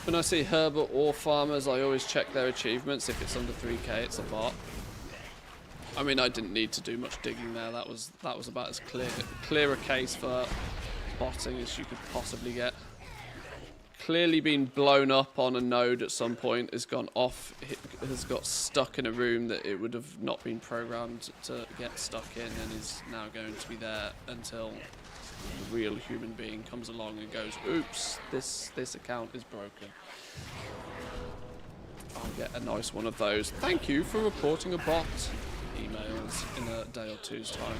When I see Herbert or farmers, I always check their achievements. If it's under 3k, it's a bot. I mean, I didn't need to do much digging there. That was about as clear a case for botting as you could possibly get. Clearly been blown up on a node at some point, has gone off, has got stuck in a room that it would have not been programmed to get stuck in, and is now going to be there until a real human being comes along and goes, oops, this account is broken. I'll get a nice one of those. Thank you for reporting a bot emails in a day or two's time.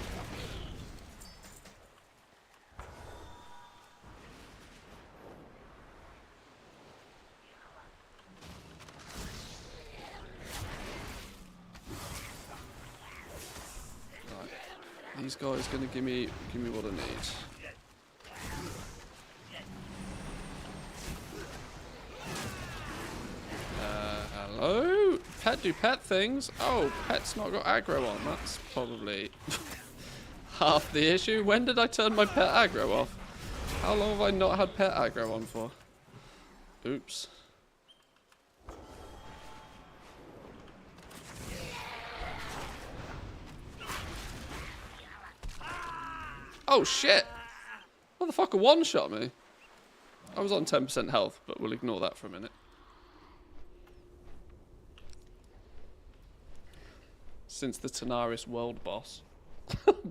Right. These guys gonna give me what I need. Hello? Pet do pet things? Oh, pet's not got aggro on. That's probably half the issue. When did I turn my pet aggro off? How long have I not had pet aggro on for? Oops. Oh shit! Motherfucker one-shot me. I was on 10% health, but we'll ignore that for a minute. since the Tenaris world boss.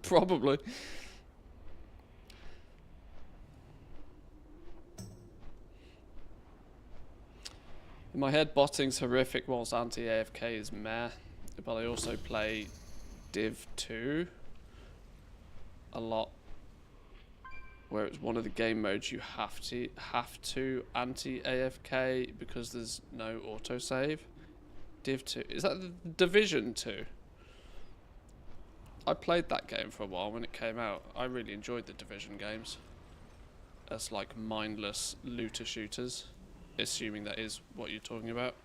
Probably. In my head, botting's horrific whilst anti-AFK is meh. But I also play Div 2 a lot, where it's one of the game modes you have to anti-AFK because there's no autosave. Div 2, is that the Division 2? I played that game for a while when it came out. I really enjoyed the Division games as like mindless looter shooters, assuming that is what you're talking about.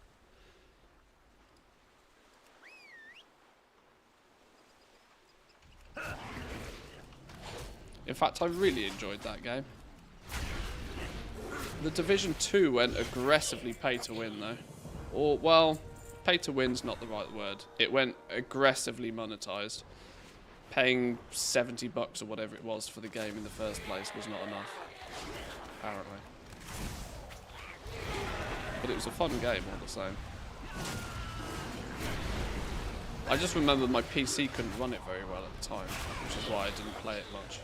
In fact, I really enjoyed that game. The Division 2 went aggressively pay to win though. Or, well, pay to win's not the right word. It went aggressively monetized. Paying $70 or whatever it was for the game in the first place was not enough, apparently. But it was a fun game all the same. I just remember my PC couldn't run it very well at the time, which is why I didn't play it much.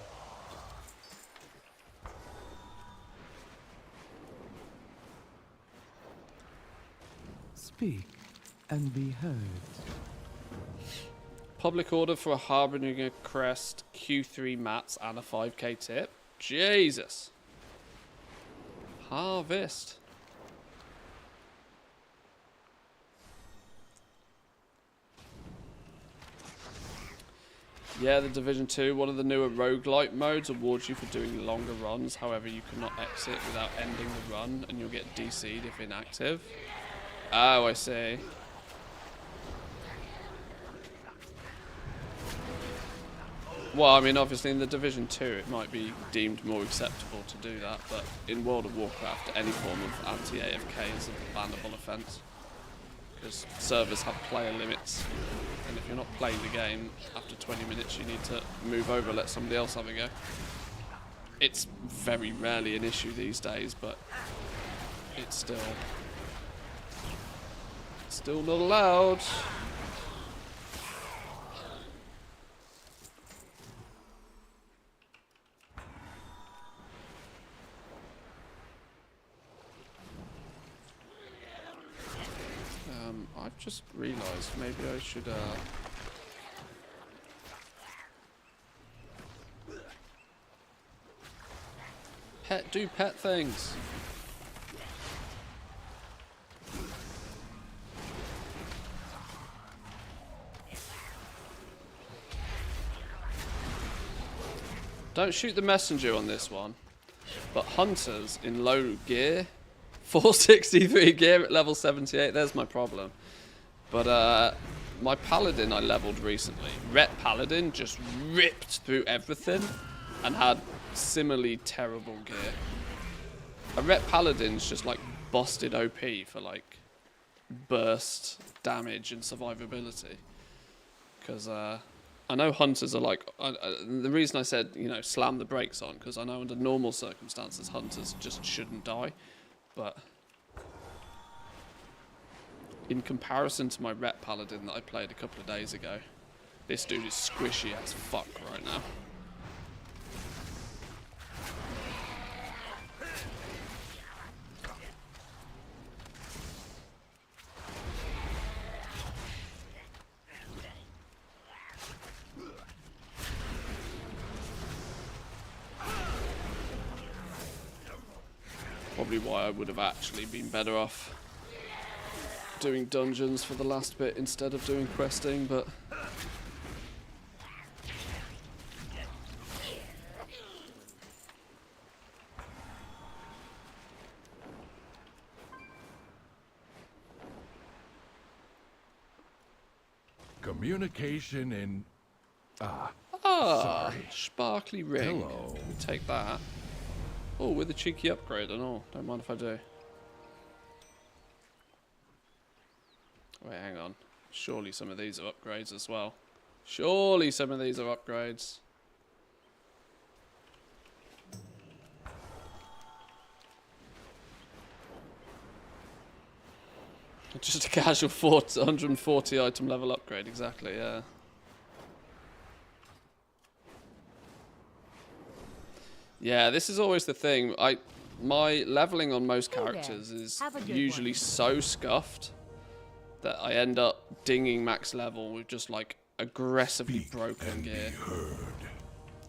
Speak and be heard. Public order for a Harbinger Crest, Q3 mats, and a 5k tip. Jesus. Harvest. Yeah, the Division 2, one of the newer roguelite modes, awards you for doing longer runs. However, you cannot exit without ending the run, and you'll get DC'd if inactive. Oh, I see. Well, I mean, obviously in the Division 2 it might be deemed more acceptable to do that, but in World of Warcraft any form of anti-AFK is a bannable offence. Because servers have player limits, and if you're not playing the game after 20 minutes you need to move over and let somebody else have a go. It's very rarely an issue these days, but it's still not allowed. I've just realised maybe I should do pet things. Don't shoot the messenger on this one, but hunters in low gear, 463 gear at level 78, there's my problem. But my paladin I leveled recently, Ret Paladin, just ripped through everything and had similarly terrible gear. A Ret Paladin's just like busted OP for like burst damage and survivability. Because I know hunters are like, the reason I said, you know, slam the brakes on, because I know under normal circumstances hunters just shouldn't die. But in comparison to my Ret Paladin that I played a couple of days ago, this dude is squishy as fuck right now. Probably why I would have actually been better off doing dungeons for the last bit instead of doing questing, but communication in sorry. Sparkly ring. Hello. Let me take that. Oh, with a cheeky upgrade and all. Don't mind if I do. Wait, hang on. Surely some of these are upgrades as well. Surely some of these are upgrades. Just a casual 140 item level upgrade, exactly, yeah. Yeah, this is always the thing. My leveling on most characters is usually so scuffed that I end up dinging max level with just like aggressively broken gear.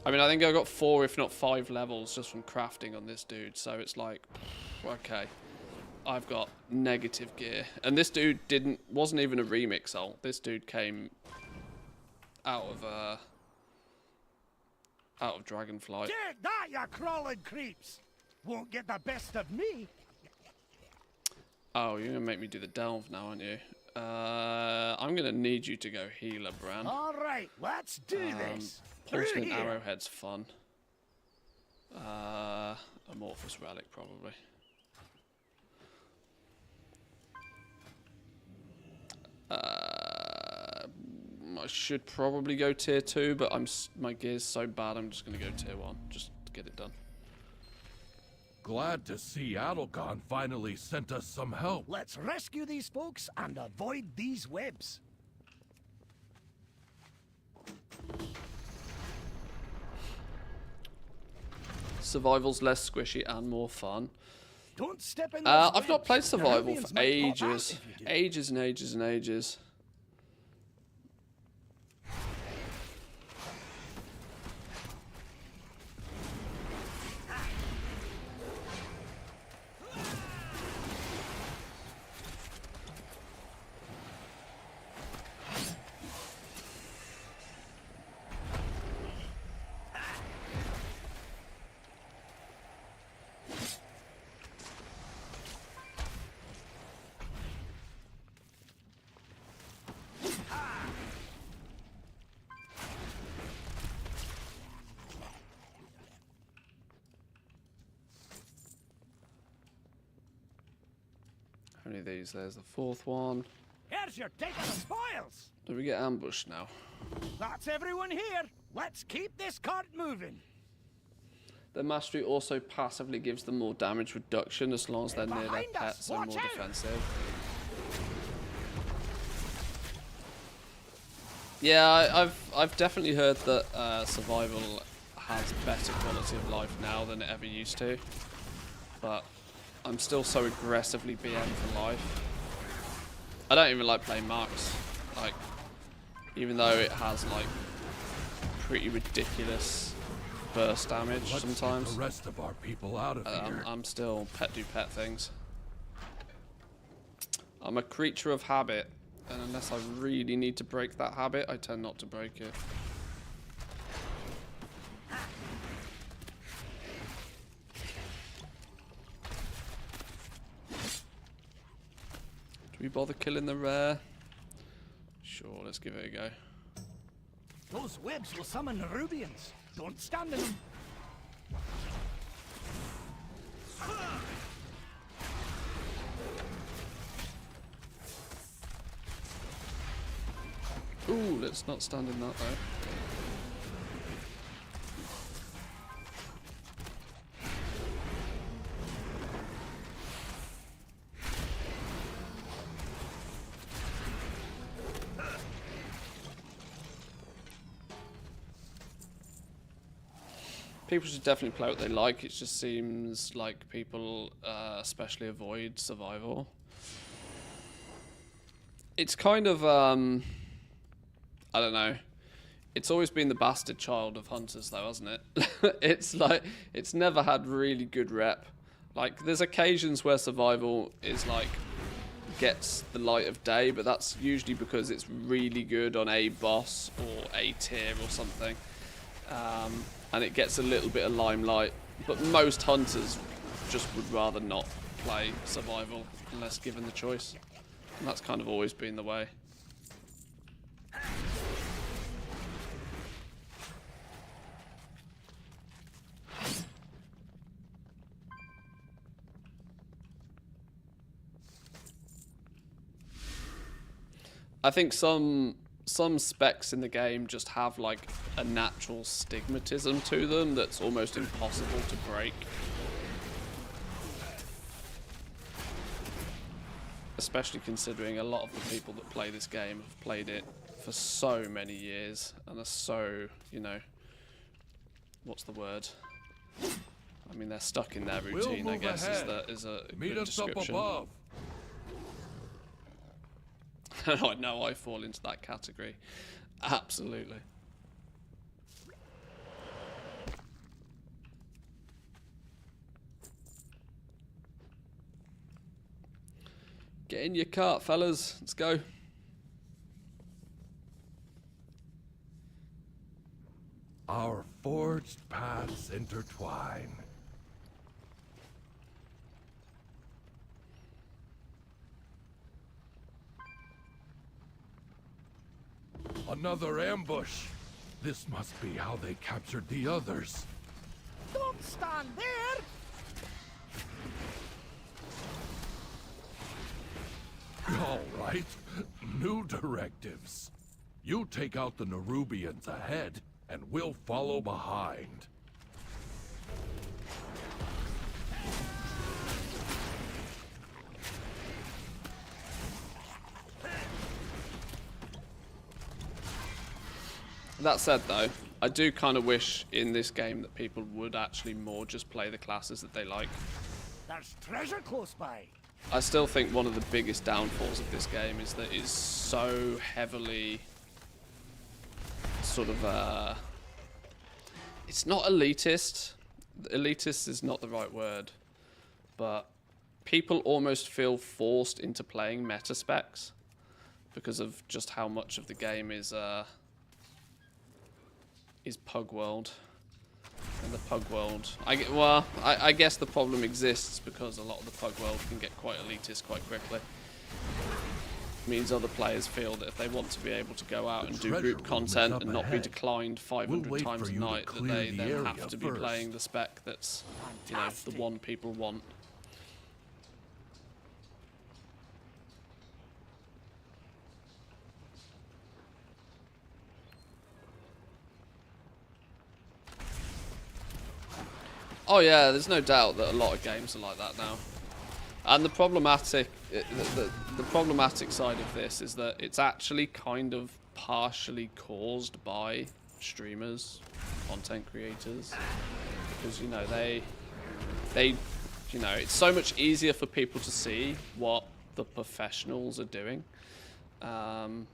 I mean, I think I got 4 if not 5 levels just from crafting on this dude, so it's like, okay, I've got negative gear. And this dude wasn't even a remix ult. This dude came out of Dragonflight. Take that, you crawling creeps! Won't get the best of me. Oh, you're gonna make me do the delve now, aren't you? I'm gonna need you to go healer, Bran. All right, let's do this. Porcelain arrowhead's fun. Amorphous relic probably. I should probably go tier 2, but my gear's so bad I'm just gonna go tier 1 just to get it done. Glad to see Adelgon finally sent us some help. Let's rescue these folks and avoid these webs. Survival's less squishy and more fun. Don't step in I've not played survival for ages. Ages and ages and ages. How many of these? There's the 4th one. Here's your take of the spoils. Do we get ambushed now? That's everyone here. Let's keep this cart moving. Their mastery also passively gives them more damage reduction as long as they're near their pets and more defensive. Yeah, I've definitely heard that survival has better quality of life now than it ever used to, but I'm still so aggressively BM for life. I don't even like playing Marks, like, even though it has like pretty ridiculous burst damage sometimes. Get the rest of our people out of here. I'm still do pet things. I'm a creature of habit, and unless I really need to break that habit, I tend not to break it. Do we bother killing the rare? Sure, let's give it a go. Those webs will summon Nerubians. Don't stand in them. Ooh, let's not stand in that though. People should definitely play what they like. It just seems like people especially avoid survival. It's kind of, I don't know. It's always been the bastard child of hunters though, hasn't it? It's like, it's never had really good rep. Like, there's occasions where survival is like, gets the light of day, but that's usually because it's really good on a boss or a tier or something. And it gets a little bit of limelight, but most hunters just would rather not play survival unless given the choice, and that's kind of always been the way. I think some specs in the game just have like a natural stigmatism to them that's almost impossible to break. especially considering a lot of the people that play this game have played it for so many years and are so, you know, what's the word? I mean, they're stuck in their routine, I guess, is a Meet good us up description. above. I know I fall into that category. Absolutely. Get in your cart, fellas. Let's go. Our forged paths intertwine. Another ambush. This must be how they captured the others. Don't stand there! All right. New directives. You take out the Nerubians ahead, and we'll follow behind. That said, though, I do kind of wish in this game that people would actually more just play the classes that they like. There's treasure close by. I still think one of the biggest downfalls of this game is that it's so heavily sort of it's not elitist. Elitist is not the right word, but people almost feel forced into playing meta specs because of just how much of the game is Pug World. And the Pug World, I guess the problem exists because a lot of the Pug World can get quite elitist quite quickly. It means other players feel that if they want to be able to go out and do group content and not be declined 500 times a night, that they then have to be playing the spec that's, you know, the one people want. Oh yeah, there's no doubt that a lot of games are like that now. And the problematic side of this is that it's actually kind of partially caused by streamers, content creators, because, you know, they you know, it's so much easier for people to see what the professionals are doing. And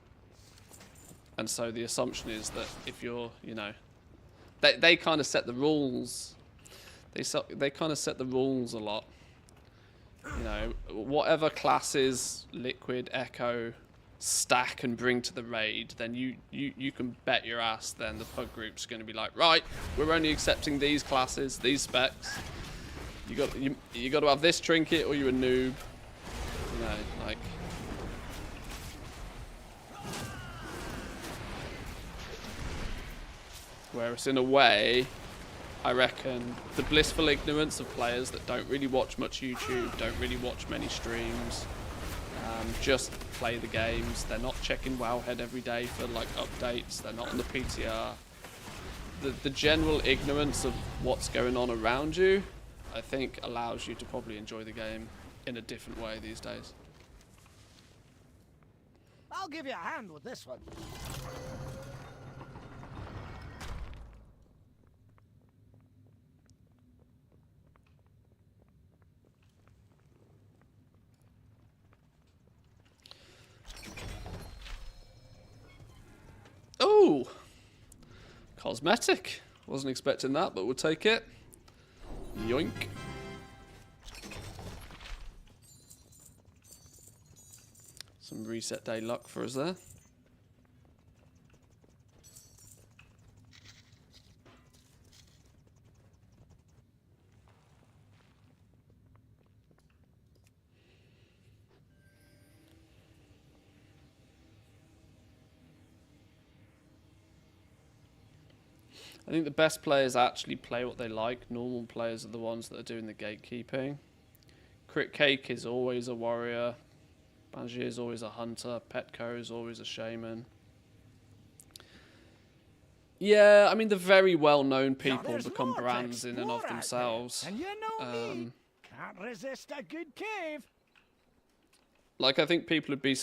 so the assumption is that if you're, you know, they kind of set the rules. They kind of set the rules a lot. You know, whatever classes Liquid, Echo, stack and bring to the raid, then you can bet your ass then the pug group's going to be like, right, we're only accepting these classes, these specs. You got to have this trinket or you're a noob. You know, like. Whereas in a way, I reckon the blissful ignorance of players that don't really watch much YouTube, don't really watch many streams, just play the games. They're not checking Wowhead every day for like updates. They're not on the PTR. The general ignorance of what's going on around you, I think, allows you to probably enjoy the game in a different way these days. I'll give you a hand with this one. Oh! Cosmetic. Wasn't expecting that, but we'll take it. Yoink. Some reset day luck for us there. I think the best players actually play what they like. Normal players are the ones that are doing the gatekeeping. Crit Cake is always a warrior. Banshee is always a hunter. Petco is always a shaman. Yeah, I mean, the very well-known people become brands in and of themselves. And you know me, can't resist a good cave. Like, I think people would be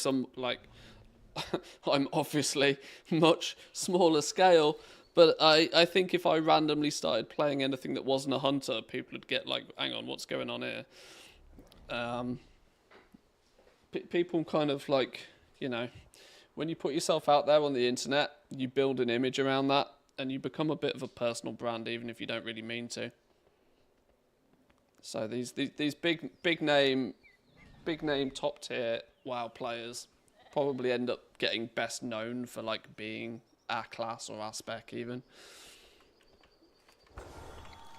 I'm obviously much smaller scale, but I think if I randomly started playing anything that wasn't a hunter, people would get like, hang on, what's going on here? People kind of like, you know, when you put yourself out there on the internet, you build an image around that, and you become a bit of a personal brand, even if you don't really mean to. So these big name top tier WoW players probably end up getting best known for like being our class or our spec even.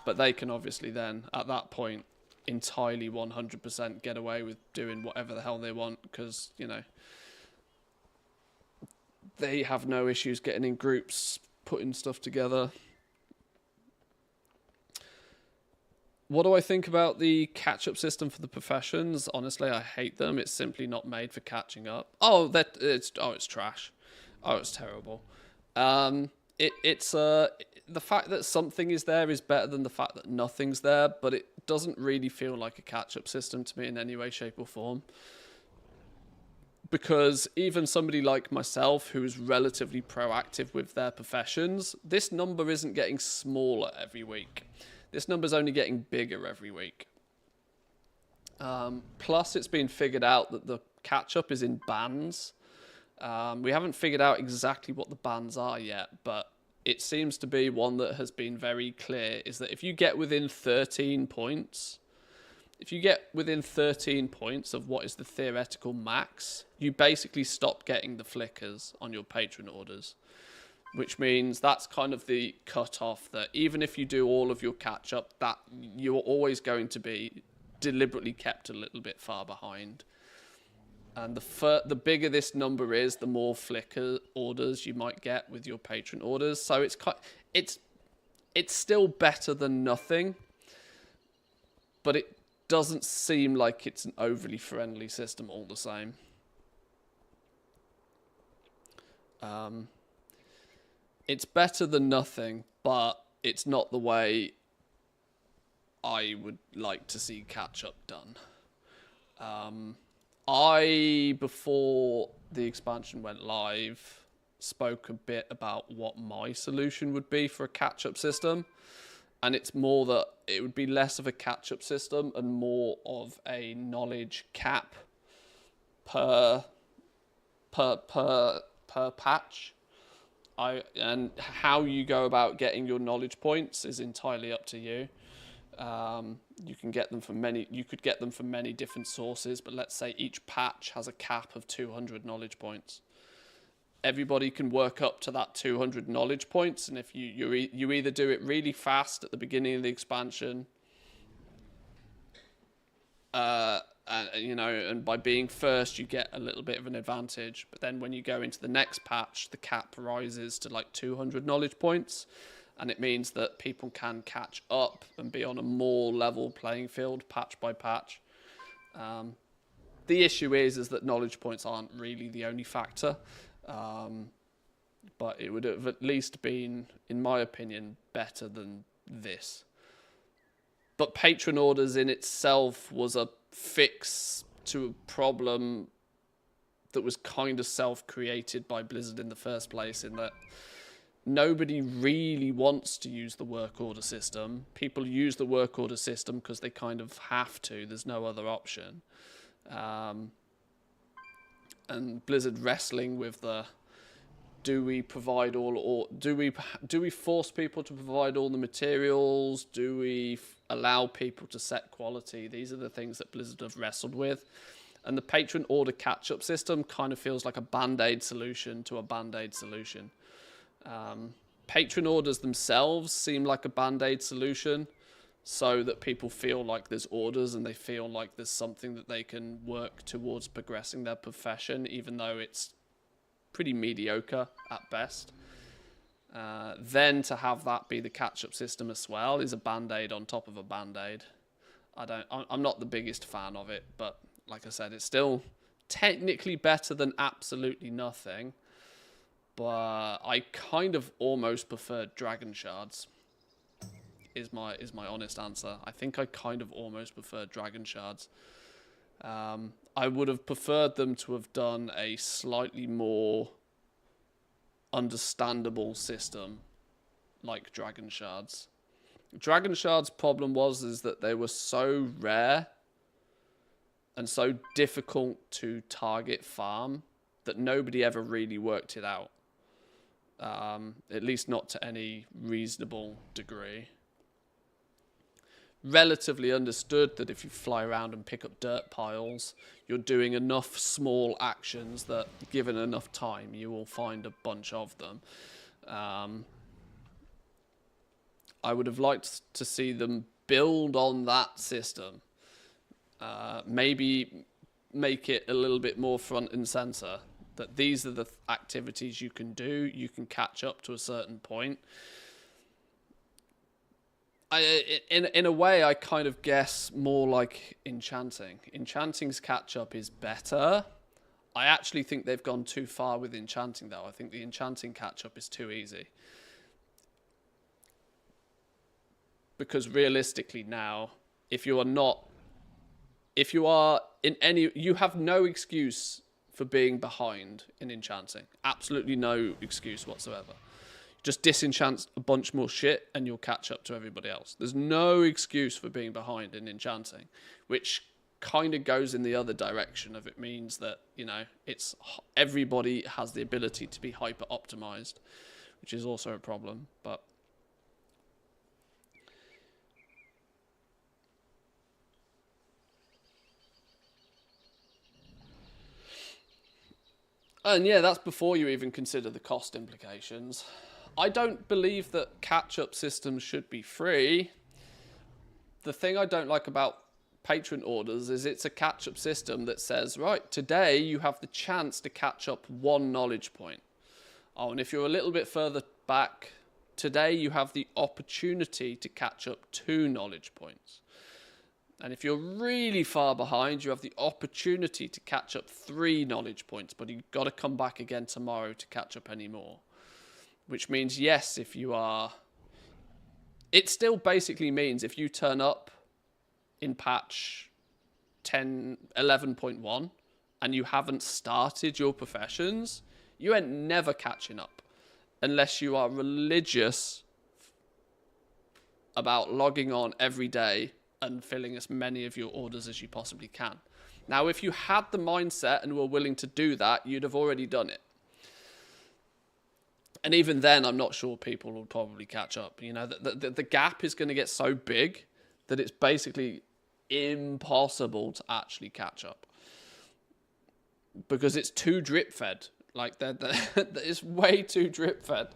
But they can obviously then, at that point, entirely 100% get away with doing whatever the hell they want, because, you know, they have no issues getting in groups, putting stuff together. What do I think about the catch-up system for the professions? Honestly, I hate them. It's simply not made for catching up. It's trash. Oh, it's terrible. The fact that something is there is better than the fact that nothing's there, but it doesn't really feel like a catch-up system to me in any way, shape, or form. Because even somebody like myself, who is relatively proactive with their professions, this number isn't getting smaller every week. This number's only getting bigger every week. Plus, it's been figured out that the catch-up is in bands. We haven't figured out exactly what the bands are yet, but it seems to be one that has been very clear, is that if you get within 13 points, of what is the theoretical max, you basically stop getting the flickers on your patron orders. Which means that's kind of the cut-off, that even if you do all of your catch-up, that you're always going to be deliberately kept a little bit far behind. And the bigger this number is, the more flicker orders you might get with your patron orders. So it's still better than nothing, but it doesn't seem like it's an overly friendly system all the same. It's better than nothing, but it's not the way I would like to see catch-up done. Before the expansion went live, spoke a bit about what my solution would be for a catch-up system. And it's more that it would be less of a catch-up system and more of a knowledge cap per patch. And how you go about getting your knowledge points is entirely up to you. You could get them from many different sources, but let's say each patch has a cap of 200 knowledge points. Everybody can work up to that 200 knowledge points, and if you either do it really fast at the beginning of the expansion, and by being first, you get a little bit of an advantage. But then when you go into the next patch, the cap rises to like 200 knowledge points. And it means that people can catch up and be on a more level playing field, patch by patch. The issue is that knowledge points aren't really the only factor. But it would have at least been, in my opinion, better than this. But patron orders in itself was a fix to a problem that was kind of self-created by Blizzard in the first place, in that nobody really wants to use the work order system. People use the work order system because they kind of have to. There's no other option. And Blizzard wrestling with the, do we provide all, or do we force people to provide all the materials? Do we allow people to set quality? These are the things that Blizzard have wrestled with. And the patron order catch-up system kind of feels like a band-aid solution to a band-aid solution. Patron orders themselves seem like a band-aid solution, so that people feel like there's orders and they feel like there's something that they can work towards progressing their profession, even though it's pretty mediocre at best. Then to have that be the catch-up system as well is a band-aid on top of a band-aid. I'm not the biggest fan of it, but like I said, it's still technically better than absolutely nothing. But I kind of almost prefer Dragon Shards. Is my honest answer. I think I kind of almost prefer Dragon Shards. I would have preferred them to have done a slightly more understandable system like Dragon Shards. Dragon Shards' problem is that they were so rare and so difficult to target farm that nobody ever really worked it out. At least not to any reasonable degree. Relatively understood that if you fly around and pick up dirt piles, you're doing enough small actions that, given enough time, you will find a bunch of them. I would have liked to see them build on that system. Maybe make it a little bit more front and center. That these are the activities you can do. You can catch up to a certain point. In a way, I kind of guess more like Enchanting. Enchanting's catch-up is better. I actually think they've gone too far with Enchanting, though. I think the Enchanting catch-up is too easy. Because realistically now, if you are in any... You have no excuse for being behind in Enchanting. Absolutely no excuse whatsoever. Just disenchant a bunch more shit and you'll catch up to everybody else. There's no excuse for being behind in Enchanting, which kind of goes in the other direction of it means that, you know, it's everybody has the ability to be hyper optimized, which is also a problem, but and yeah, that's before you even consider the cost implications. I don't believe that catch-up systems should be free. The thing I don't like about patron orders is it's a catch-up system that says, right, today you have the chance to catch up 1 knowledge point. Oh, and if you're a little bit further back, today you have the opportunity to catch up 2 knowledge points. And if you're really far behind, you have the opportunity to catch up 3 knowledge points, but you've got to come back again tomorrow to catch up any more. Which means, yes, if you are... It still basically means if you turn up in patch 11.1 and you haven't started your professions, you ain't never catching up. Unless you are religious about logging on every day and filling as many of your orders as you possibly can. Now, if you had the mindset and were willing to do that, you'd have already done it. And even then, I'm not sure people will probably catch up. You know, the gap is going to get so big that it's basically impossible to actually catch up. Because it's too drip-fed. Like, it's way too drip-fed.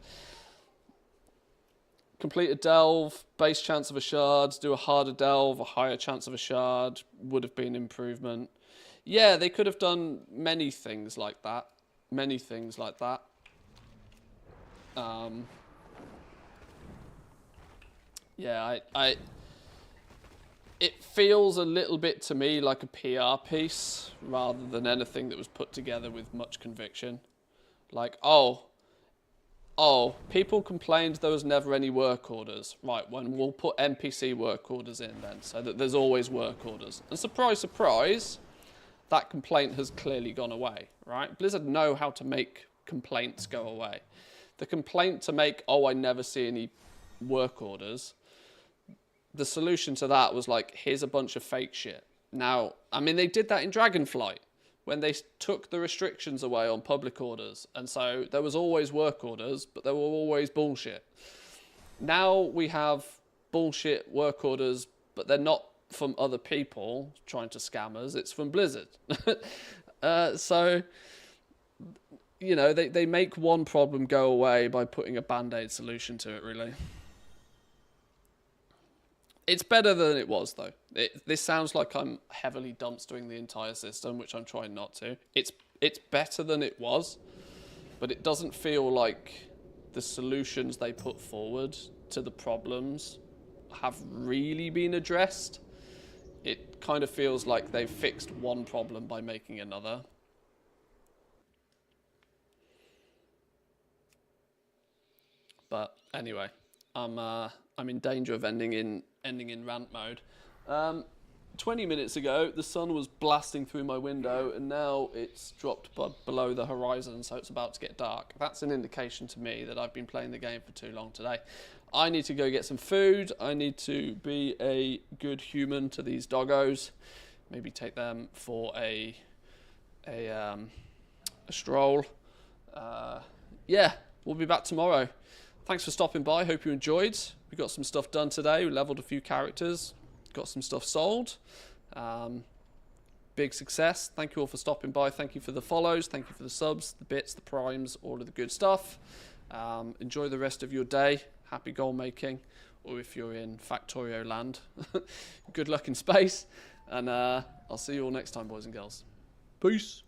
Complete a delve, base chance of a shard, do a harder delve, a higher chance of a shard, would have been improvement. Yeah, they could have done many things like that. Many things like that. Yeah, it feels a little bit to me like a PR piece rather than anything that was put together with much conviction. Like, oh, people complained there was never any work orders. Right, when we'll put NPC work orders in then, so that there's always work orders. And surprise, surprise, that complaint has clearly gone away, right? Blizzard know how to make complaints go away. The complaint to make, oh, I never see any work orders, the solution to that was like, here's a bunch of fake shit. Now, I mean, they did that in Dragonflight when they took the restrictions away on public orders. And so there was always work orders, but they were always bullshit. Now we have bullshit work orders, but they're not from other people trying to scam us. It's from Blizzard. So... You know, they make one problem go away by putting a band-aid solution to it, really. It's better than it was, though. This sounds like I'm heavily dumpstering the entire system, which I'm trying not to. It's better than it was, but it doesn't feel like the solutions they put forward to the problems have really been addressed. It kind of feels like they've fixed one problem by making another. But anyway, I'm in danger of ending in rant mode. 20 minutes ago, the sun was blasting through my window, and now it's dropped below the horizon, so it's about to get dark. That's an indication to me that I've been playing the game for too long today. I need to go get some food. I need to be a good human to these doggos. Maybe take them for a stroll. Yeah, we'll be back tomorrow. Thanks for stopping by. Hope you enjoyed. We got some stuff done today. We leveled a few characters. Got some stuff sold. Big success. Thank you all for stopping by. Thank you for the follows. Thank you for the subs, the bits, the primes, all of the good stuff. Enjoy the rest of your day. Happy goal making. Or if you're in Factorio land, good luck in space. And I'll see you all next time, boys and girls. Peace.